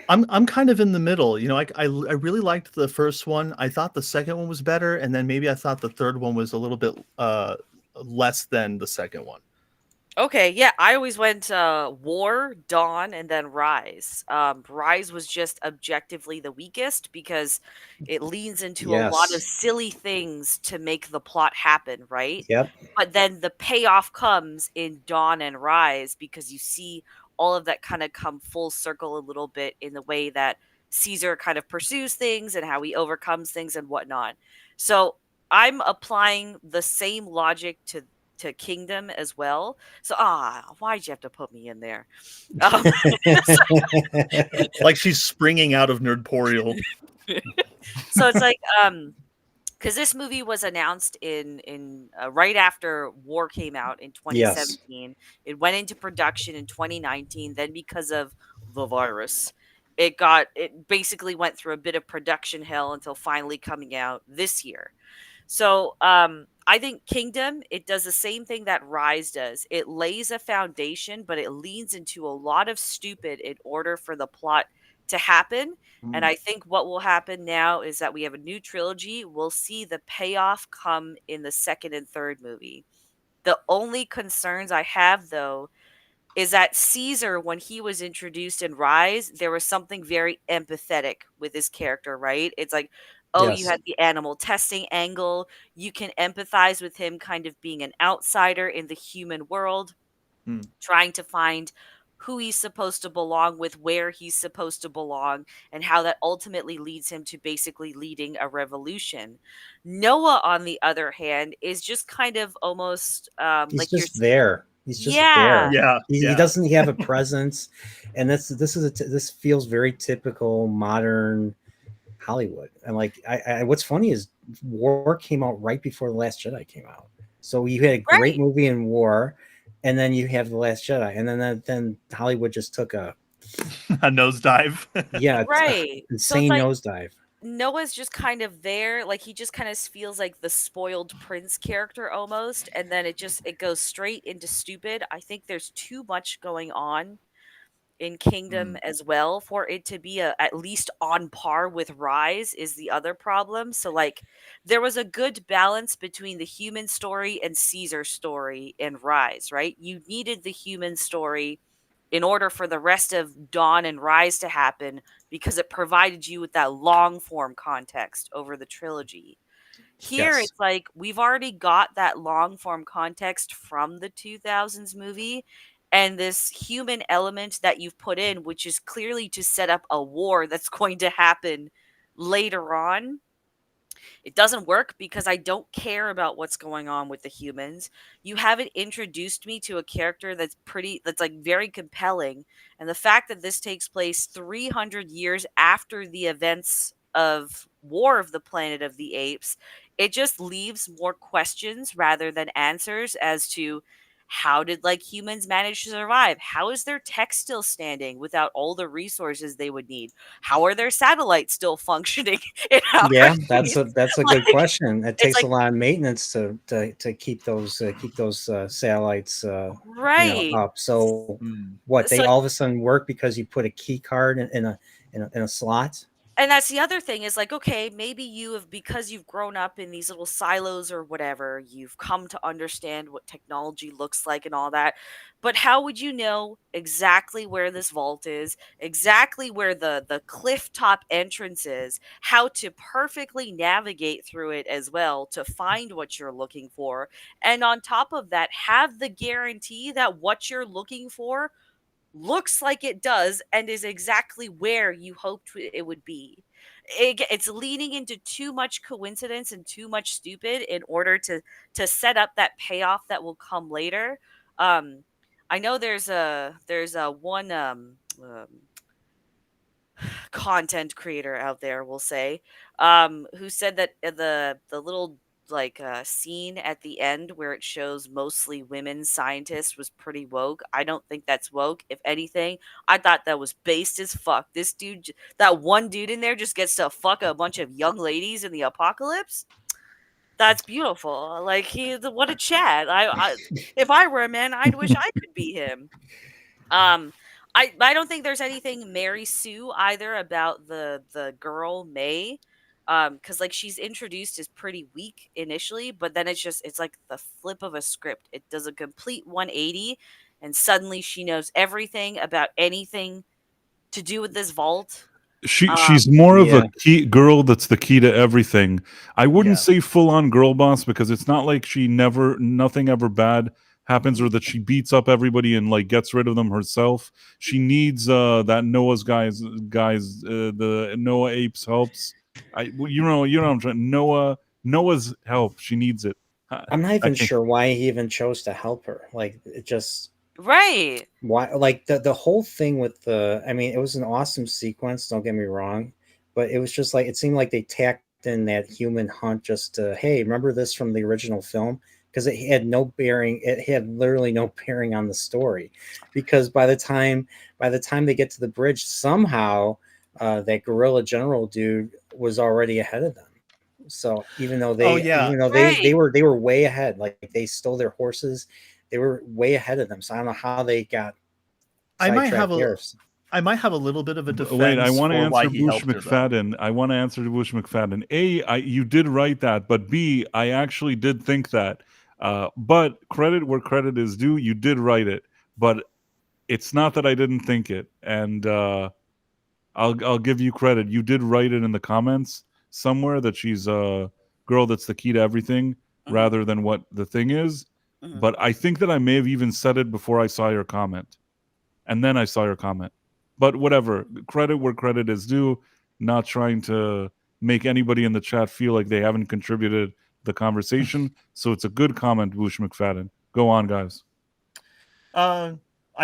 I'm kind of in the middle. I really liked the first one. I thought the second one was better, and then maybe I thought the third one was a little bit less than the second one. Okay, yeah, I always went War, Dawn, and then Rise. Rise was just objectively the weakest because it leans into a lot of Yes. silly things to make the plot happen, right? Yep. But then the payoff comes in Dawn and Rise because you see all of that kind of come full circle a little bit in the way that Caesar kind of pursues things and how he overcomes things and whatnot. So I'm applying the same logic to Kingdom as well. So why'd you have to put me in there? Like she's springing out of Nerdporial. So it's like because this movie was announced in right after War came out in 2017. It went into production in 2019. Then because of the virus, it basically went through a bit of production hell until finally coming out this year. So I think Kingdom, it does the same thing that Rise does. It lays a foundation, but it leans into a lot of stupid in order for the plot to happen. And I think what will happen now is that we have a new trilogy. We'll see the payoff come in the second and third movie. The only concerns I have, though, is that Caesar, when he was introduced in Rise, there was something very empathetic with his character, right? It's like, oh, you Yes. had the animal testing angle. You can empathize with him kind of being an outsider in the human world, trying to find who he's supposed to belong with, where he's supposed to belong, and how that ultimately leads him to basically leading a revolution. Noah, on the other hand, is just kind of almost He's like just there. He's just Yeah. there. Yeah, He doesn't have a presence, and this feels very typical modern Hollywood. And like, I what's funny is War came out right before The Last Jedi came out, so you had a great Right. movie in War, and then you have The Last Jedi, and then Hollywood just took a nosedive. Right. So insane it's like nosedive. Noah's just kind of there, like he just kind of feels like the spoiled prince character almost, and then it goes straight into stupid. I think there's too much going on in Kingdom as well for it to be at least on par with Rise is the other problem. So like there was a good balance between the human story and Caesar's story in Rise, right? You needed the human story in order for the rest of Dawn and Rise to happen because it provided you with that long form context over the trilogy. Here Yes. it's like we've already got that long form context from the 2000s movie, and this human element that you've put in, which is clearly to set up a war that's going to happen later on. It doesn't work because I don't care about what's going on with the humans. You haven't introduced me to a character that's like very compelling. And the fact that this takes place 300 years after the events of War of the Planet of the Apes, it just leaves more questions rather than answers as to how did like humans manage to survive? How is their tech still standing without all the resources they would need? How are their satellites still functioning in outer Yeah, that's space? a Like, good question. It it's takes like a lot of maintenance to keep those satellites right. up. So what, they So all of a sudden work because you put a key card in a slot? and that's the other thing is like, okay, maybe you have, because you've grown up in these little silos or whatever, you've come to understand what technology looks like and all that. But how would you know exactly where this vault is, exactly where the cliff top entrance is, how to perfectly navigate through it as well to find what you're looking for? And on top of that, have the guarantee that what you're looking for looks like it does and is exactly where you hoped it would be. It's leaning into too much coincidence and too much stupid in order to set up that payoff that will come later. I know there's a one content creator out there, we'll say, who said that the little like scene at the end where it shows mostly women scientists was pretty woke. I don't think that's woke. If anything, I thought that was based as fuck. This dude, that one dude in there, just gets to fuck a bunch of young ladies in the apocalypse. That's beautiful. Like what a Chad. If I were a man, I'd wish I could be him. I don't think there's anything Mary Sue either about the girl May. because like she's introduced as pretty weak initially, but then it's like the flip of a script. It does a complete 180, and suddenly she knows everything about anything to do with this vault. She's more of Yeah. a key girl that's the key to everything. I wouldn't Yeah. say full on girl boss, because it's not like nothing ever bad happens, or that she beats up everybody and like gets rid of them herself. She needs that Noah's guys the Noah Apes helps. You know what I'm trying. Noah's help. She needs it. I'm not I even think- sure why he even chose to help her. Like, it just Right. why, like the whole thing with the. I mean, it was an awesome sequence. Don't get me wrong, but it was just like, it seemed like they tacked in that human hunt just to, hey, remember this from the original film? Because it had no bearing. It had literally no bearing on the story, because by the time they get to the bridge, somehow that gorilla general dude was already ahead of them. So even though they, Right. they were way ahead, like they stole their horses, they were way ahead of them. So I don't know how they got. I might have sidetracked there. I might have a little bit of a defense Wait, I want to for why answer he Bush helped her, though. McFadden. I want to answer Bush McFadden. A, you did write that, but B, I actually did think that. But credit where credit is due. You did write it, but it's not that I didn't think it. And I'll give you credit. You did write it in the comments somewhere that she's a girl that's the key to everything, rather than what the thing is. But I think that I may have even said it before I saw your comment, and then I saw your comment. But whatever, credit where credit is due. Not trying to make anybody in the chat feel like they haven't contributed the conversation. So it's a good comment, Bush McFadden. Go on, guys. I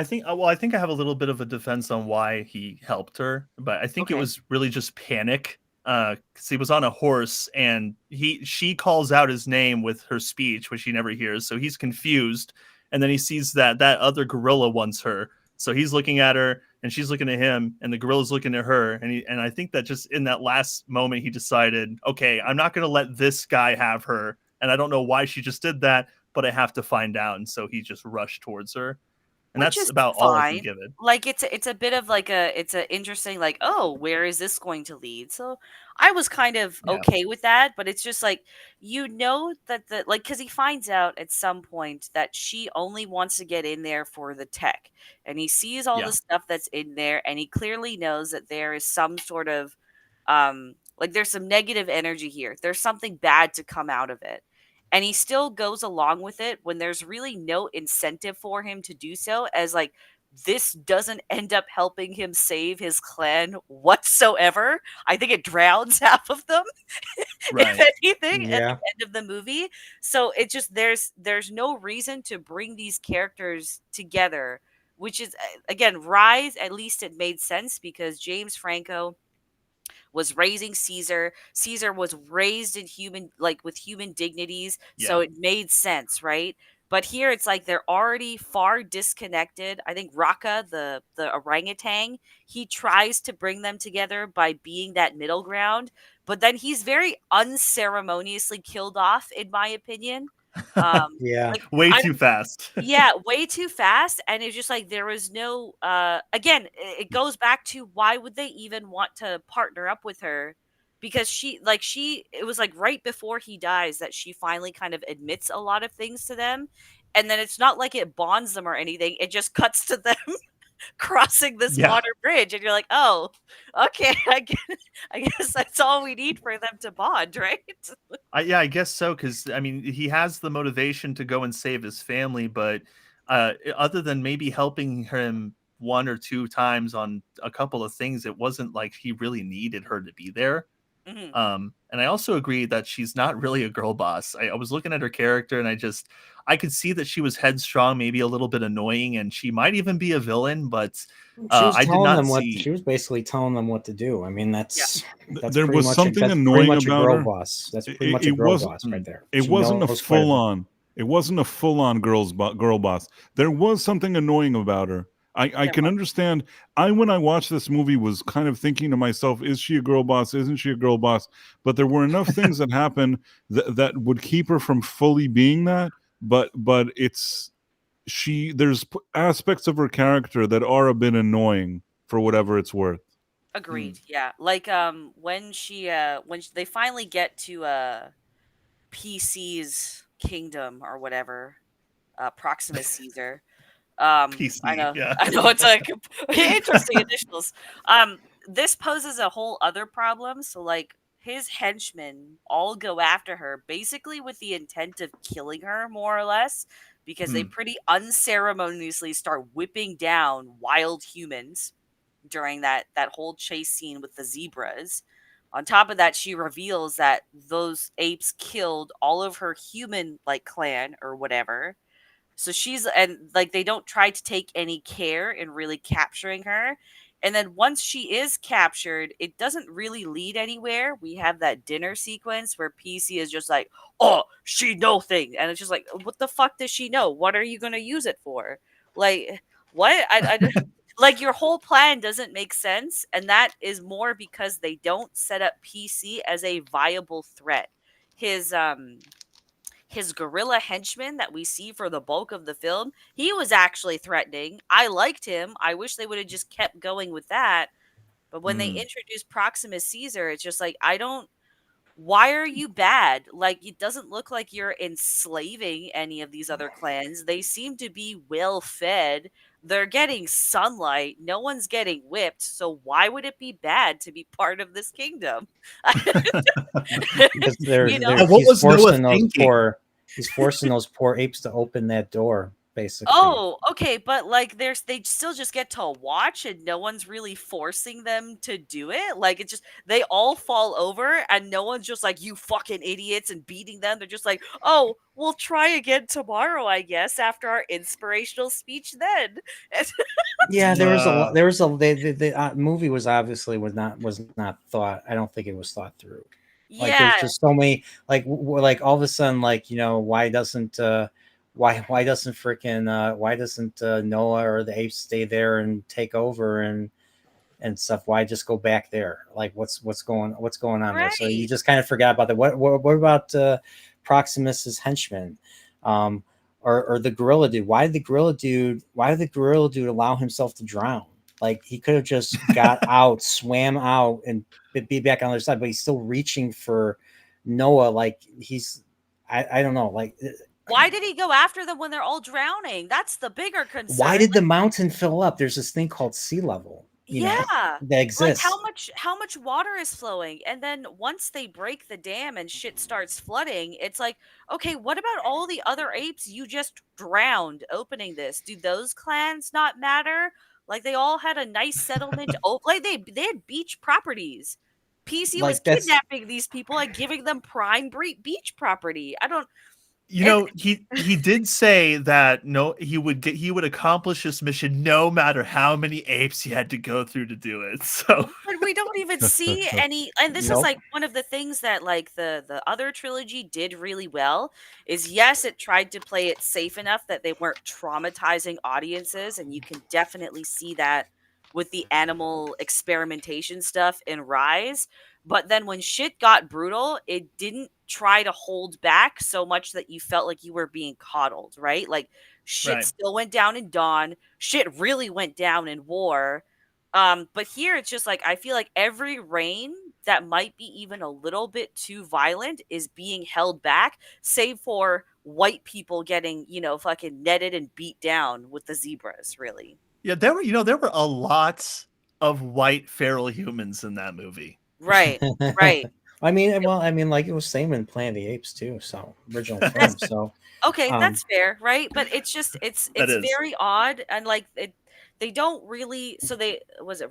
think I have a little bit of a defense on why he helped her, but I think it was really just panic. Because he was on a horse, and she calls out his name with her speech, which he never hears. So he's confused, and then he sees that other gorilla wants her. So he's looking at her, and she's looking at him, and the gorilla's looking at her. And I think that just in that last moment, he decided, okay, I'm not going to let this guy have her. And I don't know why she just did that, but I have to find out. And so he just rushed towards her. And Which that's is about all I fine. can give it. Like it's a bit of like it's a interesting like, oh, where is this going to lead? So I was kind of okay with that, but it's just like, that because he finds out at some point that she only wants to get in there for the tech, and he sees all the stuff that's in there, and he clearly knows that there is some sort of like there's some negative energy here. There's something bad to come out of it. And he still goes along with it when there's really no incentive for him to do so, as like this doesn't end up helping him save his clan whatsoever. I think it drowns half of them, Right. if anything, at Yeah. the end of the movie. So it just there's no reason to bring these characters together, which is again, Rise, at least it made sense because James Franco was raising Caesar. Caesar was raised in with human dignities, so it made sense, right? But here it's like they're already far disconnected. I think Raka, the orangutan, he tries to bring them together by being that middle ground, but then he's very unceremoniously killed off, in my opinion. Yeah. Way too fast. Yeah, way too fast. And it's just like there was no again, it goes back to why would they even want to partner up with her? Because it was like right before he dies that she finally kind of admits a lot of things to them. And then it's not like it bonds them or anything. It just cuts to them crossing this water bridge, and you're like, oh, okay, I guess that's all we need for them to bond, right? I guess so, because I mean, he has the motivation to go and save his family, but other than maybe helping him one or two times on a couple of things, it wasn't like he really needed her to be there. And I also agree that she's not really a girl boss. I was looking at her character, and I could see that she was headstrong, maybe a little bit annoying, and she might even be a villain, but I did not see. She was basically telling them what to do. I mean, that's There pretty was much something that's annoying pretty much about a girl her. boss. That's pretty much a girl boss right there. It She wasn't a knows quite a bit. full on. It wasn't a full on girl boss. There was something annoying about her. I can understand. When I watched this movie, was kind of thinking to myself, is she a girl boss? Isn't she a girl boss? But there were enough things that happened that would keep her from fully being that. But there's aspects of her character that are a bit annoying for whatever it's worth. Agreed. Yeah. Like they finally get to PC's kingdom or whatever, Proximus Caesar. PC, I know, yeah. I know it's like interesting initials. This poses a whole other problem. So like his henchmen all go after her basically with the intent of killing her, more or less, because they pretty unceremoniously start whipping down wild humans during that whole chase scene with the zebras. On top of that, she reveals that those apes killed all of her human like clan or whatever. So she's and like they don't try to take any care in really capturing her. And then once she is captured, it doesn't really lead anywhere. We have that dinner sequence where PC is just like, "Oh, she know thing," and it's just like, "What the fuck does she know? What are you gonna use it for? Like, what? Like your whole plan doesn't make sense, and that is more because they don't set up PC as a viable threat. His his gorilla henchman that we see for the bulk of the film, he was actually threatening. I liked him. I wish they would have just kept going with that. But when they introduced Proximus Caesar, it's just like, I don't. Why are you bad? Like, it doesn't look like you're enslaving any of these other clans. They seem to be well fed. They're getting sunlight. No one's getting whipped. So why would it be bad to be part of this kingdom? Because You know? he's forcing those poor apes to open that door, basically. Oh, okay, but like they still just get to watch and no one's really forcing them to do it. Like it's just they all fall over and no one's just like you fucking idiots and beating them. They're just like, "Oh, we'll try again tomorrow, I guess, after our inspirational speech then." Yeah, there was a the movie was not thought. I don't think it was thought through. Like Yeah. there's just so many like like all of a sudden like why doesn't Noah or the apes stay there and take over and stuff? Why just go back there? Like what's going on there? So you just kind of forgot about that. What about Proximus's henchmen? Or the gorilla dude? Why did the gorilla dude allow himself to drown? Like he could have just got out, swam out, and be back on the other side, but he's still reaching for Noah. Like I don't know. Like why did he go after them when they're all drowning? That's the bigger concern. why did the mountain fill up? There's this thing called sea level. That exists. Like how much water is flowing, and then once they break the dam and shit starts flooding, it's like, okay, what about all the other apes you just drowned opening this? Do those clans not matter? Like they all had a nice settlement. Like they had beach properties. PC was kidnapping these people and giving them prime beach property. I don't. He did say that he would accomplish this mission no matter how many apes he had to go through to do it. So but we don't even see any, and this is like one of the things that like the other trilogy did really well is, yes, it tried to play it safe enough that they weren't traumatizing audiences, and you can definitely see that with the animal experimentation stuff in Rise. But then when shit got brutal, it didn't try to hold back so much that you felt like you were being coddled, right? Like shit still went down in Dawn. Shit really went down in War. But here it's just like, I feel like every reign that might be even a little bit too violent is being held back, save for white people getting, fucking netted and beat down with the zebras, really. Yeah, there were a lot of white feral humans in that movie. Right. I mean, like it was same in Planet of the Apes too. So original film. So okay, that's fair, right? But it's just it's very odd, and like they don't really. So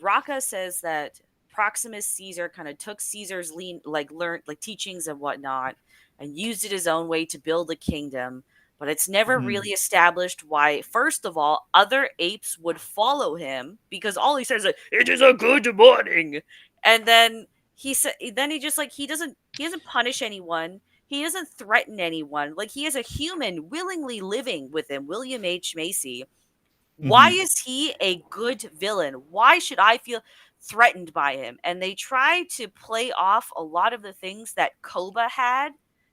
Raka says that Proximus Caesar kind of took Caesar's learned teachings and whatnot, and used it his own way to build a kingdom. But it's never really established why, first of all, other apes would follow him, because all he says is, "It is a good morning," and then he doesn't punish anyone. He doesn't threaten anyone. Like, he is a human willingly living with him, William H. Macy. Why is he a good villain? Why should I feel threatened by him? And they try to play off a lot of the things that Koba had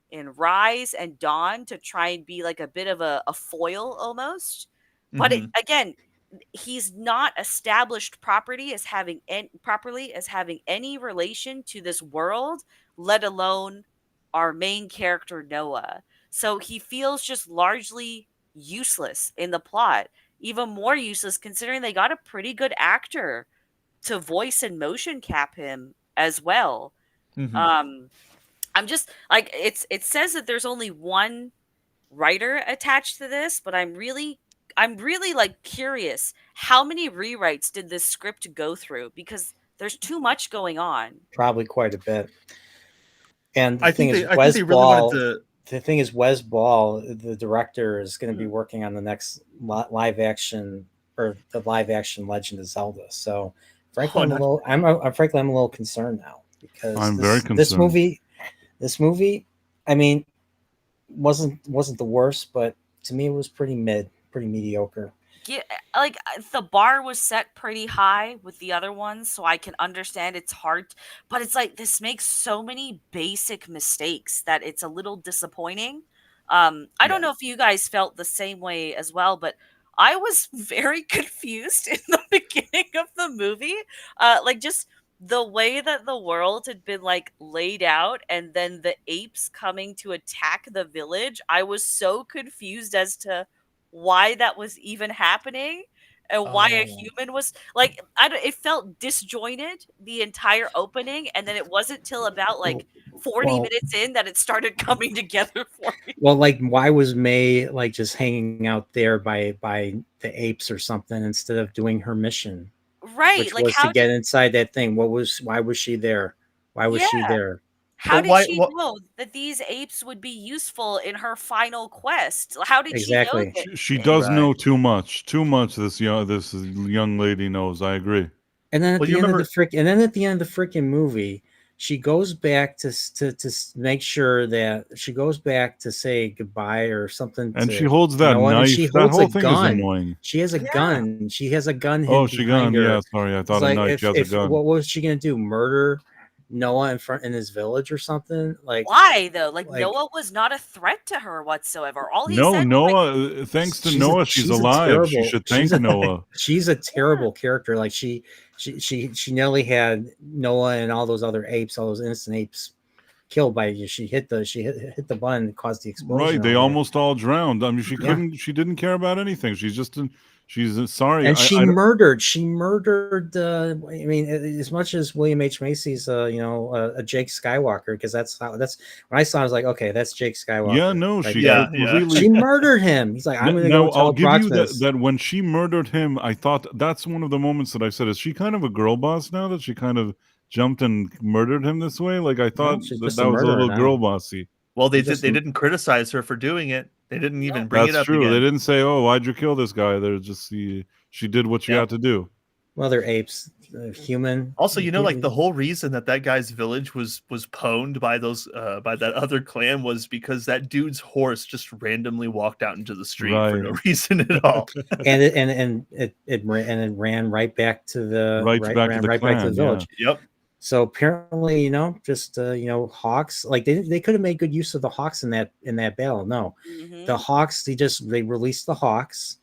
in Rise and Dawn to try and be like a bit of a foil almost. But again, he's not established property as having properly as having any relation to this world, let alone our main character Noah. So he feels just largely useless in the plot. Even more useless considering they got a pretty good actor to voice and motion cap him as well. I'm just like it says that there's only one writer attached to this, but I'm really like curious how many rewrites did this script go through, because there's too much going on. Probably quite a bit. And I think they really wanted to. The thing is, Wes Ball, the director, is going to be working on the next live action Legend of Zelda. So, frankly, I'm a little concerned now, because I'm very concerned. This movie, I mean, wasn't the worst, but to me, it was pretty mediocre. Yeah, like the bar was set pretty high with the other ones, so I can understand it's hard, but it's like this makes so many basic mistakes that it's a little disappointing. I don't know if you guys felt the same way as well, but I was very confused in the beginning of the movie. Like just the way that the world had been like laid out, and then the apes coming to attack the village. I was so confused as to why that was even happening and why a human was like, it felt disjointed the entire opening, and then it wasn't till about like 40 minutes in that it started coming together for me. Well, like, why was May like just hanging out there by the apes or something instead of doing her mission? Right, which like was to get inside that thing. Why was she there? Why was she there? How did she know that these apes would be useful in her final quest? How did she know that? She does know too much. Too much. This young lady knows. I agree. And then at the end of the freaking movie, she goes back to make sure that she goes back to say goodbye or something. And she holds that knife. That whole thing is annoying. She has a gun. She has a gun. Oh, she gun. Her. Yeah, sorry, I thought a knife. She has a gun. What was she gonna do? Murder Noah in his village or something? Like, why though? Like Noah was not a threat to her whatsoever. All he said Noah. Was, thanks to Noah, she's alive. She should thank Noah. She's a terrible character. Like she nearly had Noah and all those other apes, all those innocent apes, killed by you. She hit the button and caused the explosion. Right, they almost all drowned. I mean, she couldn't. She didn't care about anything. She's just. She's sorry, and she murdered. She murdered. I mean, as much as William H. Macy's, a Jake Skywalker, because that's when I saw. I was like, okay, that's Jake Skywalker. Yeah, no, like, she murdered him. He's like, I'm going to go tell I'll give you Proximus. that when she murdered him, I thought that's one of the moments that I said, is she kind of a girl boss now that she kind of jumped and murdered him this way? Like I thought that was a little girl bossy. Well, they didn't criticize her for doing it. They didn't even bring it up. That's true. Again. They didn't say, "Oh, why'd you kill this guy?" They're just she did what she had to do. Well, they're apes, human. Also, like the whole reason that guy's village was pwned by by that other clan was because that dude's horse just randomly walked out into the street for no reason at all. and it ran right back to the village. Yeah. Yep. So apparently, hawks, like they could have made good use of the hawks in that battle. No, the hawks, they released the hawks,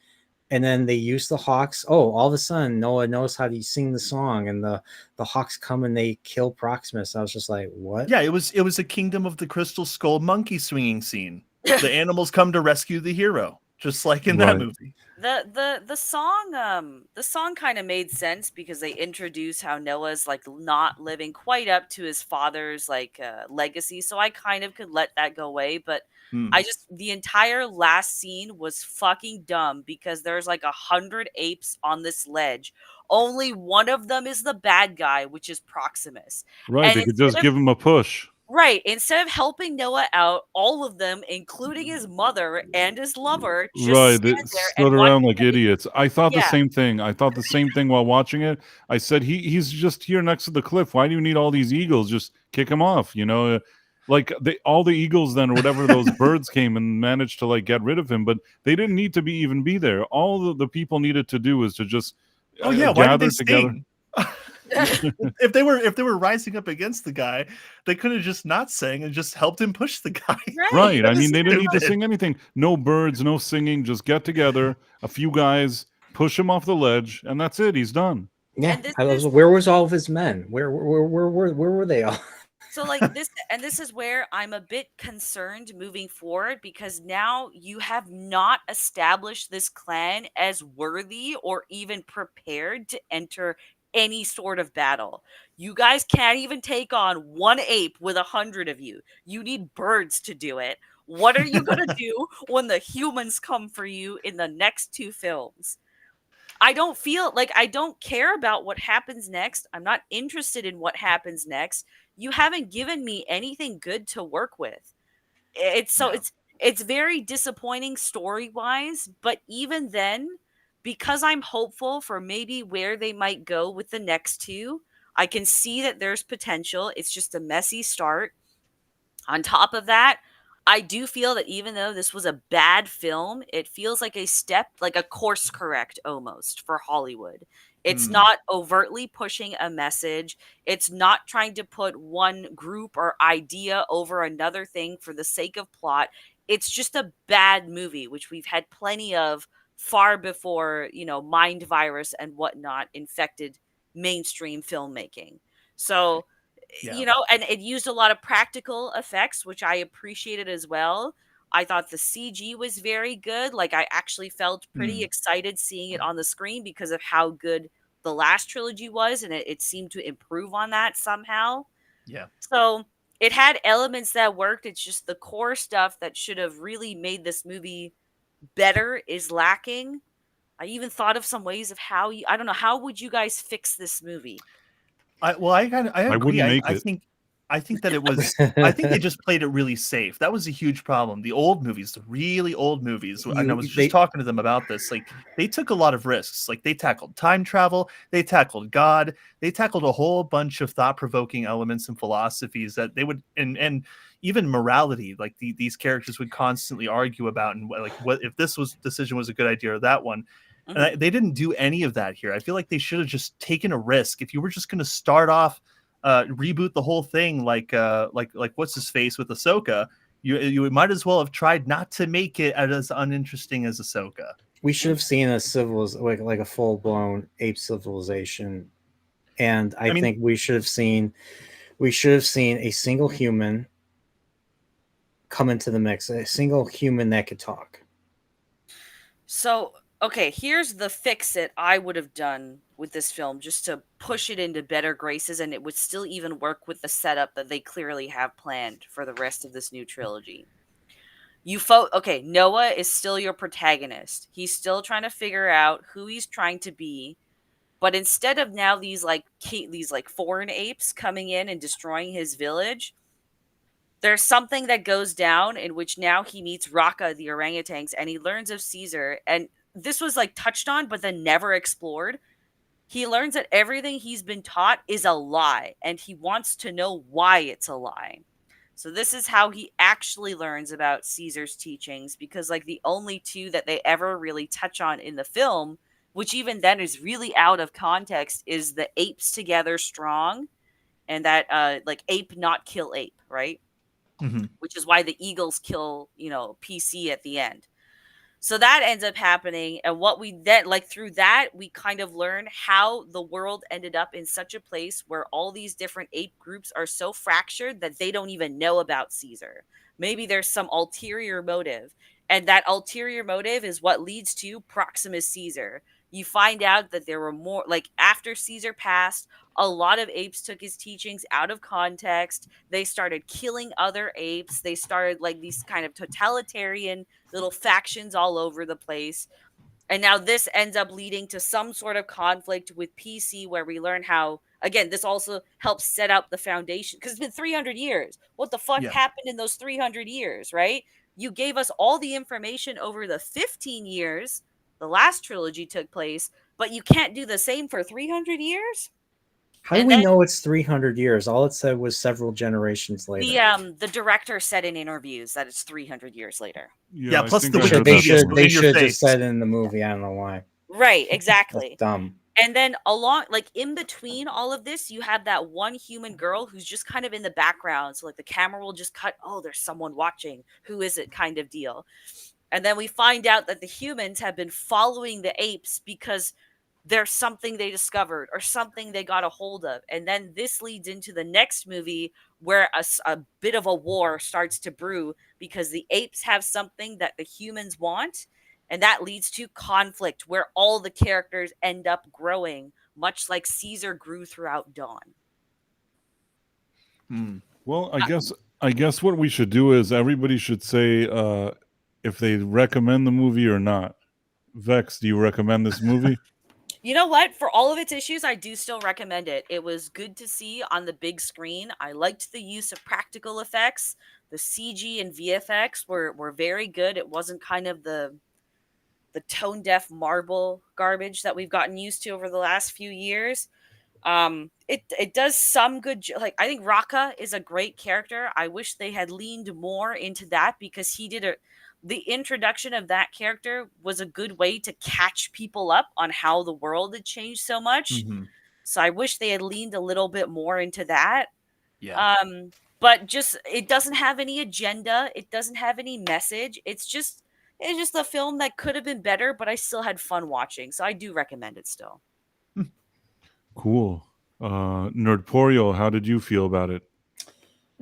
and then they used the hawks. Oh, all of a sudden Noah knows how to sing the song, and the hawks come and they kill Proximus. I was just like, what? Yeah, it was a Kingdom of the Crystal Skull monkey swinging scene. The animals come to rescue the hero, just like in that movie. The song kind of made sense because they introduce how Noah's like not living quite up to his father's legacy, so I kind of could let that go away. But the entire last scene was fucking dumb because there's like 100 apes on this ledge. Only one of them is the bad guy, which is Proximus. Right, they could just give him a push. Right. Instead of helping Noah out, all of them, including his mother and his lover, just they stood around like idiots. I thought the same thing. I thought the same thing while watching it. I said, he's just here next to the cliff. Why do you need all these eagles? Just kick him off, Like all the eagles then, or whatever those birds came and managed to get rid of him, but they didn't need to even be there. All the people needed to do was to just gather together. if they were rising up against the guy, they could have just not sang and just helped him push the guy. Right. I mean, they didn't need to sing anything. No birds, no singing. Just get together, a few guys, push him off the ledge, and that's it. He's done. Yeah, And where was all of his men? Where were they all? So this is where I'm a bit concerned moving forward, because now you have not established this clan as worthy or even prepared to enter any sort of battle. You guys can't even take on one ape with 100 of you. You need birds to do it. What are you going to do when the humans come for you in the next 2 films? I don't feel like I don't care about what happens next. I'm not interested in what happens next. You haven't given me anything good to work with. It's very disappointing story-wise, but even then, because I'm hopeful for maybe where they might go with the next 2, I can see that there's potential. It's just a messy start. On top of that, I do feel that even though this was a bad film, it feels like a step, like a course correct almost for Hollywood. It's not overtly pushing a message. It's not trying to put one group or idea over another thing for the sake of plot. It's just a bad movie, which we've had plenty of far before, Mind Virus and whatnot infected mainstream filmmaking. So, and it used a lot of practical effects, which I appreciated as well. I thought the CG was very good. Like, I actually felt pretty excited seeing it on the screen because of how good the last trilogy was, and it seemed to improve on that somehow. Yeah. So it had elements that worked. It's just the core stuff that should have really made this movie better is lacking. I even thought of some ways of I don't know, how would you guys fix this movie? I agree. wouldn't make it. I think that it was. I think they just played it really safe. That was a huge problem. The old movies, the really old movies, and I was just talking to them about this. Like, they took a lot of risks. Like, they tackled time travel, they tackled God, they tackled a whole bunch of thought-provoking elements and philosophies that they would, and even morality. Like, these characters would constantly argue about, and like, what if this decision was a good idea or that one. And they didn't do any of that here. I feel like they should have just taken a risk. If you were just going to start off, reboot the whole thing, like what's his face with Ahsoka, you might as well have tried not to make it as uninteresting as Ahsoka. We should have seen a like a full blown ape civilization, and I think we should have seen a single human come into the mix, a single human that could talk. So, okay, here's the fix it I would have done with this film just to push it into better graces, and it would still even work with the setup that they clearly have planned for the rest of this new trilogy. Okay, Noah is still your protagonist. He's still trying to figure out who he's trying to be, but instead of now these foreign apes coming in and destroying his village, there's something that goes down in which now he meets Raka, the orangutans, and he learns of Caesar, and this was touched on, but then never explored. He learns that everything he's been taught is a lie, and he wants to know why it's a lie. So this is how he actually learns about Caesar's teachings, because the only 2 that they ever really touch on in the film, which even then is really out of context, is the apes together strong, and that ape not kill ape, right? Which is why the eagles kill, PC at the end. So that ends up happening, and what we then through that we kind of learn how the world ended up in such a place where all these different ape groups are so fractured that they don't even know about Caesar. Maybe there's some ulterior motive, and that ulterior motive is what leads to Proximus Caesar. You find out that there were more, after Caesar passed, a lot of apes took his teachings out of context. They started killing other apes. They started these kind of totalitarian little factions all over the place. And now this ends up leading to some sort of conflict with PC, where we learn how, again, this also helps set up the foundation, because it's been 300 years. What the fuck happened in those 300 years, right? You gave us all the information over the 15 years the last trilogy took place, but you can't do the same for 300 years? How do we know it's 300 years? All it said was several generations later. The director said in interviews that it's 300 years later. Yeah, plus the Wikipedia. They should have just said in the movie. I don't know why. Right, exactly. That's dumb. And then in between all of this, you have that one human girl who's just kind of in the background. So the camera will just cut, oh, there's someone watching. Who is it kind of deal. And then we find out that the humans have been following the apes because there's something they discovered or something they got a hold of. And then this leads into the next movie where a bit of a war starts to brew because the apes have something that the humans want. And that leads to conflict where all the characters end up growing, much like Caesar grew throughout Dawn. Well, I guess what we should do is everybody should say if they recommend the movie or not. Vex, do you recommend this movie? You know what? For all of its issues, I do still recommend it. It was good to see on the big screen. I liked the use of practical effects. The CG and VFX were very good. It wasn't kind of the tone deaf marble garbage that we've gotten used to over the last few years. It does some good, like I think Raka is a great character. I wish they had leaned more into that because the introduction of that character was a good way to catch people up on how the world had changed so much. So I wish they had leaned a little bit more into that. Yeah. But just it doesn't have any agenda. It doesn't have any message. It's just a film that could have been better, but I still had fun watching. So I do recommend it still. Cool. Nerdporial, how did you feel about it?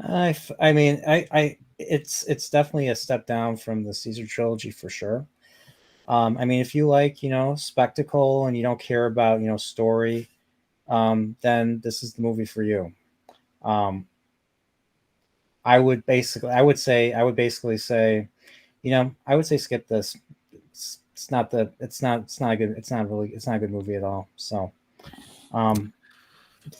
I mean, it's definitely a step down from the Caesar trilogy for sure. I mean, if you like, spectacle and you don't care about, story, then this is the movie for you. I would basically say, I would say skip this. It's not a good movie at all. So,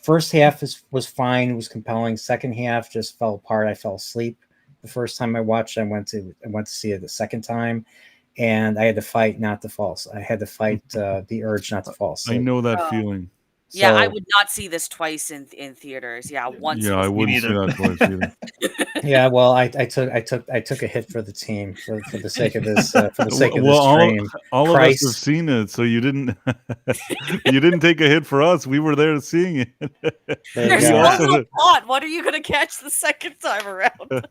first half was fine. It was compelling. Second half just fell apart. I fell asleep the first time I watched. I went to see it the second time, and I had to fight not to fall. I had to fight the urge not to fall asleep. I know that feeling. Yeah, I would not see this twice in theaters. Yeah, once. Yeah, I wouldn't see that twice either. Yeah, well, I took a hit for the team for the sake of this for the sake of this stream. All of us have seen it, so you didn't take a hit for us. We were there seeing it. There's no little plot. What are you going to catch the second time around?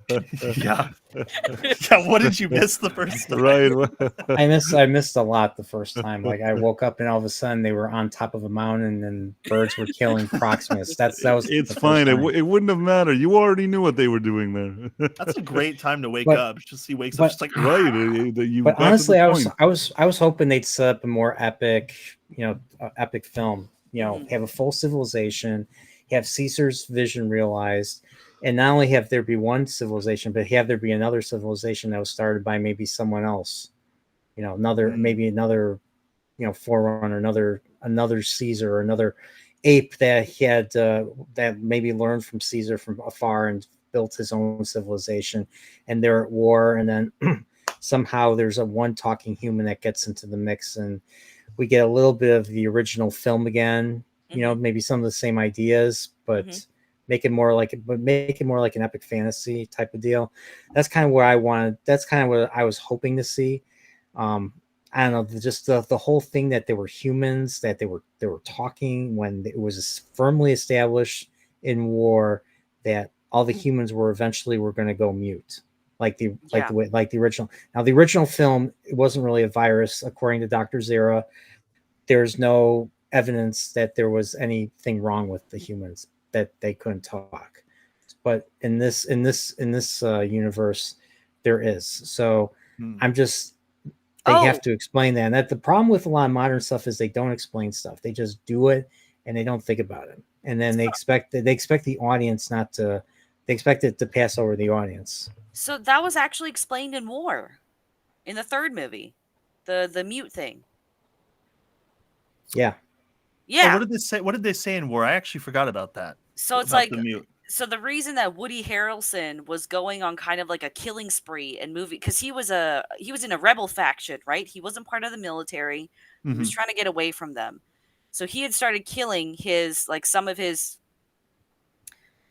Yeah. Yeah. What did you miss the first time? Right. I missed a lot the first time. Like I woke up and all of a sudden they were on top of a mountain and birds were killing Proximus. That was. It's fine. It wouldn't have mattered. You already knew what they were doing there. That's a great time to wake up. Just he wakes up just like right. But honestly, I was hoping they'd set up a more epic, epic film. Have a full civilization, have Caesar's vision realized, and not only have there be one civilization, but have there be another civilization that was started by maybe someone else. Another forerunner, another Caesar, or another ape that he had that maybe learned from Caesar from afar and built his own civilization, and they're at war, and then somehow there's a one talking human that gets into the mix, and we get a little bit of the original film again. Maybe some of the same ideas, but make it more like an epic fantasy type of deal. That's kind of where I wanted. That's kind of what I was hoping to see. I don't know, just the whole thing that they were humans, that they were talking when it was firmly established in war that all the humans were going to go mute, like the original. Now the original film, it wasn't really a virus, according to Dr. Zera. There's no evidence that there was anything wrong with the humans, that they couldn't talk. But in this universe, there is. So I'm just. They have to explain that. And that the problem with a lot of modern stuff is they don't explain stuff. They just do it and they don't think about it. And then they expect the audience they expect it to pass over the audience. So that was actually explained in War, in the third movie, the mute thing. Yeah. Yeah. Oh, what did they say in War? I actually forgot about that. So it's about like the mute. So the reason that Woody Harrelson was going on kind of like a killing spree and movie, because he was in a rebel faction, right? He wasn't part of the military. He was trying to get away from them. So he had started killing some of his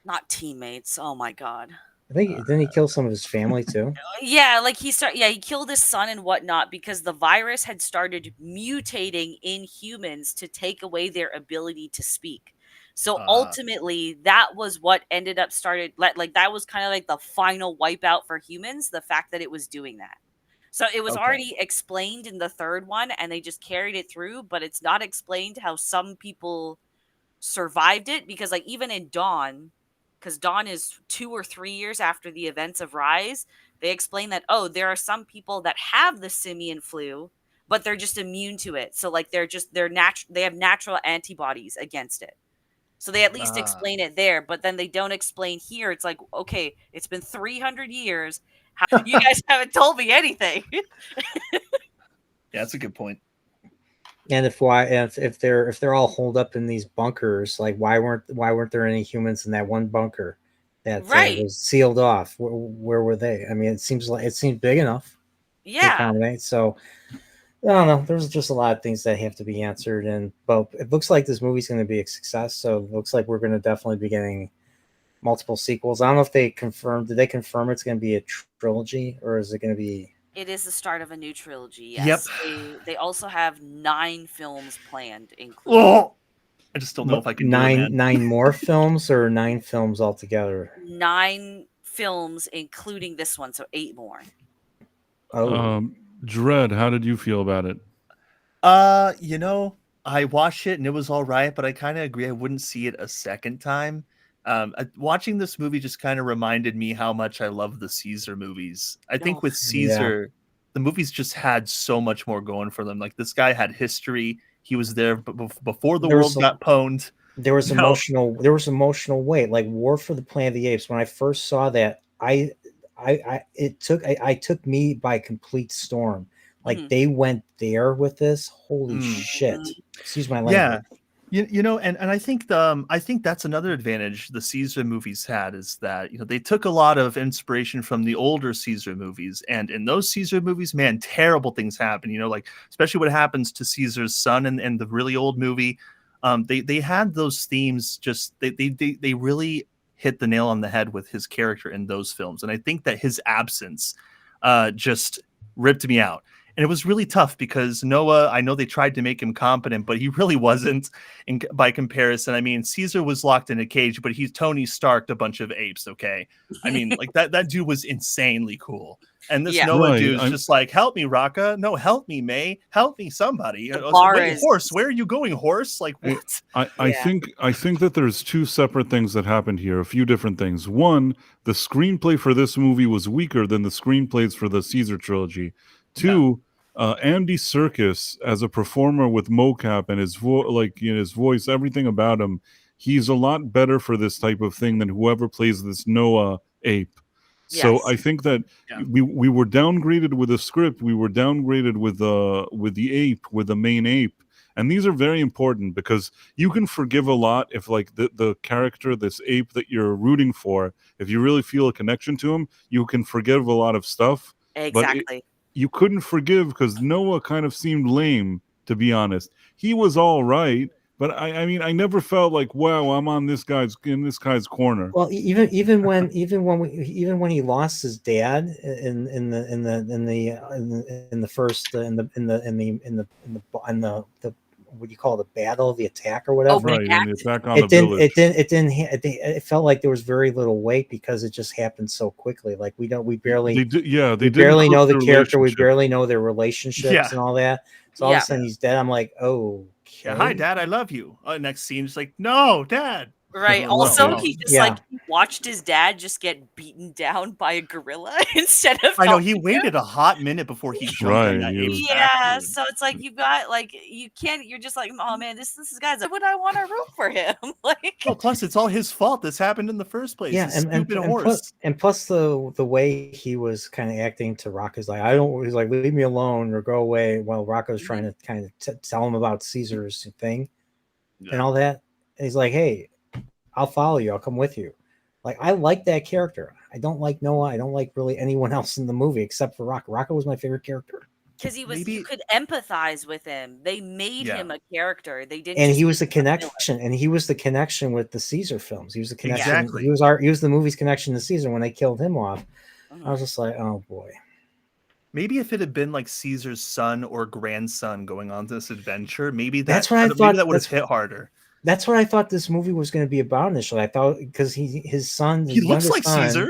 not teammates. Oh my God. I think didn't he kill some of his family too? Yeah, he killed his son and whatnot because the virus had started mutating in humans to take away their ability to speak. So ultimately, that was what ended up started that was kind of like the final wipeout for humans. The fact that it was doing that. So it was Okay. already explained in the third one, and they just carried it through, but it's not explained how some people survived it, because like even in Dawn, because Dawn is 2 or 3 years after the events of Rise, they explain that, oh, there are some people that have the simian flu, but they're just immune to it. So like they have natural antibodies against it. So they at least explain it there, but then they don't explain here. It's like, okay, it's been 300 years. You guys haven't told me anything. Yeah, that's a good point. And if they're all holed up in these bunkers, like why weren't there any humans in that one bunker that Right. was sealed off? Where were they? I mean, it seemed big enough to Yeah. accommodate. So I don't know. There's just a lot of things that have to be answered, but it looks like this movie's going to be a success. So it looks like we're going to definitely be getting multiple sequels. I don't know if they confirmed. Did they confirm it's going to be a trilogy, or is it going to be? It is the start of a new trilogy. Yes. Yep. They also have 9 films planned, including. Oh, I just don't know if I can do it, nine more films, or 9 films altogether. 9 films, including this one, so 8 more. Oh, Dread, how did you feel about it? I watched it and it was all right, but I kind of agree I wouldn't see it a second time. Watching this movie just kind of reminded me how much I love the Caesar movies. I think with Caesar, the movies just had so much more going for them. Like this guy had history. He was there before the world got pwned. There was emotional weight, like War for the Planet of the Apes. When I first saw that, it took me by complete storm. Like they went there with this. Holy shit! Excuse my language. Yeah, and I think that's another advantage the Caesar movies had, is that they took a lot of inspiration from the older Caesar movies, and in those Caesar movies, man, terrible things happen. Like especially what happens to Caesar's son in the really old movie. They had those themes. Just they really hit the nail on the head with his character in those films, and I think that his absence just ripped me out. And it was really tough because Noah, I know they tried to make him competent, but he really wasn't by comparison. I mean, Caesar was locked in a cage, but he's Tony Starked a bunch of apes, okay? I mean, like that dude was insanely cool. And this Noah dude is just like, help me, Raka. No, help me, May. Help me, somebody. Wait, horse, where are you going, horse? Like, what? I think that there's 2 separate things that happened here, a few different things. One, the screenplay for this movie was weaker than the screenplays for the Caesar trilogy. 2, Andy Serkis as a performer with mocap and his his voice, everything about him, he's a lot better for this type of thing than whoever plays this Noah ape. So I think that we were downgraded with the script, we were downgraded with the ape, with the main ape. And these are very important because you can forgive a lot if like the character, this ape that you're rooting for, if you really feel a connection to him, you can forgive a lot of stuff. Exactly. You couldn't forgive because Noah kind of seemed lame, to be honest. He was all right, but I mean, I never felt like, wow, I'm on this guy's corner. Well, even when he lost his dad in the what do you call it, the battle, the attack or whatever? Right, in the attack on the village. It felt like there was very little weight because it just happened so quickly. Like we barely barely know the character, we barely know their relationships and all that. So all of a sudden he's dead. I'm like, oh, yeah, hi, Dad, I love you. Next scene, it's like, no, Dad. Right. Also, he just he watched his dad just get beaten down by a gorilla instead of. I know he waited a hot minute before he jumped on that ape. Yeah, so it's like you got you can't. You're just like, oh man, this guy's. Would I want to root for him? Well, plus it's all his fault. This happened in the first place. Yeah, and plus the way he was kind of acting to Rocco's like, he's like, leave me alone or go away, while Rocco's trying to kind of tell him about Caesar's thing and all that. And he's like, hey, I'll follow you. I'll come with you. Like, I like that character. I don't like Noah. I don't like really anyone else in the movie except for Rocco. Rocco was my favorite character. Because you could empathize with him. They made him a character. They didn't. And he was the connection. And he was the connection with the Caesar films. He was the connection. Exactly. He was the movie's connection to Caesar. When they killed him off, I was just like, oh boy. Maybe if it had been like Caesar's son or grandson going on this adventure, maybe that's what I thought. That would have hit harder. That's what I thought this movie was going to be about initially. I thought because his son, he looks like Caesar.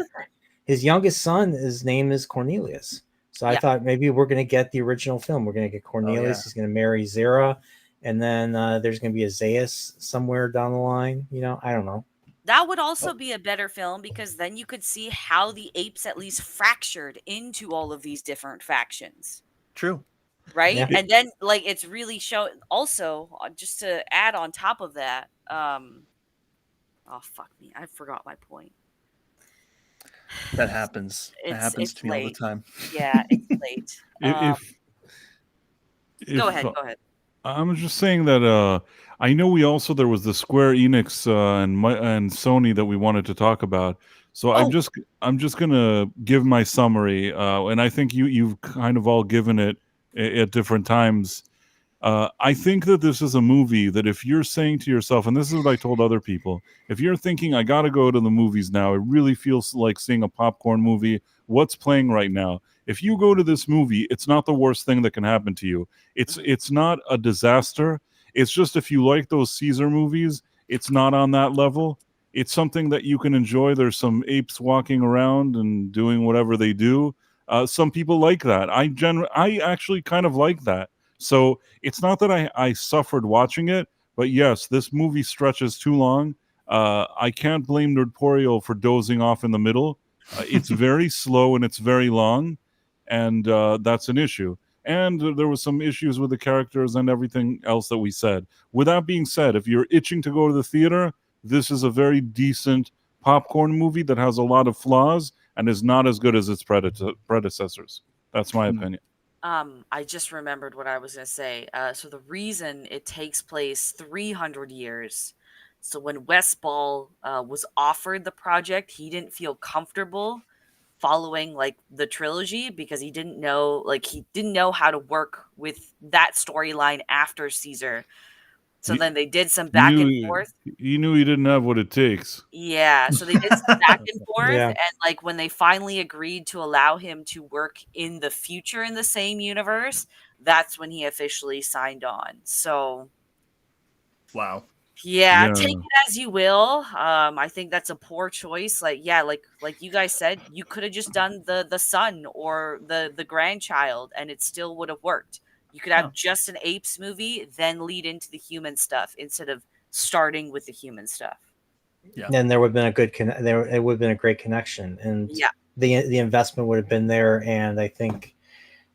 His youngest son, his name is Cornelius. So I thought maybe we're going to get the original film. We're going to get Cornelius. He's going to marry Zira, and then there's going to be a Zaius somewhere down the line. I don't know. That would also be a better film because then you could see how the apes at least fractured into all of these different factions. True. Right? Yeah. And then like it's really show also just to add on top of that, oh fuck me, I forgot my point. That happens. That happens It's to me all the late. time. Yeah, it's late. Go ahead. I'm just saying that I know there was the Square Enix and Sony that we wanted to talk about. So I'm just gonna give my summary, and I think you've kind of all given it at different times. I think that this is a movie that if you're saying to yourself, and this is what I told other people, if you're thinking, I got to go to the movies now, it really feels like seeing a popcorn movie. What's playing right now? If you go to this movie, it's not the worst thing that can happen to you. It's not a disaster. It's just if you like those Caesar movies, it's not on that level. It's something that you can enjoy. There's some apes walking around and doing whatever they do. Some people like that. I actually kind of like that. So it's not that I suffered watching it, but yes, this movie stretches too long. I can't blame Nerdporial for dozing off in the middle. It's very slow and it's very long, and that's an issue. And there was some issues with the characters and everything else that we said. With that being said, if you're itching to go to the theater, this is a very decent popcorn movie that has a lot of flaws and is not as good as its predecessors. That's my opinion. I just remembered what I was going to say. So the reason it takes place 300 years. So when Wes Ball was offered the project, he didn't feel comfortable following like the trilogy because he didn't know how to work with that storyline after Caesar. So then they did some back and forth. He knew he didn't have what it takes. Yeah, so they did some back and forth, Yeah. and like when they finally agreed to allow him to work in the future in the same universe, that's when he officially signed on. So, Wow. yeah, take it as you will. I think that's a poor choice. Like you guys said, you could have just done the son or the grandchild, and it still would have worked. You could have just an apes movie, then lead into the human stuff instead of starting with the human stuff. Yeah. Then there would have been it would have been a great connection, and the investment would have been there, and I think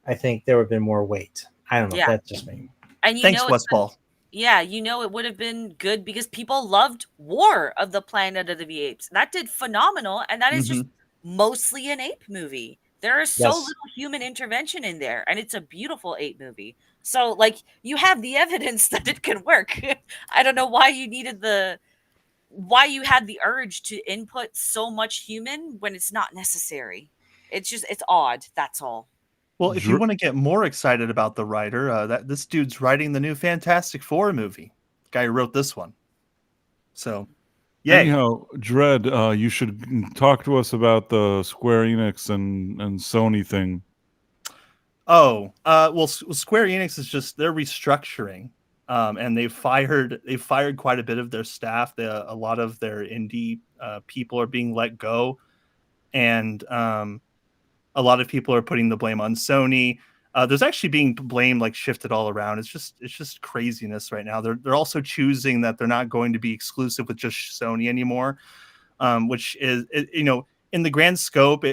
there would have been more weight. I don't know. Yeah. That's just me. And Thanks, Wes Ball. Yeah, it would have been good because people loved War of the Planet of the Apes. That did phenomenal, and that is just mostly an ape movie. There is so little human intervention in there, and it's a beautiful ape movie. So, like, you have the evidence that it can work. I don't know why you had the urge to input so much human when it's not necessary. It's odd. That's all. Well, if you want to get more excited about the writer, this dude's writing the new Fantastic Four movie. The guy who wrote this one. So, yeah. Anyhow, Dread, you should talk to us about the Square Enix and Sony thing. Oh, well, Square Enix is they're restructuring, and they've fired quite a bit of their staff. A lot of their indie people are being let go, and a lot of people are putting the blame on Sony. There's actually being blame shifted all around. It's just craziness right now. They're also choosing that they're not going to be exclusive with just Sony anymore, which is in the grand scope,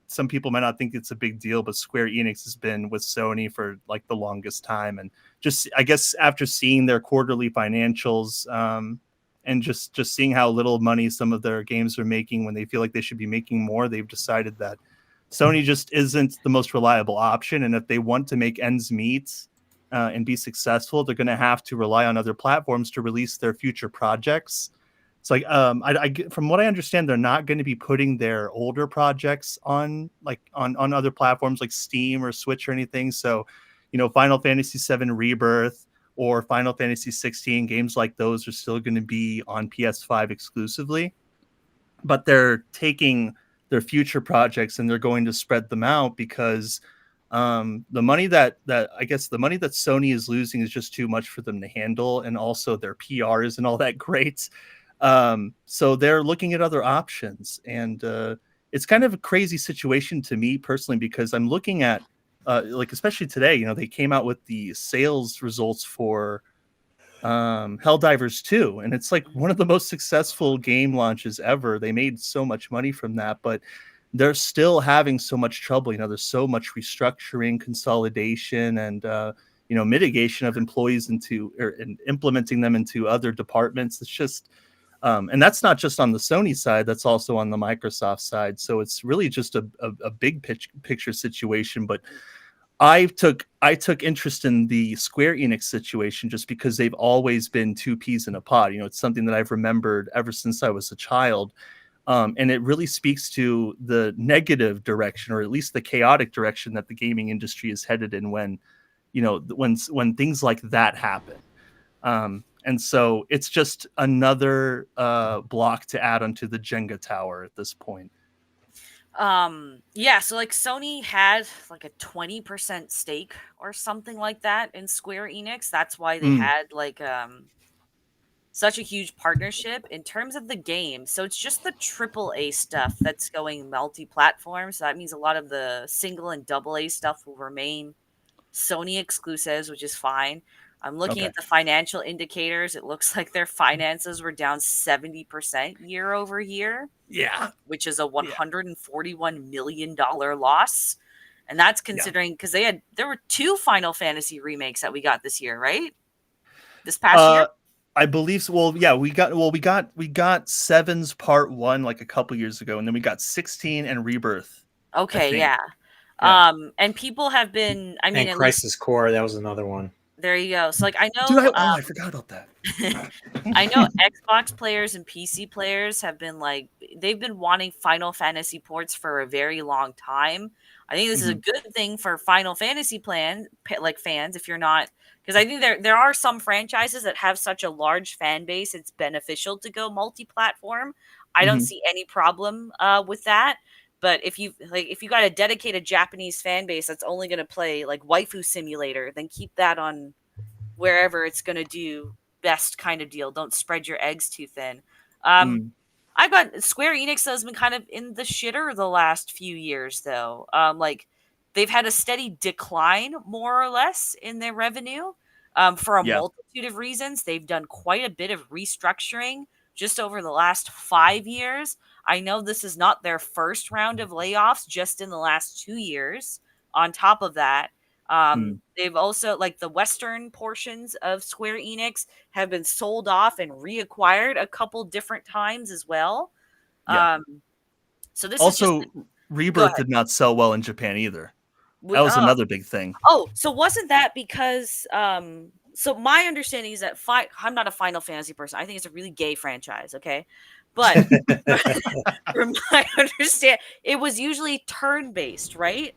some people might not think it's a big deal, but Square Enix has been with Sony for the longest time, and just I guess after seeing their quarterly financials, and just seeing how little money some of their games are making when they feel like they should be making more, they've decided that Sony just isn't the most reliable option, and if they want to make ends meet and be successful, they're going to have to rely on other platforms to release their future projects. It's like from what I understand, they're not going to be putting their older projects on other platforms like Steam or Switch or anything. So, Final Fantasy VII Rebirth or Final Fantasy 16 games like those are still going to be on PS5 exclusively, but they're taking their future projects and they're going to spread them out because the money that Sony is losing is just too much for them to handle, and also their PR isn't all that great. So they're looking at other options, and it's kind of a crazy situation to me personally because I'm looking at like especially today, they came out with the sales results for Helldivers 2, and it's like one of the most successful game launches ever. They made so much money from that, but they're still having so much trouble. There's so much restructuring, consolidation, and mitigation of employees and implementing them into other departments. It's just and that's not just on the Sony side, that's also on the Microsoft side. So it's really just a big picture situation. But I took interest in the Square Enix situation just because they've always been two peas in a pod. It's something that I've remembered ever since I was a child. And it really speaks to the negative direction, or at least the chaotic direction that the gaming industry is headed in when things like that happen. And so it's just another block to add onto the Jenga tower at this point. Yeah, so like Sony had like a 20% stake or something like that in Square Enix. That's why they had like such a huge partnership in terms of the game. So it's just the AAA stuff that's going multi-platform. So that means a lot of the single and double A stuff will remain Sony exclusives, which is fine. I'm looking at the financial indicators. It looks like their finances were down 70% year over year. Yeah. Which is a $141 million loss. And that's considering because there were 2 Final Fantasy remakes that we got this year, right? This past year? I believe so. Well, yeah, we got 7's part 1 like a couple years ago, and then we got 16 and Rebirth. Okay, yeah. And people have been and Crisis Core, that was another one. There you go. So like I know Dude, I forgot about that. I know Xbox players and PC players have been they've been wanting Final Fantasy ports for a very long time. I think this is a good thing for Final Fantasy fans if you're not, because I think there are some franchises that have such a large fan base it's beneficial to go multi-platform. I don't see any problem with that. But if you got a dedicated Japanese fan base that's only going to play like Waifu Simulator, then keep that on wherever it's going to do best kind of deal. Don't spread your eggs too thin. I've got Square Enix has been kind of in the shitter the last few years though. They've had a steady decline more or less in their revenue for a multitude of reasons. They've done quite a bit of restructuring just over the last 5 years. I know this is not their first round of layoffs just in the last 2 years. On top of that, they've also, like the Western portions of Square Enix have been sold off and reacquired a couple different times as well. Yeah. So this also, is just, Rebirth did not sell well in Japan either. That was another big thing. Oh, so wasn't that because so my understanding is that I'm not a Final Fantasy person. I think it's a really gay franchise, okay? But from my understanding, it was usually turn-based, right?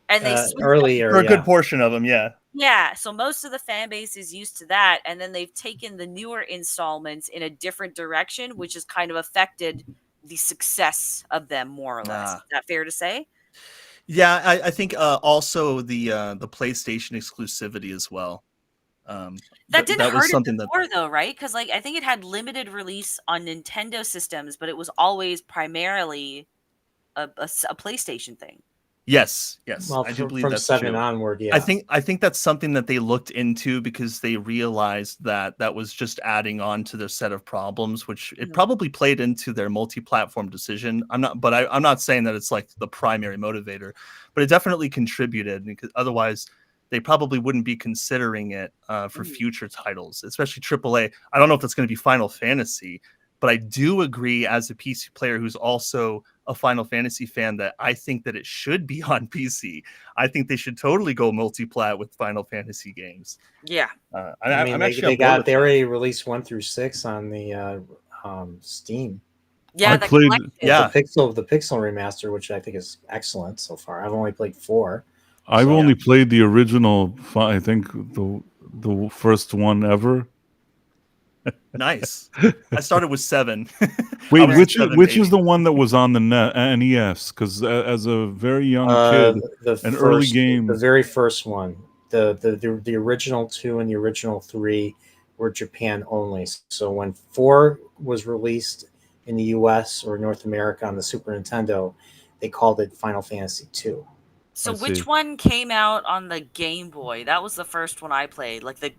And they earlier for a good portion of them, yeah. Yeah, so most of the fan base is used to that, and then they've taken the newer installments in a different direction, which has kind of affected the success of them more or less. Is that fair to say? Yeah, I think also the PlayStation exclusivity as well. That didn't hurt it before, though, right? Because I think it had limited release on Nintendo systems, but it was always primarily a PlayStation thing. Yes. Well, I do believe from that's 7 true. onward, yeah. I think that's something that they looked into because they realized that was just adding on to their set of problems, which it probably played into their multi-platform decision. I'm not saying that it's like the primary motivator, but it definitely contributed because otherwise they probably wouldn't be considering it for future titles, especially AAA. I don't know if that's going to be Final Fantasy, but I do agree as a PC player who's also a Final Fantasy fan that I think that it should be on PC. I think they should totally go multi-plat with Final Fantasy games. Yeah. They already released 1 through 6 on the Steam. Yeah, I played the Pixel remaster, which I think is excellent so far. I've only played 4. I've only played the original. I think the first one ever. Nice. I started with 7. Wait, which is the one that was on the NES? Because as a very young kid, early game, the very first one, the original 2 and the original 3 were Japan only. So when 4 was released in the US or North America on the Super Nintendo, they called it Final Fantasy 2. So I which see. one came out on the Game Boy? That was the first one I played, like the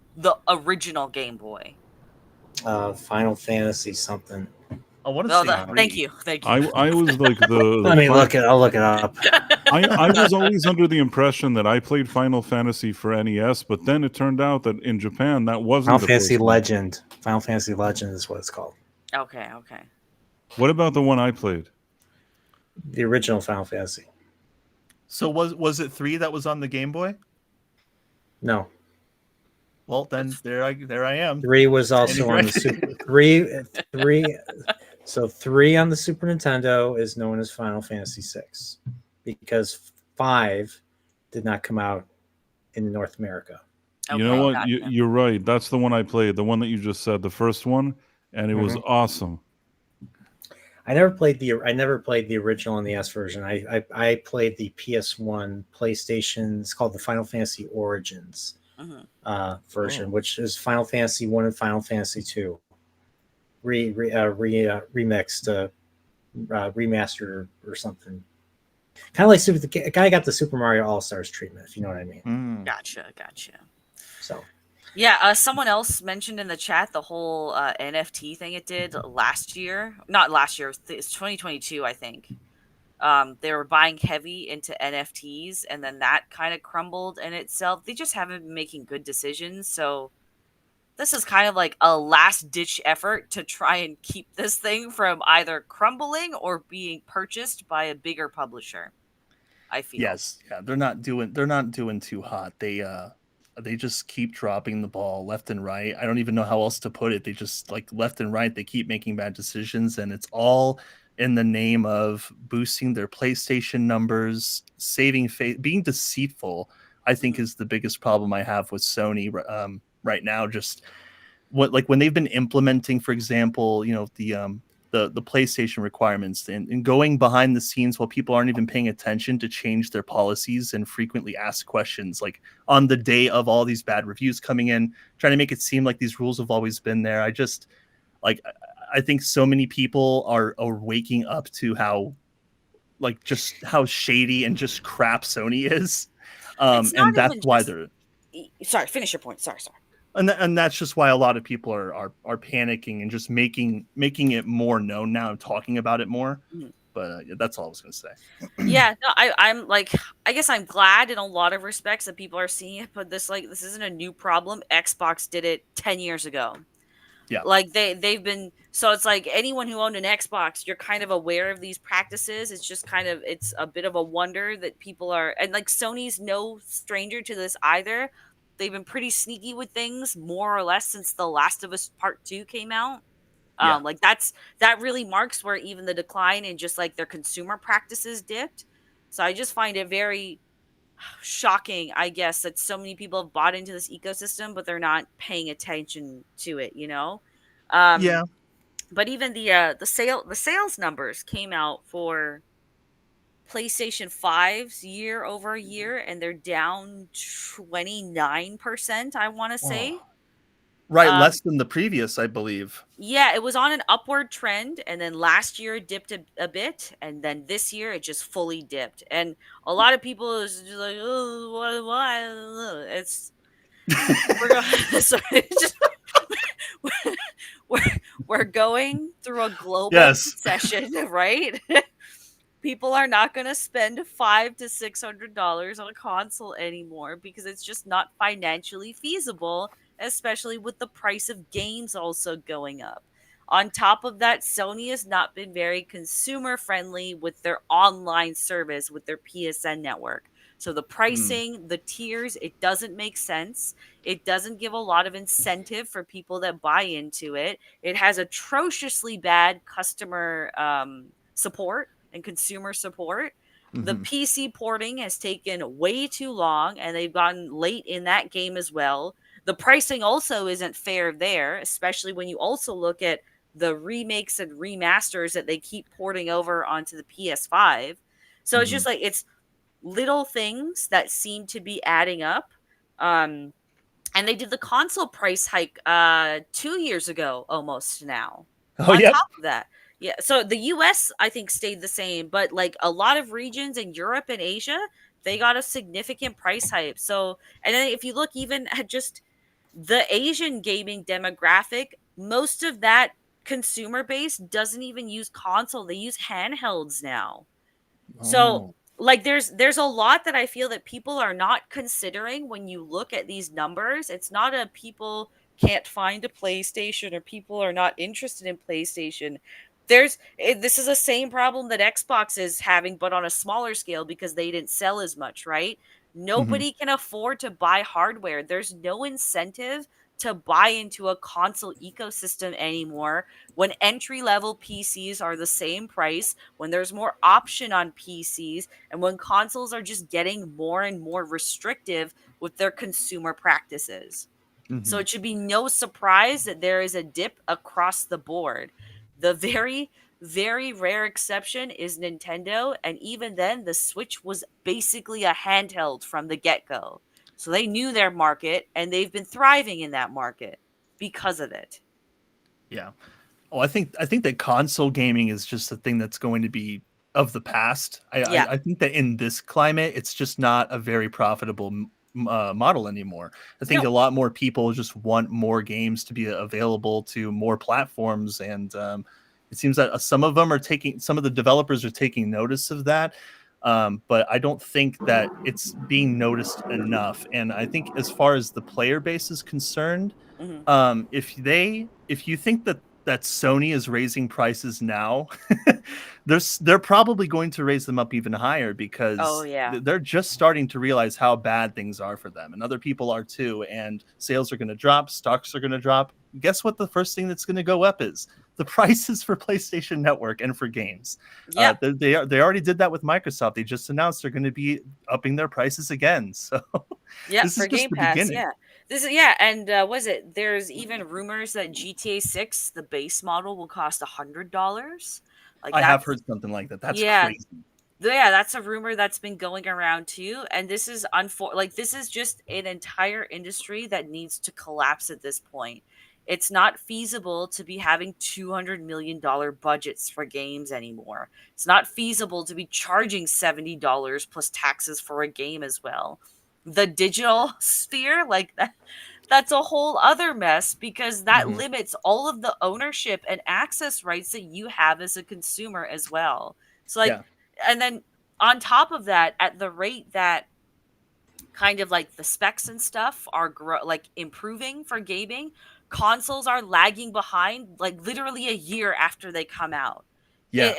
original Game Boy. Final Fantasy something. I want to Oh, say thank 3. you. I was like Let me look it. I'll look it up. I was always under the impression that I played Final Fantasy for NES, but then it turned out that in Japan that wasn't Final the Fantasy first one. Legend. Final Fantasy Legend is what it's called. Okay. What about the one I played? The original Final Fantasy. So was it 3 that was on the Game Boy? No. Well, then there I am. 3 was also Anyway. on the Super. 3. So 3 on the Super Nintendo is known as Final Fantasy 6 because 5 did not come out in North America. You know what? gotcha. You're right. That's the one I played, the one that you just said, the first one, and it was awesome. I never played the original NES version. I played the PS1 PlayStation. It's called the Final Fantasy Origins version, which is Final Fantasy 1 and Final Fantasy 2 remixed, remastered or something. Kind of like the guy got the Super Mario All Stars treatment, if you know what I mean. Gotcha. So Yeah, someone else mentioned in the chat the whole NFT thing it did last year. Not last year, it's 2022, I think. They were buying heavy into NFTs, and then that kind of crumbled in itself. They just haven't been making good decisions, so this is kind of like a last-ditch effort to try and keep this thing from either crumbling or being purchased by a bigger publisher, I feel. Yes, yeah, they're not doing too hot. They just keep dropping the ball left and right. I don't even know how else to put it. They just like left and right. They keep making bad decisions, and it's all in the name of boosting their PlayStation numbers, saving face, being deceitful. I think is the biggest problem I have with Sony right now. Just when they've been implementing, for example, the PlayStation requirements and going behind the scenes while people aren't even paying attention to change their policies and frequently ask questions, like on the day of all these bad reviews coming in, trying to make it seem like these rules have always been there. I think so many people are waking up to how shady and just crap Sony is. And that's why they're... Sorry, finish your point. Sorry. And that's just why a lot of people are panicking and just making it more known now and talking about it more. But that's all I was going to say. Yeah, no, I'm like, I guess I'm glad in a lot of respects that people are seeing it, but this isn't a new problem. Xbox did it 10 years ago. Yeah. Like they've been, so it's like anyone who owned an Xbox, you're kind of aware of these practices. It's just it's a bit of a wonder that people are, and like Sony's no stranger to this either. They've been pretty sneaky with things more or less since The Last of Us Part 2 came out. Like that really marks where even the decline in just like their consumer practices dipped. So I just find it very shocking, I guess, that so many people have bought into this ecosystem, but they're not paying attention to it, Yeah. But even the sales numbers came out for PlayStation 5's year over year, and they're down 29%, I want to say. Right, less than the previous, I believe. Yeah, it was on an upward trend, and then last year it dipped a bit, and then this year it just fully dipped. And a lot of people is just like, oh, why? It's we're going through a global recession, right? People are not going to spend $500 to $600 on a console anymore because it's just not financially feasible, especially with the price of games also going up. On top of that, Sony has not been very consumer friendly with their online service, with their PSN network. So the pricing, the tiers, it doesn't make sense. It doesn't give a lot of incentive for people that buy into it. It has atrociously bad customer support and consumer support. The PC porting has taken way too long, and they've gotten late in that game as well. The pricing also isn't fair there, especially when you also look at the remakes and remasters that they keep porting over onto the PS5. So it's just like, it's little things that seem to be adding up. And they did the console price hike 2 years ago almost now. On top of that. Yeah, so the US I think stayed the same, but like a lot of regions in Europe and Asia, they got a significant price hike. So, and then if you look even at just the Asian gaming demographic, most of that consumer base doesn't even use console, they use handhelds now. So, Oh. like there's a lot that I feel that people are not considering when you look at these numbers. It's not a people can't find a PlayStation or people are not interested in PlayStation. This is the same problem that Xbox is having, but on a smaller scale because they didn't sell as much, right? Nobody can afford to buy hardware. There's no incentive to buy into a console ecosystem anymore when entry level PCs are the same price, when there's more option on PCs, and when consoles are just getting more and more restrictive with their consumer practices. So it should be no surprise that there is a dip across the board. The very, very rare exception is Nintendo, and even then, the Switch was basically a handheld from the get go. So they knew their market, and they've been thriving in that market because of it. Yeah. Oh, I think that console gaming is just a thing that's going to be of the past. Yeah. I think that in this climate, it's just not a very profitable model anymore. I think No. a lot more people just want more games to be available to more platforms, and it seems that some of the developers are taking notice of that. But I don't think that it's being noticed enough. And I think as far as the player base is concerned, Mhm. if you think that Sony is raising prices now, they're probably going to raise them up even higher because Oh, yeah. they're just starting to realize how bad things are for them, and other people are too. And sales are going to drop, stocks are going to drop. Guess what? The first thing that's going to go up is the prices for PlayStation Network and for games. Yeah. They already did that with Microsoft. They just announced they're going to be upping their prices again. So Yeah, this is for just Game the Pass. beginning. Yeah. And was it? There's even rumors that GTA 6, the base model, will cost $100. Like I have that's heard something like that. That's yeah, crazy. yeah. That's a rumor that's been going around too. And this is this is just an entire industry that needs to collapse at this point. It's not feasible to be having $200 million budgets for games anymore. It's not feasible to be charging $70 plus taxes for a game as well. The digital sphere, like that's a whole other mess because that Mhm. limits all of the ownership and access rights that you have as a consumer as well. So like, Yeah. and then on top of that, at the rate that kind of like the specs and stuff are improving for gaming, consoles are lagging behind like literally a year after they come out. Yeah.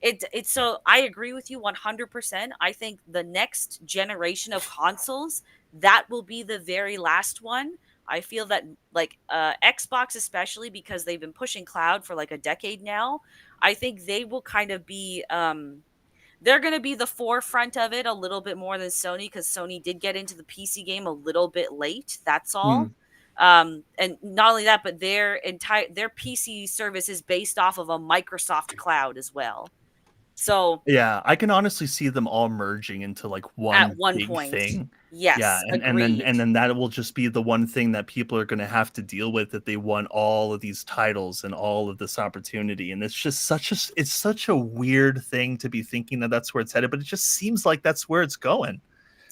It's so I agree with you 100%. I think the next generation of consoles, that will be the very last one. I feel that Xbox, especially because they've been pushing cloud for like a decade now, I think they will kind of be they're going to be the forefront of it a little bit more than Sony, because Sony did get into the PC game a little bit late. That's all. And not only that, but their PC service is based off of a Microsoft cloud as well. So Yeah, I can honestly see them all merging into like at one one big point, thing. yes, Yeah, agreed. and then that will just be the one thing that people are going to have to deal with, that they want all of these titles and all of this opportunity. And it's just such a weird thing to be thinking that that's where it's headed, but it just seems like that's where it's going.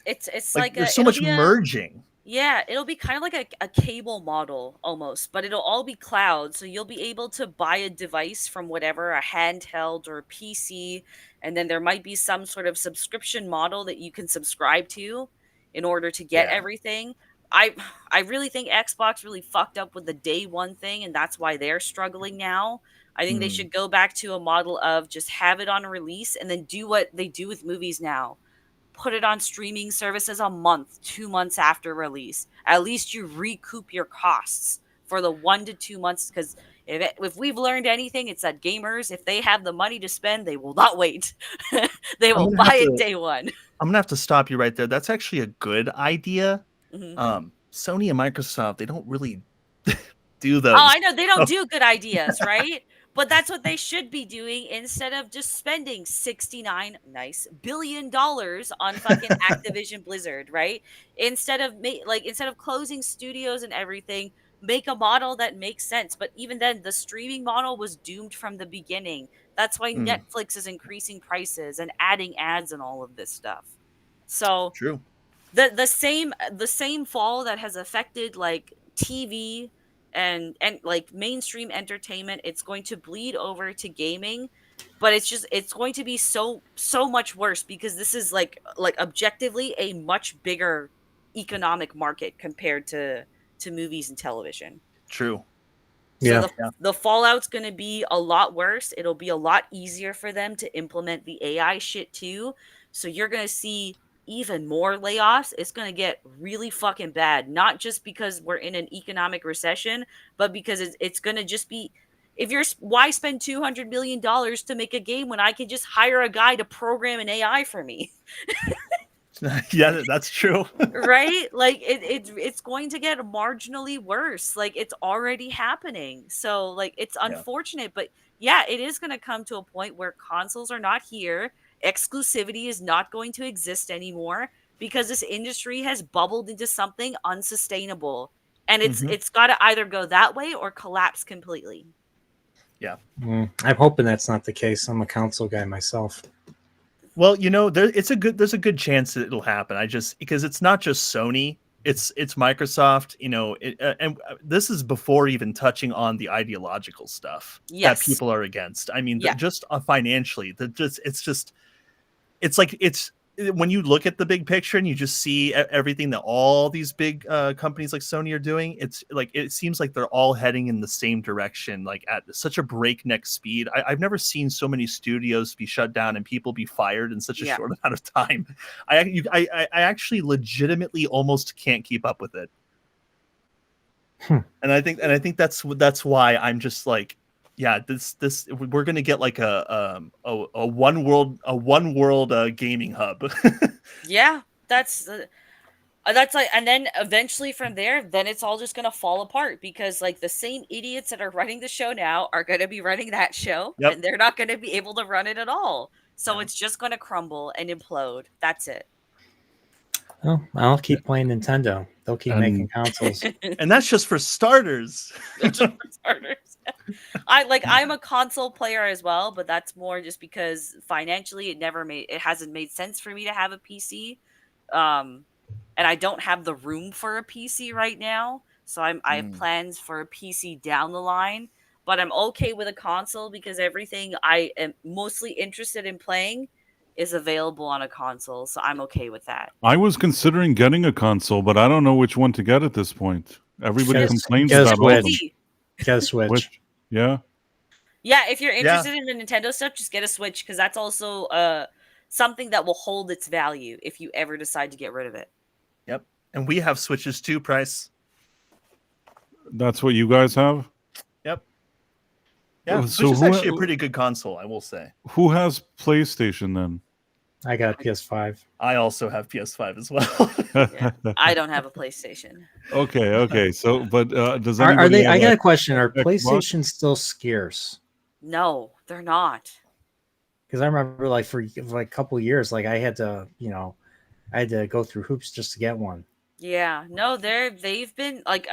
It's Like like there's so it'll much be merging. yeah, it'll be kind of like a cable model almost, but it'll all be cloud. So you'll be able to buy a device from whatever, a handheld or a PC, and then there might be some sort of subscription model that you can subscribe to in order to get Yeah. everything. I I really think Xbox really fucked up with the day one thing, and that's why they're struggling now. I think they Hmm. should go back to a model of just have it on a release and then do what they do with movies now, put it on streaming services a month, 2 months after release. At least you recoup your costs for the 1 to 2 months. Because if we've learned anything, it's that gamers, if they have the money to spend, they will not wait. They I'm will gonna have buy it to day one. I'm gonna have to stop you right there. That's actually a good idea. Mhm. Sony and Microsoft, they don't really do Oh, those. I know they don't do good ideas, right? But that's what they should be doing instead of just spending $69 billion on fucking Activision Blizzard, right? Instead of closing studios and everything, make a model that makes sense. But even then, the streaming model was doomed from the beginning. That's why Netflix is increasing prices and adding ads and all of this stuff. So True. the same fall that has affected like TV and like mainstream entertainment, it's going to bleed over to gaming, but it's going to be so much worse because this is like objectively a much bigger economic market compared to movies and television. True. So the fallout's going to be a lot worse. It'll be a lot easier for them to implement the AI shit too. So you're going to see even more layoffs. It's going to get really fucking bad. Not just because we're in an economic recession, but because it's going to just be, why spend $200 million to make a game when I can just hire a guy to program an AI for me? Yeah, that's true. Right? Like it's going to get marginally worse. Like it's already happening. So like it's unfortunate, but yeah, it is going to come to a point where consoles are not here. Exclusivity is not going to exist anymore because this industry has bubbled into something unsustainable. And it's got to either go that way or collapse completely. Yeah. I'm hoping that's not the case. I'm a console guy myself. Well, there's a good chance that it'll happen. Because it's not just Sony, it's Microsoft, and this is before even touching on the ideological stuff that people are against. I mean, just financially, it's when you look at the big picture and you just see everything that all these big companies like Sony are doing, it's like it seems like they're all heading in the same direction, like at such a breakneck speed. I've never seen so many studios be shut down and people be fired in such a short amount of time. I actually legitimately almost can't keep up with it. And I think that's why I'm just like, yeah, this we're gonna get like a one world gaming hub. Yeah, that's like, and then eventually from there, then it's all just gonna fall apart because like the same idiots that are running the show now are gonna be running that show, and they're not gonna be able to run it at all. So it's just gonna crumble and implode. That's it. Well, I'll keep playing Nintendo. They'll keep making consoles. And that's just for starters. I'm a console player as well, but that's more just because financially it hasn't made sense for me to have a PC. And I don't have the room for a PC right now. So I have plans for a PC down the line, but I'm okay with a console because everything I am mostly interested in playing is available on a console, so I'm okay with that. I was considering getting a console, but I don't know which one to get at this point. Everybody complains about all of them. Get a Switch. Yeah. Yeah, if you're interested in the Nintendo stuff, just get a Switch because that's also something that will hold its value if you ever decide to get rid of it. Yep, and we have Switches too, Price. That's what you guys have? Yep. Yeah, So Switch is actually a pretty good console, I will say. Who has PlayStation then? I got PS5. I also have PS5 as well. I don't have a PlayStation. Okay. So, but does anybody? Are they? I got a question. Are PlayStation still scarce? No, they're not. Because I remember, like for like a couple of years, like I had to go through hoops just to get one. Yeah, no, they've been like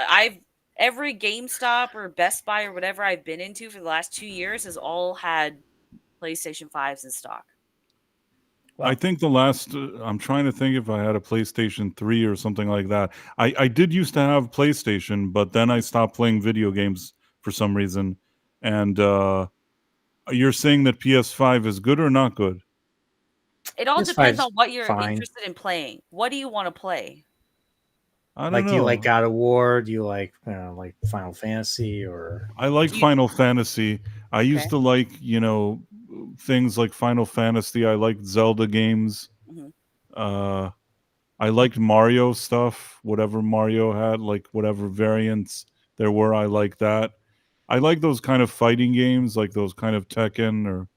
every GameStop or Best Buy or whatever I've been into for the last 2 years has all had PlayStation 5s in stock. I think the last, I'm trying to think if I had a PlayStation 3 or something like that. I did used to have PlayStation, but then I stopped playing video games for some reason. And you're saying that PS5 is good or not good? It all depends on what you're interested in playing. What do you want to play? I don't know. Do you like God of War? Do you like Final Fantasy? Or I like Final Fantasy. I used to like, things like Final Fantasy. I liked Zelda games. I liked Mario stuff, whatever Mario had, like whatever variants there were. I like that. I like those kind of fighting games, like those kind of Tekken or.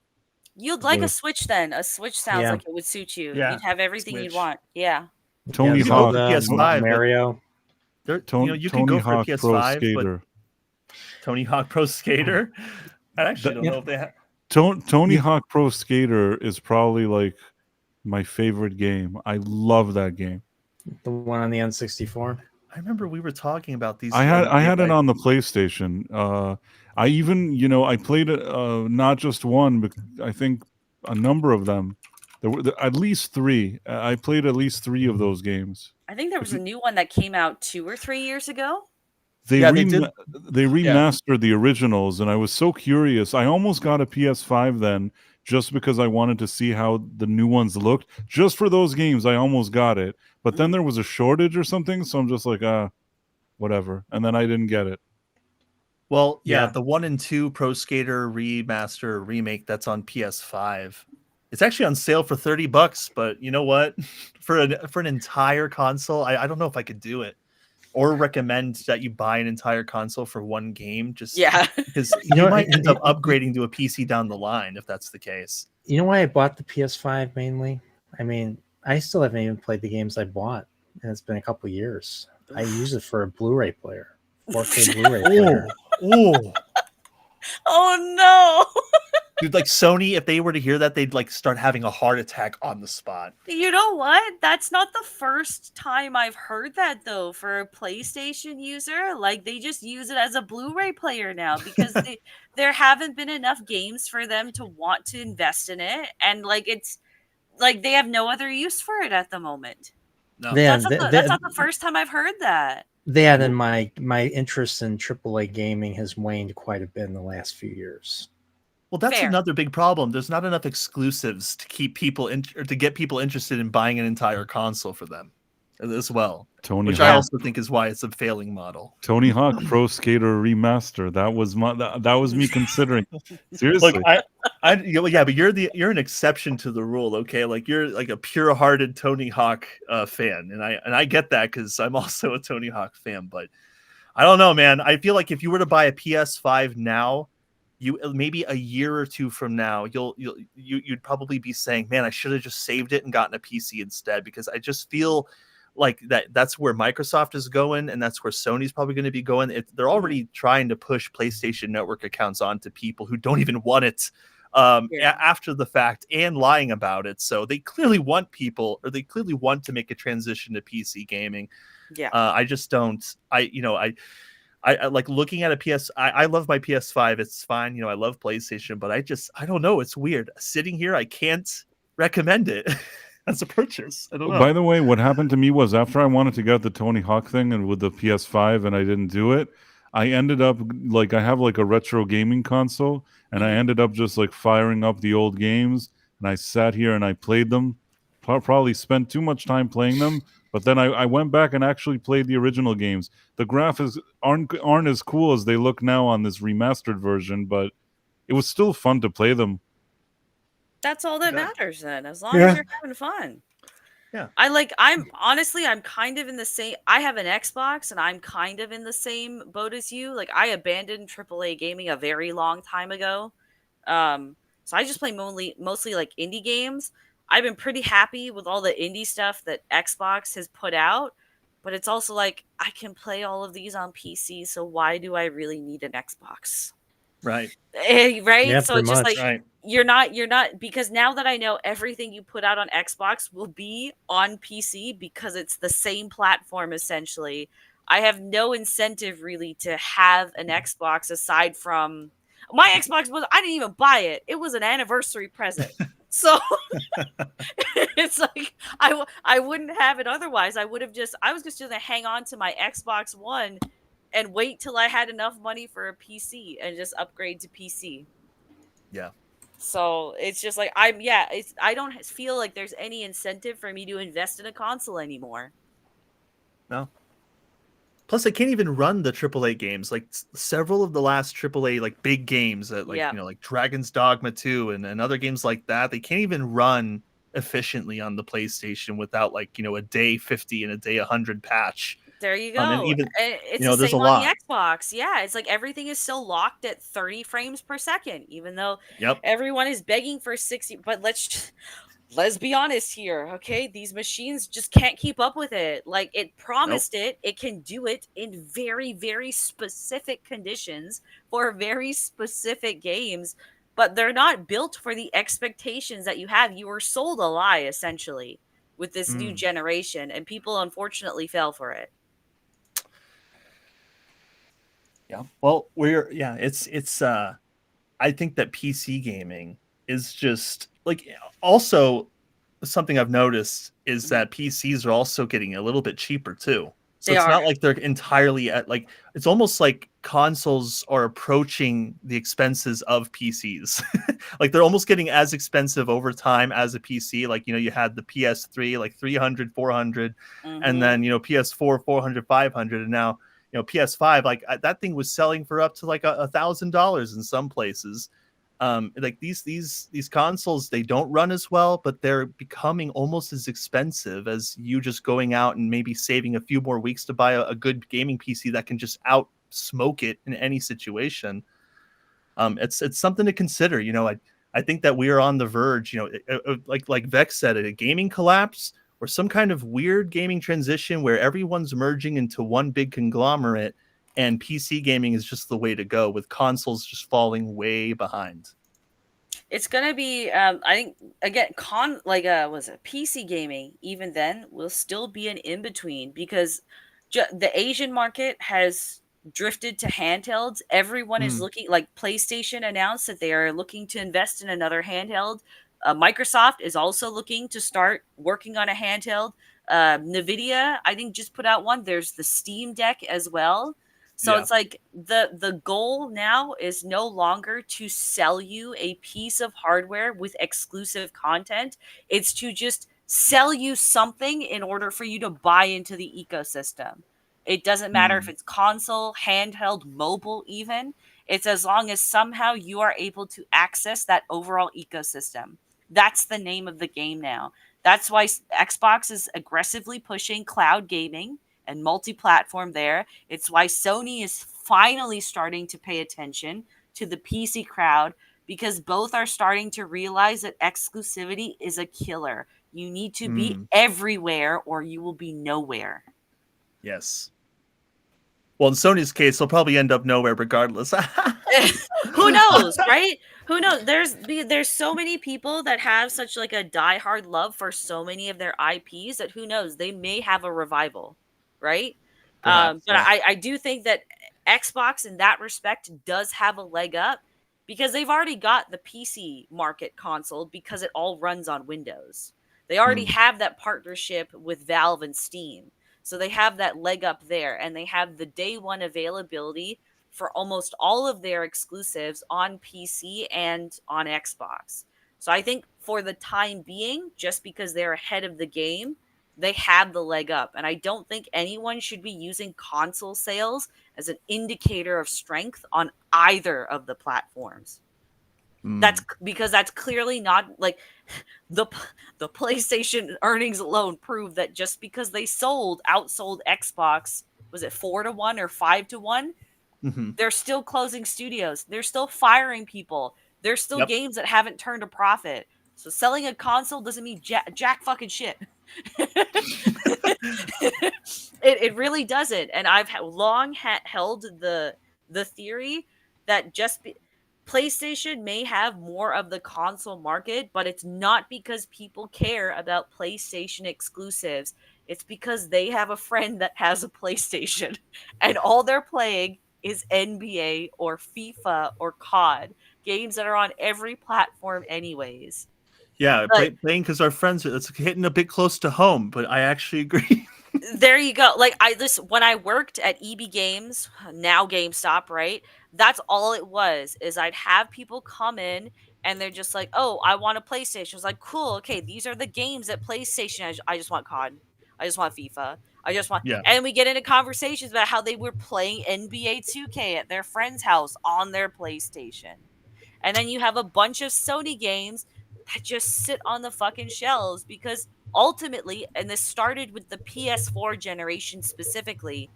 You'd like a Switch then. A Switch sounds like it would suit you. Yeah. You'd have everything you'd want. Yeah. Tony Hawk, PS5, Mario. You can go for PS5, Pro Skater. Tony Hawk Pro Skater. I actually don't know if they have. Tony Hawk Pro Skater is probably like my favorite game. I love that game. The one on the N64. I remember we were talking about these. I had it on the PlayStation. I even, I played it, not just one, but I think a number of them. There were at least 3. I played at least 3 of those games. I think there was a new one that came out 2 or 3 years ago. They Yeah, they did. they remastered the originals, and I was so curious. I almost got a PS5 then, just because I wanted to see how the new ones looked. Just for those games, I almost got it. But then there was a shortage or something, so I'm just like, whatever. And then I didn't get it. Well, yeah, Yeah. the 1 and 2 Pro Skater remaster remake that's on PS5. It's actually on sale for $30, but you know what? for an entire console, I don't know if I could do it. Or recommend that you buy an entire console for one game, just because you might end up upgrading to a PC down the line if that's the case. You know why I bought the PS5 mainly? I mean, I still haven't even played the games I bought, and it's been a couple years. I use it for a Blu-ray player, 4K Blu-ray player. Oh no! Dude, like Sony, if they were to hear that, they'd like start having a heart attack on the spot. You know what? That's not the first time I've heard that though for a PlayStation user. Like they just use it as a Blu-ray player now because there haven't been enough games for them to want to invest in it, and like it's like they have no other use for it at the moment. No, that's not the first time I've heard that. That and my interest in AAA gaming has waned quite a bit in the last few years. Well, that's Fair. another big problem. There's not enough exclusives to keep people or to get people interested in buying an entire console for them as well. Tony which Hawk. I also think is why it's a failing model. Tony Hawk Pro Skater Remaster. That was me considering. Seriously. Look, yeah, but you're an exception to the rule, okay? Like you're like a pure-hearted Tony Hawk fan, and I get that because I'm also a Tony Hawk fan. But I don't know, man. I feel like if you were to buy a PS5 now, you maybe a year or two from now, you'd probably be saying, "Man, I should have just saved it and gotten a PC instead," because I just feel like that's where Microsoft is going, and that's where Sony's probably going to be going. They're already trying to push PlayStation Network accounts onto people who don't even want it after the fact and lying about it. So they clearly want people, or they clearly want to make a transition to PC gaming. Yeah. I just don't. I like looking at a PS. I love my PS5. It's fine. I love PlayStation, but I don't know. It's weird. Sitting here, I can't recommend it as a purchase. I don't know. By the way, what happened to me was after I wanted to get the Tony Hawk thing and with the PS5 and I didn't do it, I ended up like I have like a retro gaming console and I ended up just like firing up the old games and I sat here and I played them. Probably spent too much time playing them, but then I went back and actually played the original games. The graphics aren't as cool as they look now on this remastered version, but it was still fun to play them. That's all that matters then, as long as you're having fun. Yeah. I'm kind of in the same. I have an Xbox and I'm kind of in the same boat as you. Like I abandoned AAA gaming a very long time ago. So I just play mostly like indie games. I've been pretty happy with all the indie stuff that Xbox has put out, but it's also like I can play all of these on PC, so why do I really need an Xbox? Right. Right? Yeah, So it's just like right. you're not because now that I know everything you put out on Xbox will be on PC because it's the same platform essentially. I have no incentive really to have an Xbox aside from my Xbox I didn't even buy it. It was an anniversary present. So it's like I wouldn't have it otherwise. I was just going to hang on to my Xbox One and wait till I had enough money for a PC and just upgrade to PC. Yeah. So it's just like I don't feel like there's any incentive for me to invest in a console anymore. No. Plus, I can't even run the AAA games. Like several of the last AAA like big games that like Dragon's Dogma 2 and other games like that, they can't even run efficiently on the PlayStation without like a day 50 and a day 100 patch. There you go. And even, it's there's the same a on lot. the Xbox. Yeah, it's like everything is still locked at 30 frames per second, even though everyone is begging for 60. But let's be honest here, okay? These machines just can't keep up with it. Like it promised it can do it in very, very specific conditions for very specific games, but they're not built for the expectations that you have. You were sold a lie essentially with this new generation, and people unfortunately fell for it. Yeah. Well, it's I think that PC gaming is just like also something I've noticed is that PCs are also getting a little bit cheaper too. So They it's are. not like they're entirely at like it's almost like consoles are approaching the expenses of PCs. Like they're almost getting as expensive over time as a PC. Like, you had the PS3 like 300, 400 and then, PS4 400, 500 and now, PS5 like that thing was selling for up to like $1,000 in some places. Like these consoles, they don't run as well, but they're becoming almost as expensive as you just going out and maybe saving a few more weeks to buy a good gaming PC that can just out smoke it in any situation. It's something to consider. I think that we are on the verge. Like Vex said, a gaming collapse or some kind of weird gaming transition where everyone's merging into one big conglomerate. And PC gaming is just the way to go, with consoles just falling way behind. It's gonna be, I think, again, was it PC gaming? Even then, will still be an in between because the Asian market has drifted to handhelds. Everyone is looking. Like PlayStation announced that they are looking to invest in another handheld. Microsoft is also looking to start working on a handheld. Nvidia, I think, just put out one. There's the Steam Deck as well. So it's like the goal now is no longer to sell you a piece of hardware with exclusive content. It's to just sell you something in order for you to buy into the ecosystem. It doesn't matter if it's console, handheld, mobile even. It's as long as somehow you are able to access that overall ecosystem. That's the name of the game now. That's why Xbox is aggressively pushing cloud gaming and multi-platform there. It's why Sony is finally starting to pay attention to the PC crowd because both are starting to realize that exclusivity is a killer. You need to be everywhere or you will be nowhere. Yes. Well, in Sony's case, they'll probably end up nowhere regardless. Who knows, right? Who knows? There's so many people that have such like a diehard love for so many of their IPs that who knows, they may have a revival. Right? Perhaps, but I do think that Xbox in that respect does have a leg up because they've already got the PC market console because it all runs on Windows. They already have that partnership with Valve and Steam. So they have that leg up there and they have the day one availability for almost all of their exclusives on PC and on Xbox. So I think for the time being, just because they're ahead of the game, they have the leg up. And I don't think anyone should be using console sales as an indicator of strength on either of the platforms. That's because that's clearly not like the PlayStation earnings alone prove that just because they outsold Xbox, was it 4-1 or 5-1? They're still closing studios. They're still firing people. There's still games that haven't turned a profit. So selling a console doesn't mean jack fucking shit. It really doesn't. And I've long held the theory that PlayStation may have more of the console market, but it's not because people care about PlayStation exclusives. It's because they have a friend that has a PlayStation and all they're playing is NBA or FIFA or COD, games that are on every platform anyways. Yeah, playing because our friends, it's hitting a bit close to home, but I actually agree. There you go. Like when I worked at EB Games, now GameStop, right? That's all it was, is I'd have people come in and they're just like, oh, I want a PlayStation. I was like, cool, okay, these are the games at PlayStation. I just want COD. I just want FIFA. I just want, and we get into conversations about how they were playing NBA 2K at their friend's house on their PlayStation. And then you have a bunch of Sony games that just sit on the fucking shelves because ultimately, and this started with the PS4 generation specifically,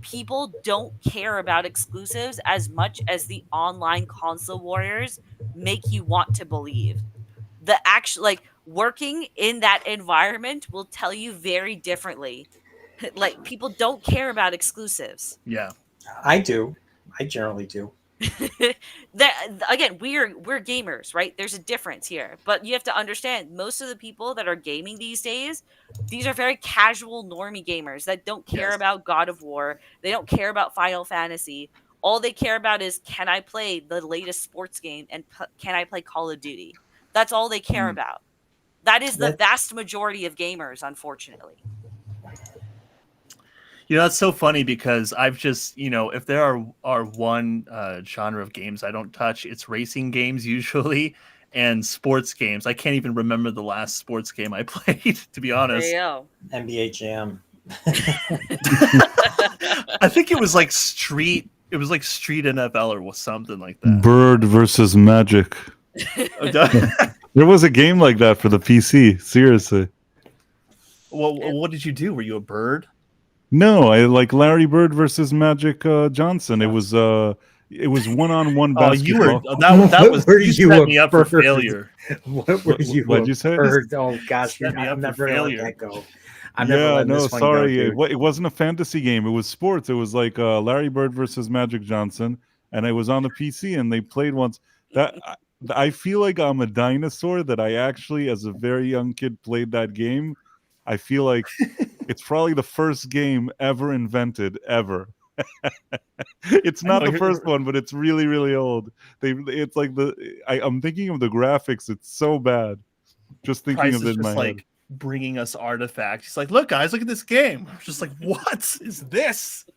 people don't care about exclusives as much as the online console warriors make you want to believe. The actual, like, working in that environment will tell you very differently. Like, people don't care about exclusives. Yeah. I do. I generally do. Again, we're gamers, right? There's a difference here, but you have to understand most of the people that are gaming these days, these are very casual normie gamers that don't care about God of War, they don't care about Final Fantasy. All they care about is, can I play the latest sports game and can I play Call of Duty? That's all they care about. That is the vast majority of gamers, unfortunately. You know, that's so funny because I've just, if there are one genre of games I don't touch, it's racing games usually and sports games. I can't even remember the last sports game I played, to be honest. There you go. NBA Jam. I think it was like Street NFL or something like that. Bird versus Magic. There was a game like that for the PC. Seriously. Well, what did you do? Were you a bird? No, I like Larry Bird versus Magic Johnson. It was one-on-one basketball. That was you set me up for failure. What were you? What'd you say? Bird? Oh gosh, I'm never let that go. Sorry. It wasn't a fantasy game. It was sports. It was like Larry Bird versus Magic Johnson, and it was on the PC. And they played once. That I feel like I'm a dinosaur. That I actually, as a very young kid, played that game. I feel like it's probably the first game ever invented ever. It's not the first one, but it's really, really old. It's like I'm thinking of the graphics. It's so bad. Just thinking of it in my head. Bringing us artifacts. He's like, look, guys, look at this game. I'm just like, what is this?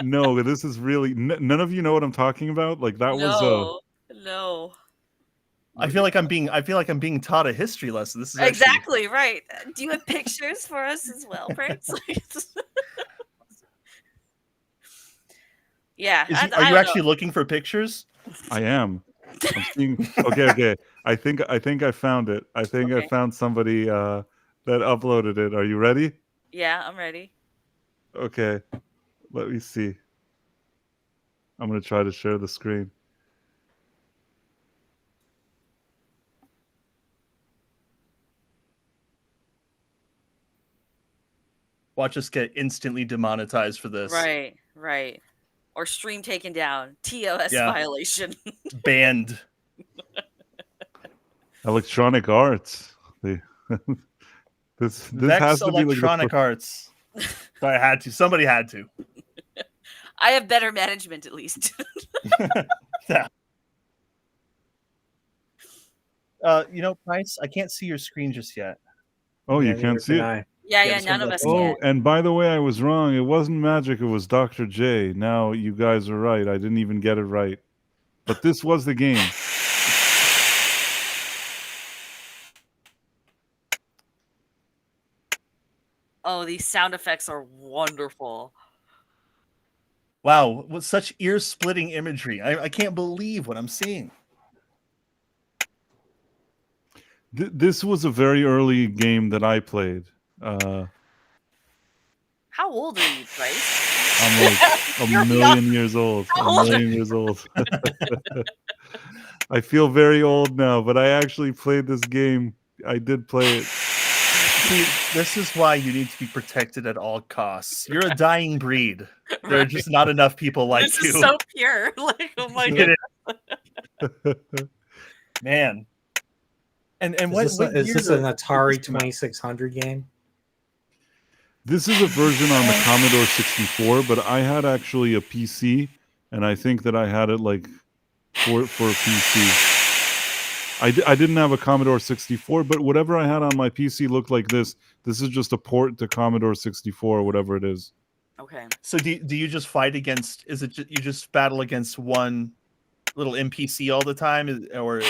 No, this is really none of you know what I'm talking about. Like that was no. I feel like I'm being taught a history lesson. This is exactly right. Do you have pictures for us as well, Prince? Yeah. Are you actually looking for pictures? I am. I'm seeing. Okay. I think I found it. I found somebody that uploaded it. Are you ready? Yeah, I'm ready. Okay. Let me see. I'm gonna try to share the screen. Watch us get instantly demonetized for this. Right. Or stream taken down. TOS violation. Banned. Electronic Arts. This has to be Electronic Arts. Somebody had to. I have better management, at least. Yeah. Price, I can't see your screen just yet. Oh, you can't see it? Yeah, none of us can. Oh, and by the way, I was wrong. It wasn't Magic. It was Dr. J. Now you guys are right. I didn't even get it right. But this was the game. Oh, these sound effects are wonderful. Wow, with such ear-splitting imagery. I can't believe what I'm seeing. This was a very early game that I played. How old are you, Bryce? I'm like a million years old. I feel very old now, but I actually played this game. I did play it. See, this is why you need to be protected at all costs. You're a dying breed. There are just not enough people like you. This is so pure. Like, oh my god. Man. And is this an Atari 2600 game? This is a version on the Commodore 64, but I had actually a PC, and I think that I had it like for a PC. I didn't have a Commodore 64, but whatever I had on my PC looked like this. This is just a port to Commodore 64 or whatever it is. Okay. So do you just fight against? Is it you just battle against one little NPC all the time, or do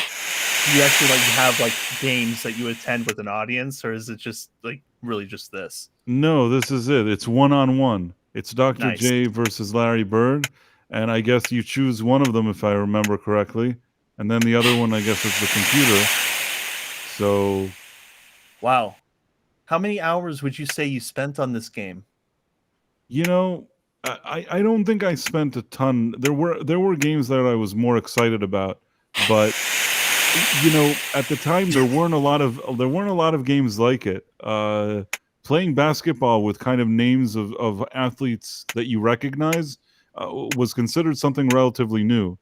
you actually like have like games that you attend with an audience, or is it just like really just this? No, this is it. It's one-on-one. It's Dr. Nice. J versus Larry Bird, and I guess you choose one of them if I remember correctly, and then the other one I guess is the computer. So, wow, how many hours would you say you spent on this game? You know, I don't think I spent a ton. There were games that I was more excited about, but you know, at the time there weren't a lot of games like it. Playing basketball with kind of names of athletes that you recognize was considered something relatively new.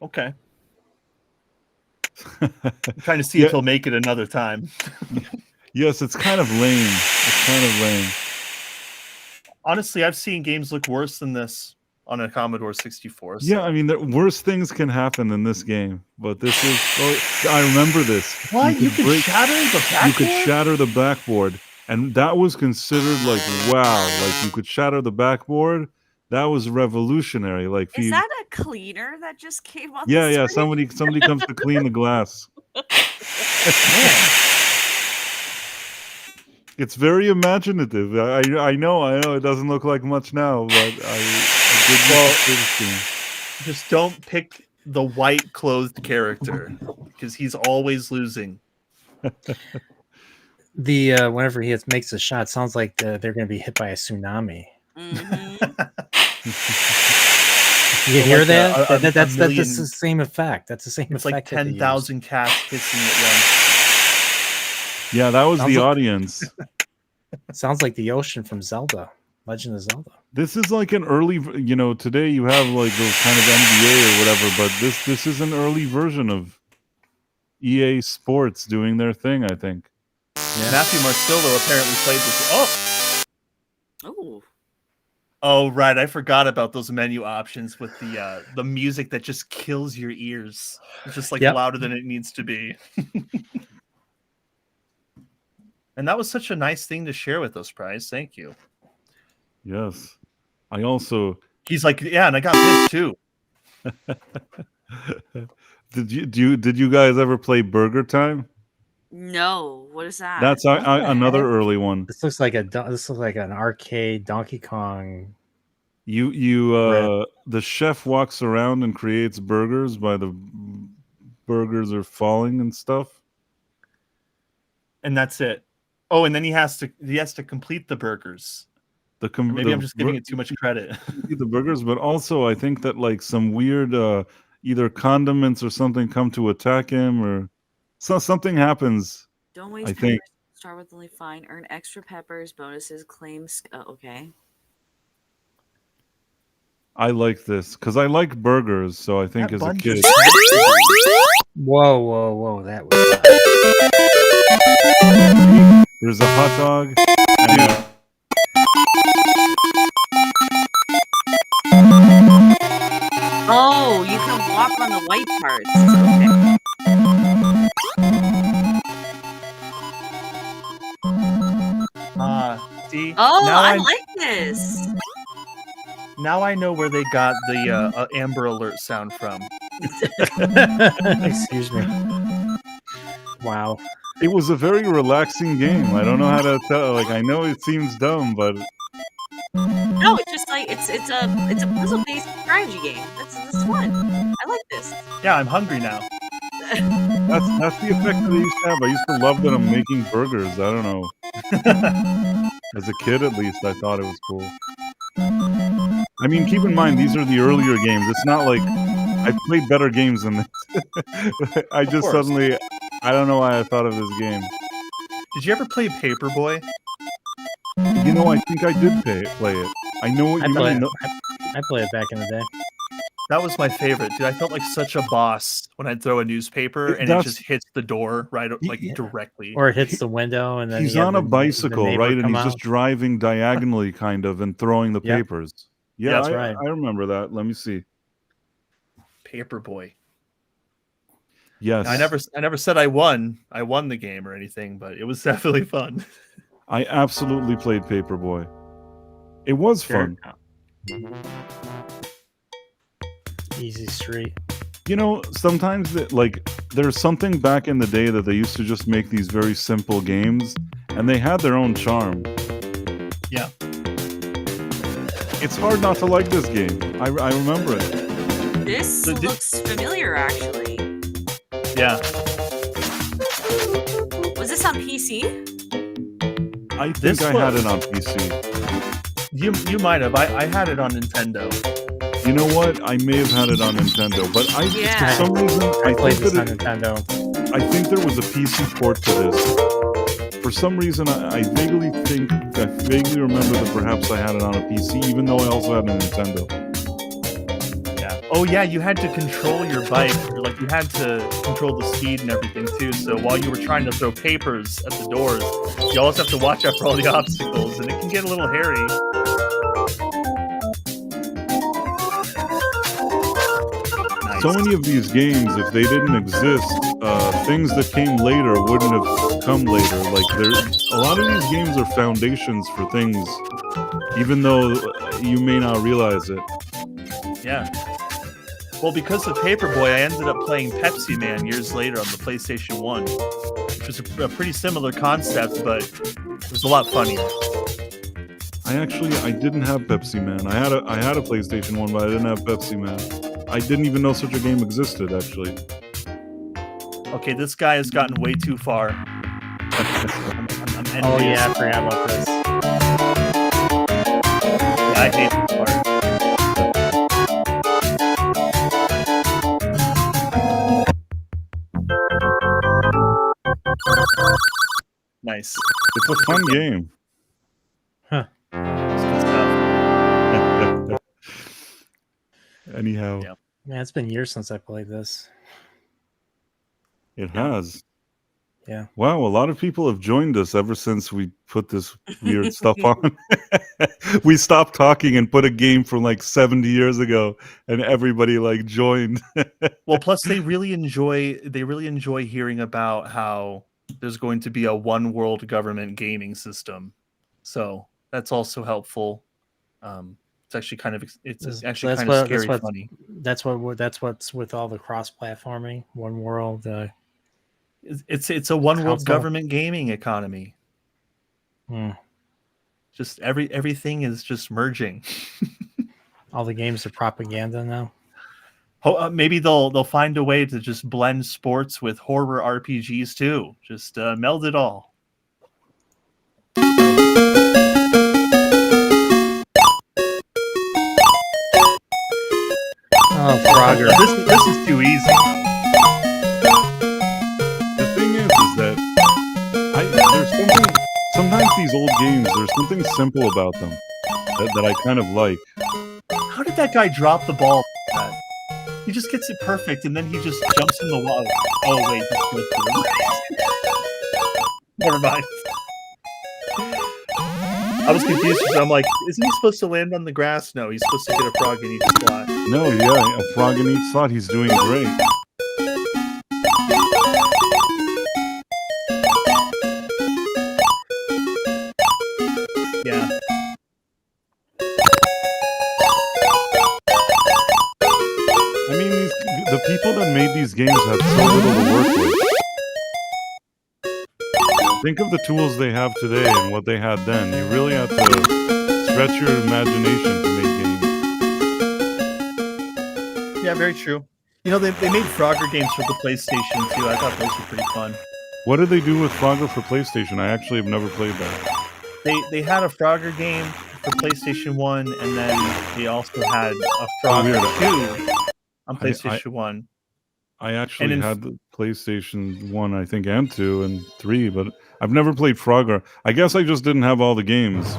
Okay. I'm trying to see if he'll make it another time. Yes, it's kind of lame. Honestly, I've seen games look worse than this on a Commodore 64. So. Yeah, I mean, worse things can happen in this game, but this is. Oh, I remember this. What? You could shatter the backboard? You could shatter the backboard, and that was considered like wow. Like you could shatter the backboard. That was revolutionary. Like, Is that a cleaner that just came on? yeah, the yeah. screen? Somebody comes to clean the glass. It's very imaginative. I know it doesn't look like much now, but I did just don't pick the white clothed character because he's always losing. The whenever he makes a shot, sounds like they're going to be hit by a tsunami. You hear that? That's the same effect. That's the same it's effect. Like 10,000 cats hissing at once. Yeah, that was the audience. Sounds like the ocean from Zelda, Legend of Zelda. This is like an early, today you have like those kind of NBA or whatever, but this is an early version of EA Sports doing their thing, I think. Yeah. Matthew Marcillo apparently played this. Oh. Oh, right. I forgot about those menu options with the music that just kills your ears. It's just like louder than it needs to be. And that was such a nice thing to share with us, Prize. Thank you. Yes. I also... He's like, yeah, and I got this too. Did you guys ever play Burger Time? No. What is that? That's another early one. This looks like an arcade Donkey Kong. The chef walks around and creates burgers by the burgers are falling and stuff. And that's it. Oh, and then he has to complete the burgers. Maybe I'm just giving it too much credit. The burgers, but also I think that like some weird either condiments or something come to attack him, or something happens. Don't waste I peppers. think. Start with only fine. Earn extra peppers, bonuses, claims. Okay. I like this because I like burgers, so I think as a kid. Whoa! That was. There's a hot dog. And oh, you can walk on the white parts. Okay. See? Oh, now I like this. Now I know where they got the Amber Alert sound from. Excuse me. Wow. It was a very relaxing game. I don't know how to tell. Like, I know it seems dumb, but no, it's just like it's a puzzle-based strategy game. That's fun. I like this. Yeah, I'm hungry now. That's the effect that I used to have. I used to love that I'm making burgers. I don't know. As a kid, at least, I thought it was cool. I mean, keep in mind, these are the earlier games. It's not like I've played better games than this. I just suddenly, I don't know why I thought of this game. Did you ever play Paperboy? I think I did play it. I know what you mean. I played it back in the day. That was my favorite, dude. I felt like such a boss when I'd throw a newspaper and it just hits the door directly. Or it hits the window and then he's on a bicycle, right? And he's just driving diagonally kind of and throwing the papers. Yeah, that's right. I remember that. Let me see. Paperboy. Yes. I never said I won the game or anything, but it was definitely fun. I absolutely played Paperboy. It was fun. Easy Street. Sometimes there's something back in the day that they used to just make these very simple games, and they had their own charm. Yeah. It's hard not to like this game. I remember it. This looks familiar, actually. Yeah. Was this on PC? I think I had it on PC. You might have. I had it on Nintendo. You know what? I may have had it on Nintendo, but for some reason I played this on Nintendo. I think there was a PC port to this. For some reason, I vaguely remember that perhaps I had it on a PC, even though I also had a Nintendo. Yeah. Oh yeah, you had to control your bike, or you had to control the speed and everything too. So while you were trying to throw papers at the doors, you always have to watch out for all the obstacles, and it can get a little hairy. so many of these games, if they didn't exist, things that came later wouldn't have come later. Like a lot of these games are foundations for things, even though you may not realize it. Yeah. Well, because of Paperboy, I ended up playing Pepsi Man years later on the PlayStation 1, which was a pretty similar concept, but it was a lot funnier. I didn't have Pepsi Man. I had a PlayStation 1, but I didn't have Pepsi Man. I didn't even know such a game existed, actually. Okay, this guy has gotten way too far. I'm Oh yeah, I forgot about this. Yeah, I hate this part. Nice. It's a fun game. Huh. Anyhow, Yeah. Man, it's been years since I played this. it has. Yeah. Wow, a lot of people have joined us ever since we put this weird stuff on. We stopped talking and put a game from like 70 years ago, and everybody like joined. Well, plus they really enjoy hearing about how there's going to be a one world government gaming system. So that's also helpful. It's actually kind of scary funny. That's what's with all the cross platforming, one world. It's a one world console. government gaming economy. Just everything is just merging. All the games are propaganda now. Maybe they'll find a way to just blend sports with horror RPGs too. Just meld it all. Oh, Frogger. This is too easy. The thing is that there's something. Sometimes these old games, there's something simple about them that I kind of like. How did that guy drop the ball? Like that? He just gets it perfect, and then he just jumps in the water. Oh wait, never mind. I was confused because I'm like, isn't he supposed to land on the grass? No, he's supposed to get a frog in each slot. No, yeah, a frog in each slot. He's doing great. Yeah. I mean, the people that made these games had so little to work with. Think of the tools they have today and what they had then. You really have to stretch your imagination to make games. Yeah, very true. You know, they made Frogger games for the PlayStation too. I thought those were pretty fun. What did they do with Frogger for PlayStation? I actually have never played that. They had a Frogger game for PlayStation 1, and then they also had a Frogger 2 on PlayStation 1. I actually had the PlayStation 1, I think, and 2 and 3, but I've never played Frogger. I guess I just didn't have all the games.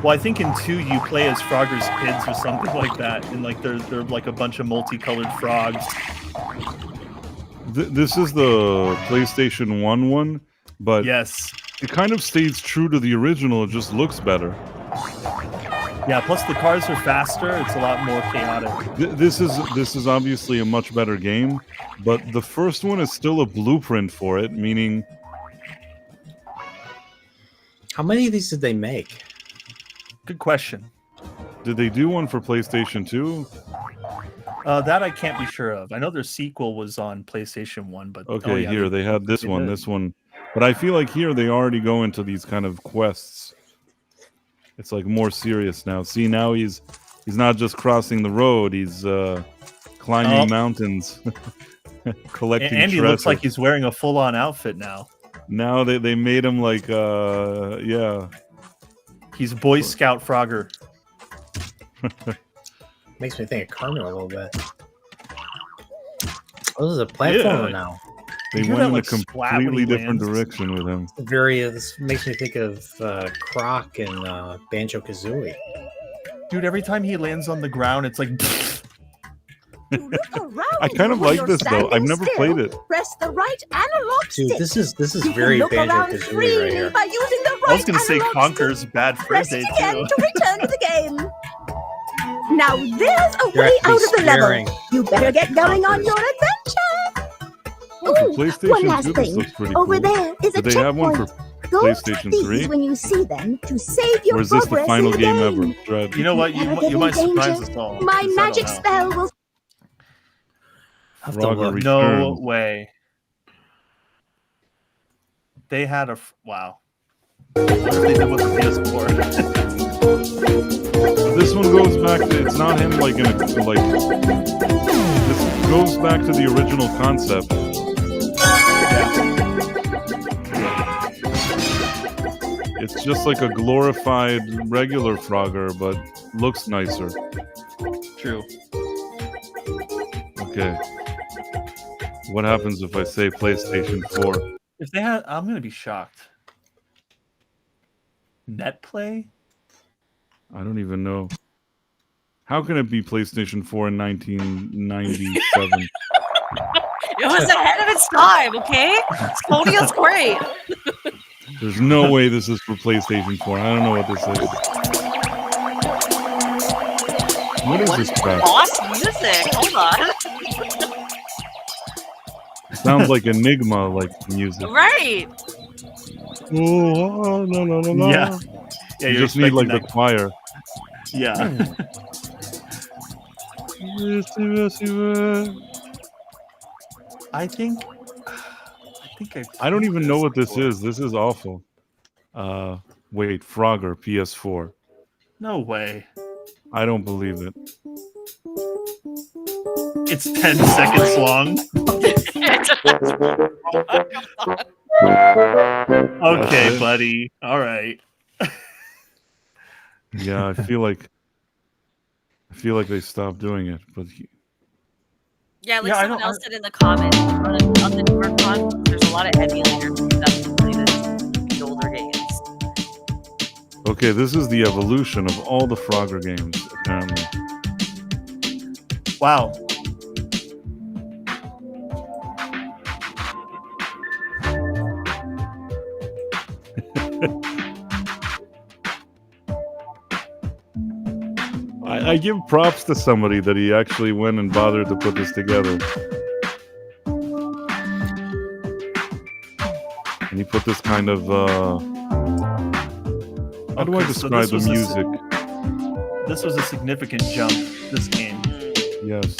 Well, I think in 2 you play as Frogger's kids or something like that, and like they're like a bunch of multicolored frogs. This is the PlayStation 1 one, but yes, it kind of stays true to the original. It just looks better. Yeah, plus the cars are faster. It's a lot more chaotic. This is obviously a much better game, but the first one is still a blueprint for it, meaning... How many of these did they make? Good question. Did they do one for PlayStation 2? That I can't be sure of. I know their sequel was on PlayStation 1, but Okay, here they had this one. But I feel like here they already go into these kind of quests. It's like more serious now. See, now he's not just crossing the road, he's climbing mountains, collecting Andy treasure. looks like he's wearing a full-on outfit now. Now they made him like yeah. He's Boy Scout Frogger. Makes me think of Carmen a little bit. Oh, this is a platformer now. They went in a completely different direction with him. This makes me think of Croc and Banjo-Kazooie. Dude, every time he lands on the ground, it's like... I kind of like this though. I've never played it. Press the right analog stick. Dude, this is very Banjo-Kazooie right here. By using the right I was going to say analog Conker's stick. bad for Press day it again too. to return to the game. Now there's a You're way actually out of the scaring. level. You better get going on your adventure. Oh, for Ooh, PlayStation one last 2, this thing. looks pretty Over cool. there is Do a they have one for checkpoint. Go PlayStation to 3? these when you see them to save your Or is this the progress final in the game game. ever? Dread. You know what? Never You get might in surprise danger. us all. My 'cause I don't magic know. spell will. Have to Frogger look. No Returns. way. They had a wow. What if they did with the PS4? This one goes back to, it's not him like in a, like, this goes back to the original concept. It's just like a glorified regular Frogger, but looks nicer. True. Okay. What happens if I say PlayStation 4? If they had, I'm gonna be shocked. Netplay? I don't even know. How can it be PlayStation 4 in 1997? It was ahead of its time, okay? Sony is great. There's no way this is for PlayStation 4. I don't know what this is. What is this crap? Boss music. Hold on. Sounds like Enigma like music. Right. Oh, no, no, no, no. Yeah. Yeah, You you're just need like the expecting choir. Yeah. I think I don't even know what this is. This is awful. Wait, Frogger, PS4. No way. I don't believe it. It's 10 seconds long. Okay, buddy. All right. Yeah, I feel like they stopped doing it, but Yeah, like Yeah, I someone don't- else said in the comments on the newer con, there's a lot of emulators that can play the older games. okay, this is the evolution of all the Frogger games, apparently. Wow. I give props to somebody that he actually went and bothered to put this together. And he put this kind of, how do I Okay, so describe this the was music? This was a significant jump, this game. Yes.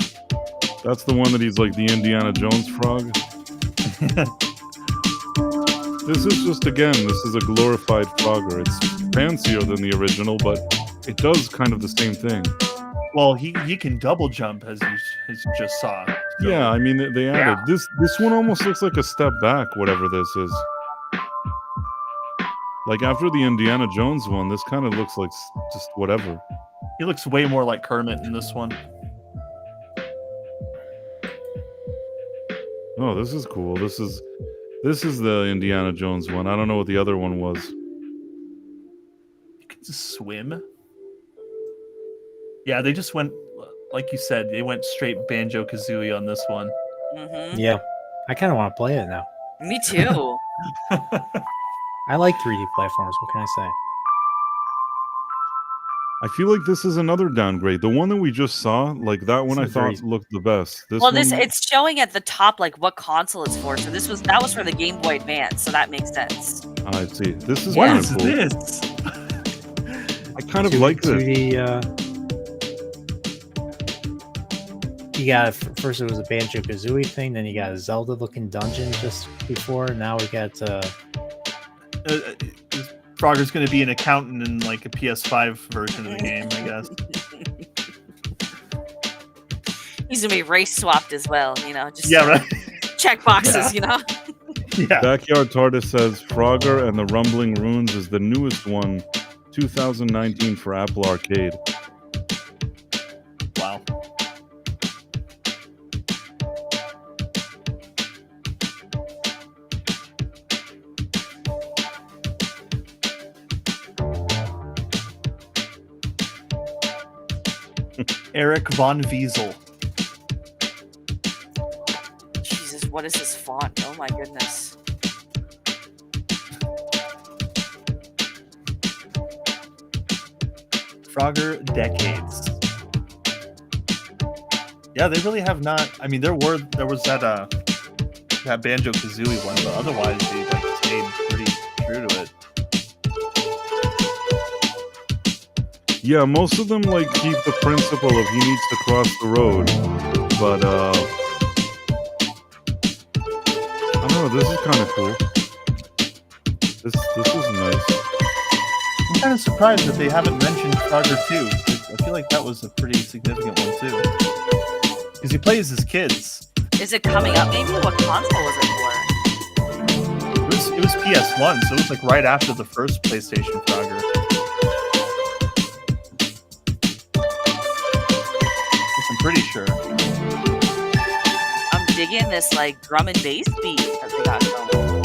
That's the one that he's like the Indiana Jones frog. This is just, again, this is a glorified Frogger. It's fancier than the original, but it does kind of the same thing. Well, he can double jump as you just saw. So- Yeah, I mean, they added. This one almost looks like a step back, whatever this is. Like, after the Indiana Jones one, this kind of looks like just whatever. He looks way more like Kermit in this one. Oh, this is cool. This is the Indiana Jones one. I don't know what the other one was. You can just swim. Yeah, they just went, like you said, they went straight Banjo-Kazooie on this one. Mm-hmm. Yeah, I kind of want to play it now. Me too. I like 3D platforms. What can I say? I feel like this is another downgrade. The one that we just saw, like that one, I Seems very- thought looked the best. This Well, one, it's showing at the top like what console it's for. So that was for the Game Boy Advance, so that makes sense. I see. This is What kind is of cool. this? I kind of like this. 2D, you got first it was a Banjo-Kazooie thing, then you got a Zelda-looking dungeon just before. Now we got Frogger's going to be an accountant in like a PS5 version of the game, I guess. He's gonna be race swapped as well, you know. Just Yeah, right. check boxes, you know. Yeah. Backyard TARDIS says Frogger and the Rumbling Runes is the newest one, 2019 for Apple Arcade. Wow. Eric Von Wiesel. Jesus, what is this font? Oh my goodness. Frogger Decades. Yeah, they really have not. I mean, there was that Banjo Kazooie one, but otherwise they like stayed pretty true to it. Yeah, most of them like keep the principle of he needs to cross the road, but I don't know. This is kind of cool. This is nice. I'm kind of surprised that they haven't mentioned Frogger 2. I feel like that was a pretty significant one too, because he plays his kids. Is it coming up? Maybe what console was it for? It was PS1, so it was like right after the first PlayStation Frogger. I'm pretty sure. I'm digging this like drum and bass beat that they got going.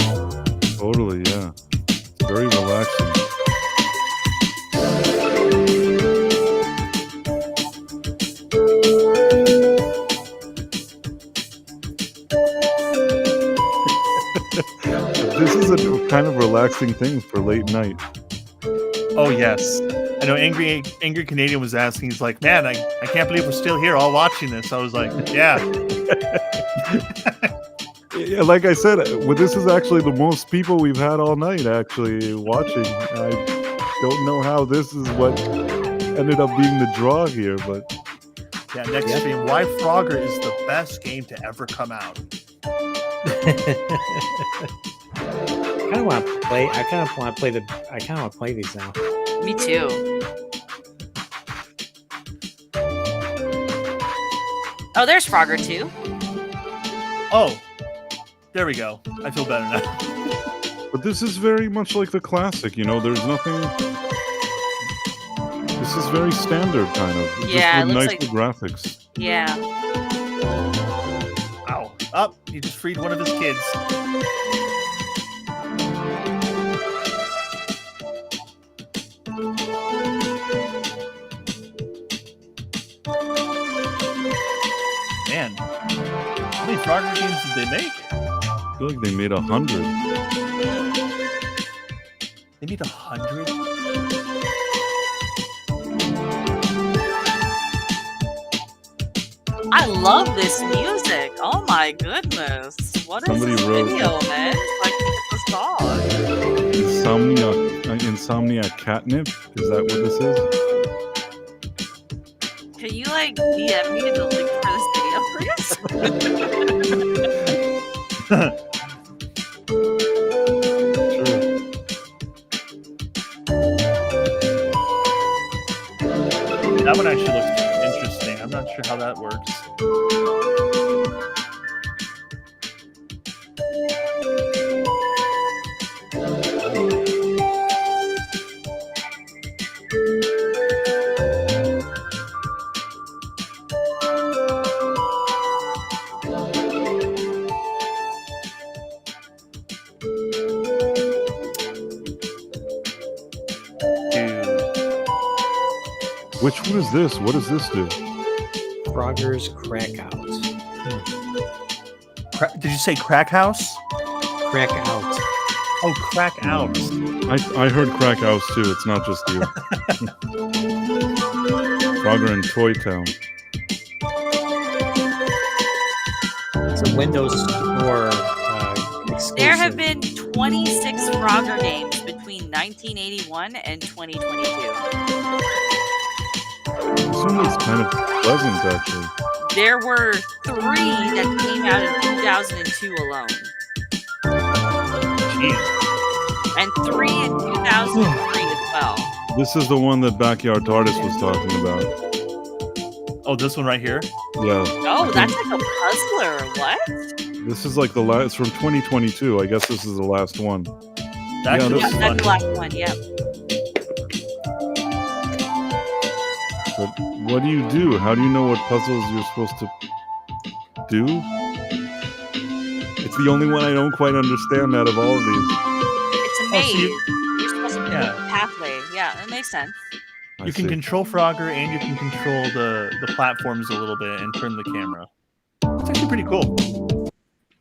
Totally, yeah. It's very relaxing. This is a kind of relaxing thing for late night. Oh yes, I know. Angry Canadian was asking. He's like, "Man, I can't believe we're still here, all watching this." I was like, "Yeah." Yeah, like I said, this is actually the most people we've had all night actually watching. I don't know how this is what ended up being the draw here, but Yeah, next stream. Why Frogger is the best game to ever come out. I kind of want to play. I kind of want to play these now. Me too. Oh, there's Frogger 2. Oh, there we go. I feel better now. But this is very much like the classic, you know, there's nothing. This is very standard, kind of. Yeah, just with it looks nicer graphics. Yeah. Ow. Up. He just freed one of his kids. Man, how many Frogger games did they make? I feel like they made 100. They made 100? I love this music. Oh my goodness. What is Somebody this wrote- video, man? Like, this song. Insomnia Catnip? Is that what this is? Can you, like, DM me the link for this video, please? That one actually looks interesting. I'm not sure how that works. Which one is this? What does this do? Frogger's Crack Out. Did you say Crack House? Crack Out. Oh, Crack Out. I heard Crack House too. It's not just you. Frogger in Toy Town. It's a Windows Store exclusive. There have been 26 Frogger games between 1981 and 2022. This one is kind of pleasant, actually. There were 3 that came out in 2002 alone. Jeez. And 3 in 2003 as well. This is the one that Backyard Artist was talking about. Oh, this one right here? Yeah. Oh, that's like a puzzler. What? This is like the last from 2022. I guess this is the last one. That Yeah, looks Yeah, this- that's the last one, yep. But what do you do? How do you know what puzzles you're supposed to do? It's the only one I don't quite understand out of all of these. It's a Oh, maze. so You're supposed to Yeah. pick a pathway. Yeah, that makes sense. You can control Frogger and you can control the platforms a little bit and turn the camera. It's actually pretty cool.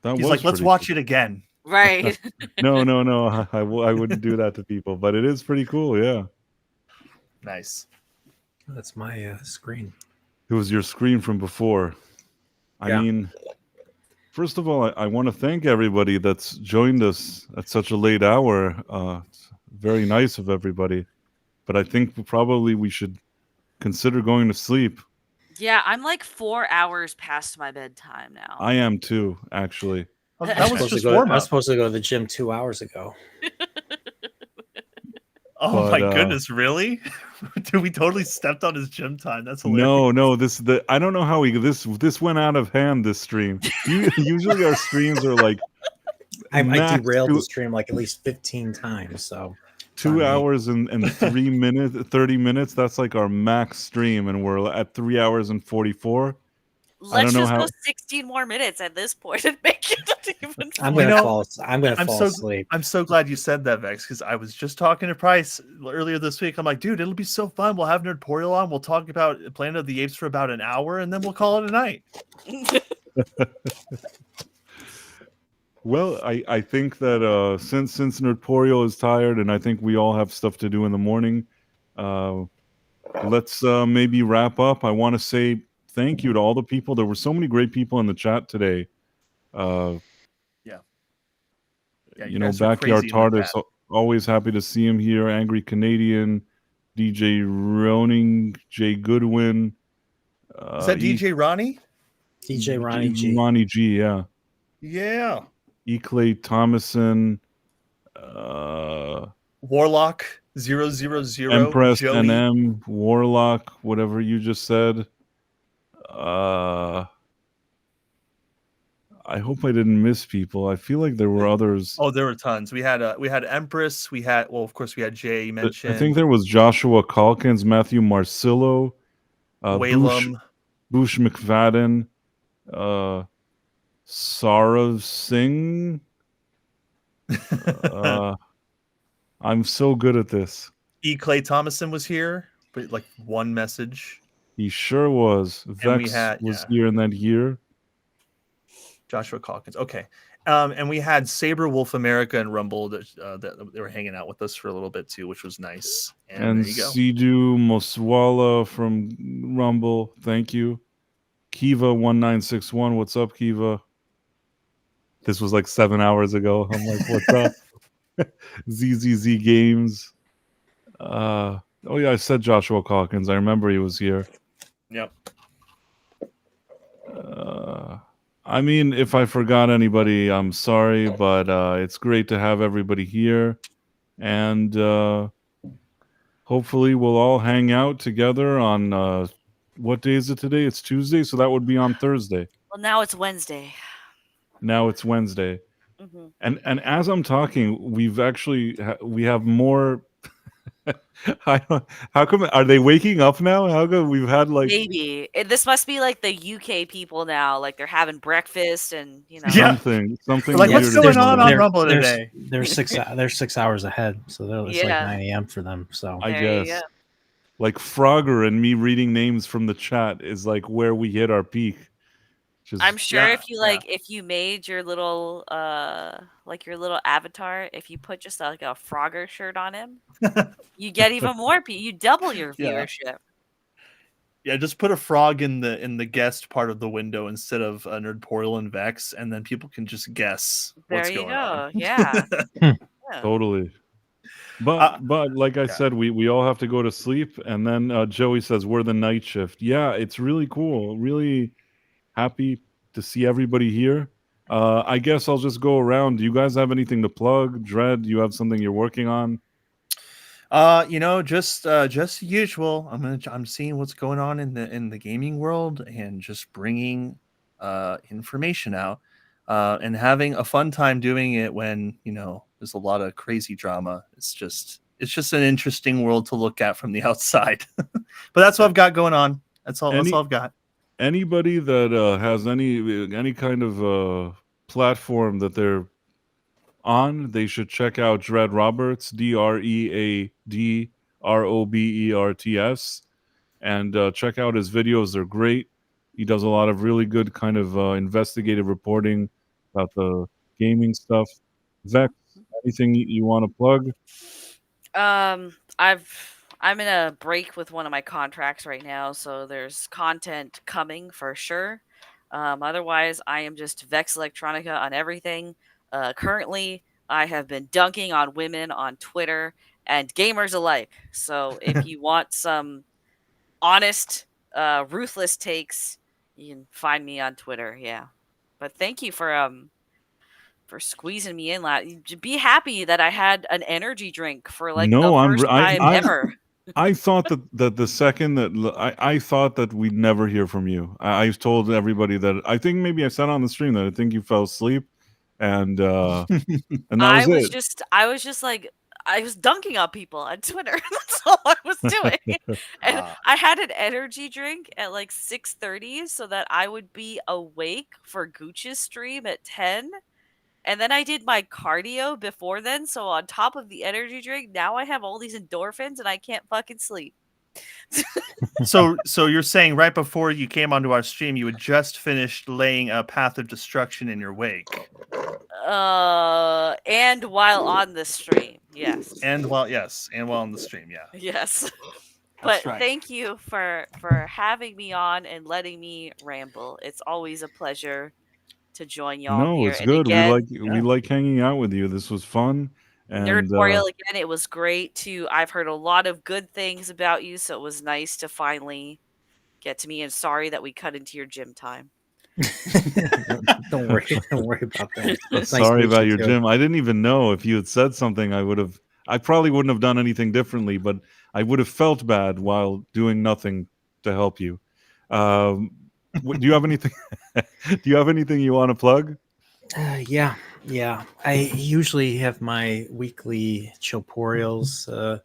That He's was like, let's pretty watch it again. Right. No. I wouldn't do that to people, but it is pretty cool. Yeah. Nice. That's my screen. It was your screen from before. I mean, first of all, I want to thank everybody that's joined us at such a late hour. It's very nice of everybody. But I think probably we should consider going to sleep. Yeah, I'm like 4 hours past my bedtime now. I am too, actually. That was just I warm was up. supposed to go to the gym 2 hours ago. Oh But, my goodness, really? Dude, we totally stepped on his gym time. That's hilarious. No, I don't know how this went out of hand, this stream. Usually our streams are like I max derailed two- the stream like at least 15 times. So 2 hours and 3 minutes, 30 minutes. That's like our max stream, and we're at 3 hours and 44. Let's just go 16 more minutes at this point and make it even. I'm gonna fall asleep. I'm so glad you said that, Vex, because I was just talking to Price earlier this week. I'm like, dude, it'll be so fun. We'll have Nerdporial on. We'll talk about Planet of the Apes for about an hour, and then we'll call it a night. Well, I think that since Nerdporial is tired, and I think we all have stuff to do in the morning, let's maybe wrap up. I want to say thank you to all the people. There were so many great people in the chat today. You know, Backyard TARDIS, always happy to see him here. Angry Canadian, DJ Roning, Jay Goodwin. Is that DJ Ronnie? DJ Ronnie G. Ronnie G, yeah. Yeah. E. Clay Thomason. Warlock 000. Empress Joey. NM, Warlock, whatever you just said. I hope I didn't miss people. I feel like there were others. Oh, there were tons. We had Empress. Of course, we had Jay mentioned. I think there was Joshua Calkins, Matthew Marcillo, Whalum, Bush McFadden, Sarav Singh. I'm so good at this. E. Clay Thomason was here, but like one message. He sure was. Vex was here in that year. Joshua Calkins. Okay. And we had Saber Wolf America and Rumble that they were hanging out with us for a little bit too, which was nice. And there you go. Sidhu Moswala from Rumble. Thank you. Kiva1961. What's up, Kiva? This was like 7 hours ago. I'm like, what's up? ZZZ Games. Oh yeah, I said Joshua Calkins. I remember he was here. Yep. I mean, if I forgot anybody, I'm sorry, but it's great to have everybody here. And hopefully we'll all hang out together on, what day is it today? It's Tuesday, so that would be on Thursday. Well, now it's Wednesday. Now it's Wednesday. Mm-hmm. And as I'm talking, we've actually, we have more... How come, are they waking up now? How come we've had like maybe this must be like the UK people now, like they're having breakfast and something like what's going on Rumble today. They're 6 hours ahead, so it's like 9 a.m. for them. So I guess like Frogger and me reading names from the chat is like where we hit our peak. I'm sure if you if you made your little your little avatar, if you put just like a Frogger shirt on him, you get even more people. You double your viewership. Yeah, just put a frog in the guest part of the window instead of a Nerdporial and Vex, and then people can just guess what's going on. Yeah. Totally. But like I said, we all have to go to sleep, and then Joey says we're the night shift. Yeah, it's really cool. Really happy to see everybody here. I guess I'll just go around. Do you guys have anything to plug? Dread, you have something you're working on? Just usual. I'm seeing what's going on in the gaming world and just bringing information out and having a fun time doing it when there's a lot of crazy drama. It's just an interesting world to look at from the outside. But that's what I've got going on. That's all I've got. Anybody that has any kind of platform that they're on, they should check out Dreadroberts, DreadRoberts, and check out his videos. They're great. He does a lot of really good kind of investigative reporting about the gaming stuff. Vex, anything you want to plug? I'm in a break with one of my contracts right now, so there's content coming for sure. Otherwise, I am just Vex Electronica on everything. Currently, I have been dunking on women on Twitter and gamers alike. So if you want some honest, ruthless takes, you can find me on Twitter. Yeah. But thank you for squeezing me in. Be happy that I had an energy drink for like the No, first time ever. I thought that the second that I thought that we'd never hear from you. I told everybody that I think maybe I said on the stream that I think you fell asleep, and that was it. I was just like, I was dunking on people on Twitter. That's all I was doing. And I had an energy drink at like 6:30 so that I would be awake for Gooch's stream at 10. And then I did my cardio before then. So on top of the energy drink, now I have all these endorphins and I can't fucking sleep. So you're saying right before you came onto our stream, you had just finished laying a path of destruction in your wake. And while on the stream, yes. And while on the stream, yeah. Yes. That's But right. thank you for having me on and letting me ramble. It's always a pleasure to join y'all No, here. it's And good. again, We like hanging out with you. This was fun. And Nerdtorial again, it was great too. I've heard a lot of good things about you, so it was nice to finally get to me. And sorry that we cut into your gym time. Don't worry about that. It's nice sorry to meet about you your too. gym. I didn't even know if you had said something. I probably wouldn't have done anything differently, but I would have felt bad while doing nothing to help you. Do you have anything? Do you have anything you want to plug? Yeah. I usually have my weekly chilporials.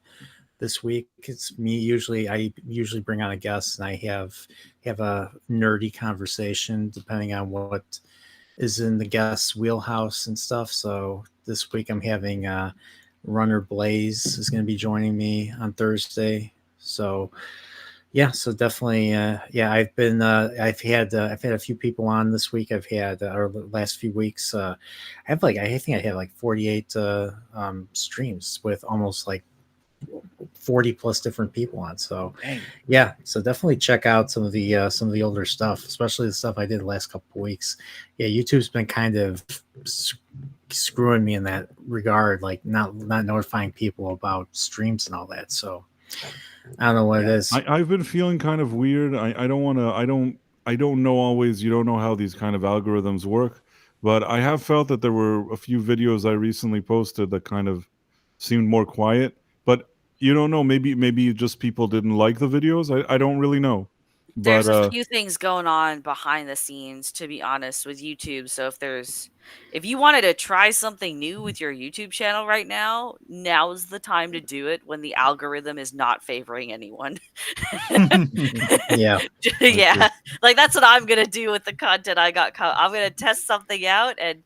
This week it's me. I usually bring on a guest, and I have a nerdy conversation depending on what is in the guest's wheelhouse and stuff. So this week I'm having Runner Blaze is going to be joining me on Thursday. So yeah, so definitely, I've had a few people on this week. I've had or the last few weeks. I think I had like 48 streams with almost like 40 plus different people on. So yeah, so definitely check out some of the older stuff, especially the stuff I did the last couple of weeks. Yeah, YouTube's been kind of screwing me in that regard, like not notifying people about streams and all that. So I don't know what it is. I've been feeling kind of weird. I don't know always. You don't know how these kind of algorithms work, but I have felt that there were a few videos I recently posted that kind of seemed more quiet. But you don't know. Maybe just people didn't like the videos. I don't really know. There's But a few things going on behind the scenes, to be honest, with YouTube. So if you wanted to try something new with your YouTube channel right now, now's the time to do it when the algorithm is not favoring anyone. Yeah. Yeah. Like that's what I'm going to do with the content I got. I'm going to test something out, and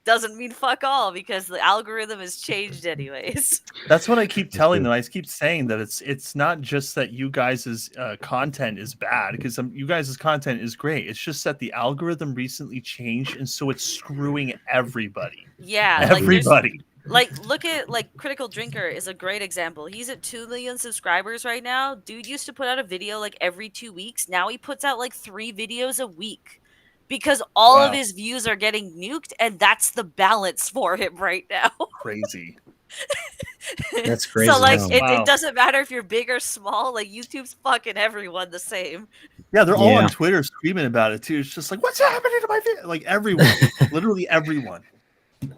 doesn't mean fuck all because the algorithm has changed anyways. That's what I keep telling them. I keep saying that it's not just that you guys' content is bad, because you guys' content is great. It's just that the algorithm recently changed, and so it's screwing everybody. Yeah, everybody. Look at Critical Drinker is a great example. He's at 2 million subscribers right now. Dude used to put out a video like every 2 weeks. Now he puts out like 3 videos a week. Because all of his views are getting nuked, and that's the balance for him right now. Crazy. That's crazy. So it doesn't matter if you're big or small. Like YouTube's fucking everyone the same. Yeah, they're all on Twitter screaming about it too. It's just like, what's happening to my video? Like everyone, literally everyone.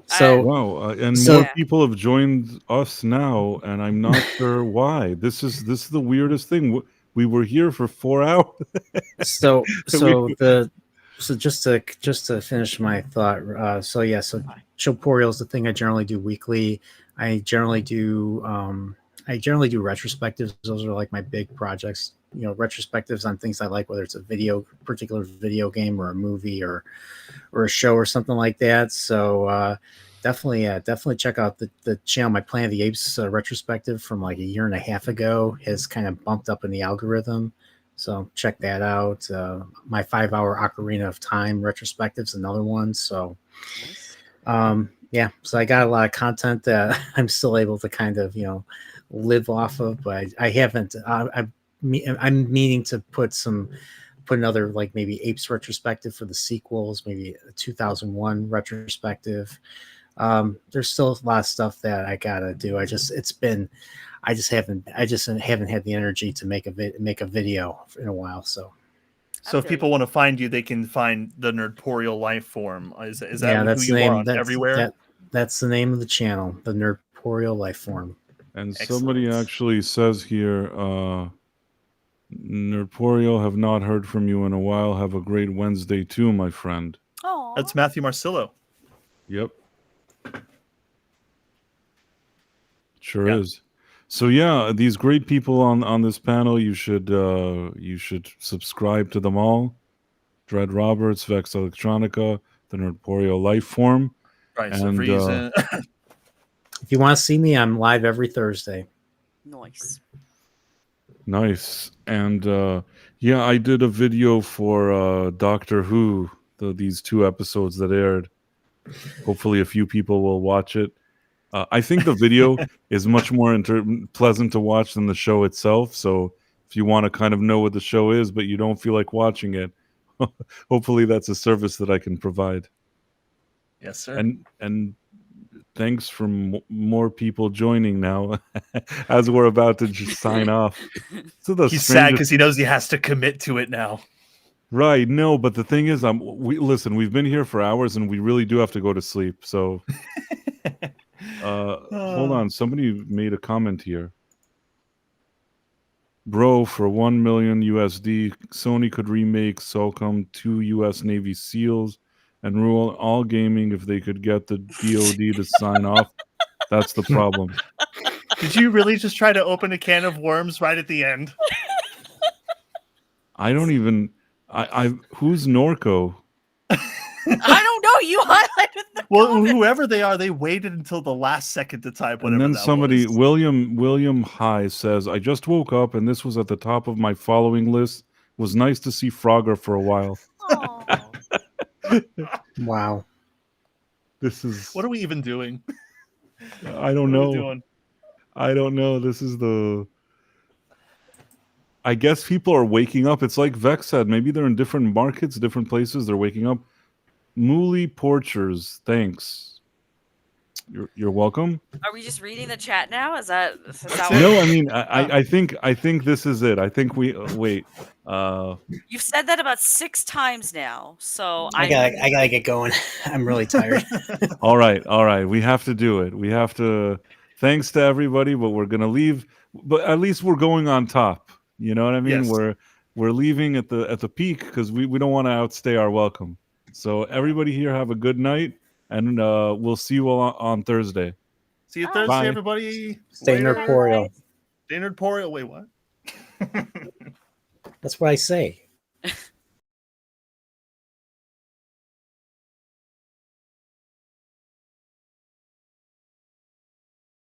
So wow, and more people have joined us now, and I'm not sure why. This is the weirdest thing. We were here for 4 hours. So just to finish my thought, so Chilporial is the thing I generally do weekly. I generally do retrospectives. Those are like my big projects. Retrospectives on things I like, whether it's a particular video game or a movie or a show or something like that. So definitely check out the channel. My Planet of the Apes retrospective from like a year and a half ago has kind of bumped up in the algorithm. So check that out. My 5-hour Ocarina of Time retrospective is another one. So, so I got a lot of content that I'm still able to kind of, live off of, but I haven't. I'm meaning to put some put another like maybe Apes retrospective for the sequels, maybe a 2001 retrospective. There's still a lot of stuff that I gotta do. I just haven't had the energy to make a video in a while. So if people want to find you, they can find the Nerdporial life form. Is that who that's the you name. are on everywhere? That's the name of the channel, the Nerdporial life form. And Excellent. somebody actually says here, Nerdporial, have not heard from you in a while. Have a great Wednesday too, my friend. Oh, That's Matthew Marcillo. Yep. Sure is. So yeah, these great people on this panel, you should subscribe to them all. Dreadroberts, Vex Electronica, the Nerdporial life form. Price of Reason. If you want to see me, I'm live every Thursday. nice. Nice. And yeah, I did a video for Doctor Who, these 2 episodes that aired. Hopefully a few people will watch it. I think the video is much more pleasant to watch than the show itself. So if you want to kind of know what the show is, but you don't feel like watching it, hopefully that's a service that I can provide. Yes, sir. And thanks for more people joining now as we're about to just sign off. So He's sad because he knows he has to commit to it now. Right. No, but the thing is, we've been here for hours and we really do have to go to sleep. So hold on. Somebody made a comment here. Bro, for 1 million USD, Sony could remake Solcom 2 US Navy SEALs and rule all gaming if they could get the DoD to sign off. That's the problem. Did you really just try to open a can of worms right at the end? I don't even... who's Norco? I don't know. You highlighted the comment. Whoever they are, they waited until the last second to type whatever. And then somebody, was. William High says, I just woke up and this was at the top of my following list. It was nice to see Frogger for a while. Wow. This is... What are we even doing? I don't know. I don't know. This is the... I guess people are waking up. It's like Vex said. Maybe they're in different markets, different places. They're waking up. Mooley Porchers, thanks. You're welcome. Are we just reading the chat now? Is that no? I mean, I think this is it. I think we wait. You've said that about 6 times now, so I gotta get going. I'm really tired. All right. We have to do it. We have to. Thanks to everybody, but we're gonna leave. But at least we're going on top. You know what I mean? Yes. We're leaving at the peak because we don't want to outstay our welcome. So everybody here, have a good night, and we'll see you all on Thursday. See you Thursday, Bye. everybody. Stay Nerdporial. Stay Nerdporial. Wait, what? That's what I say.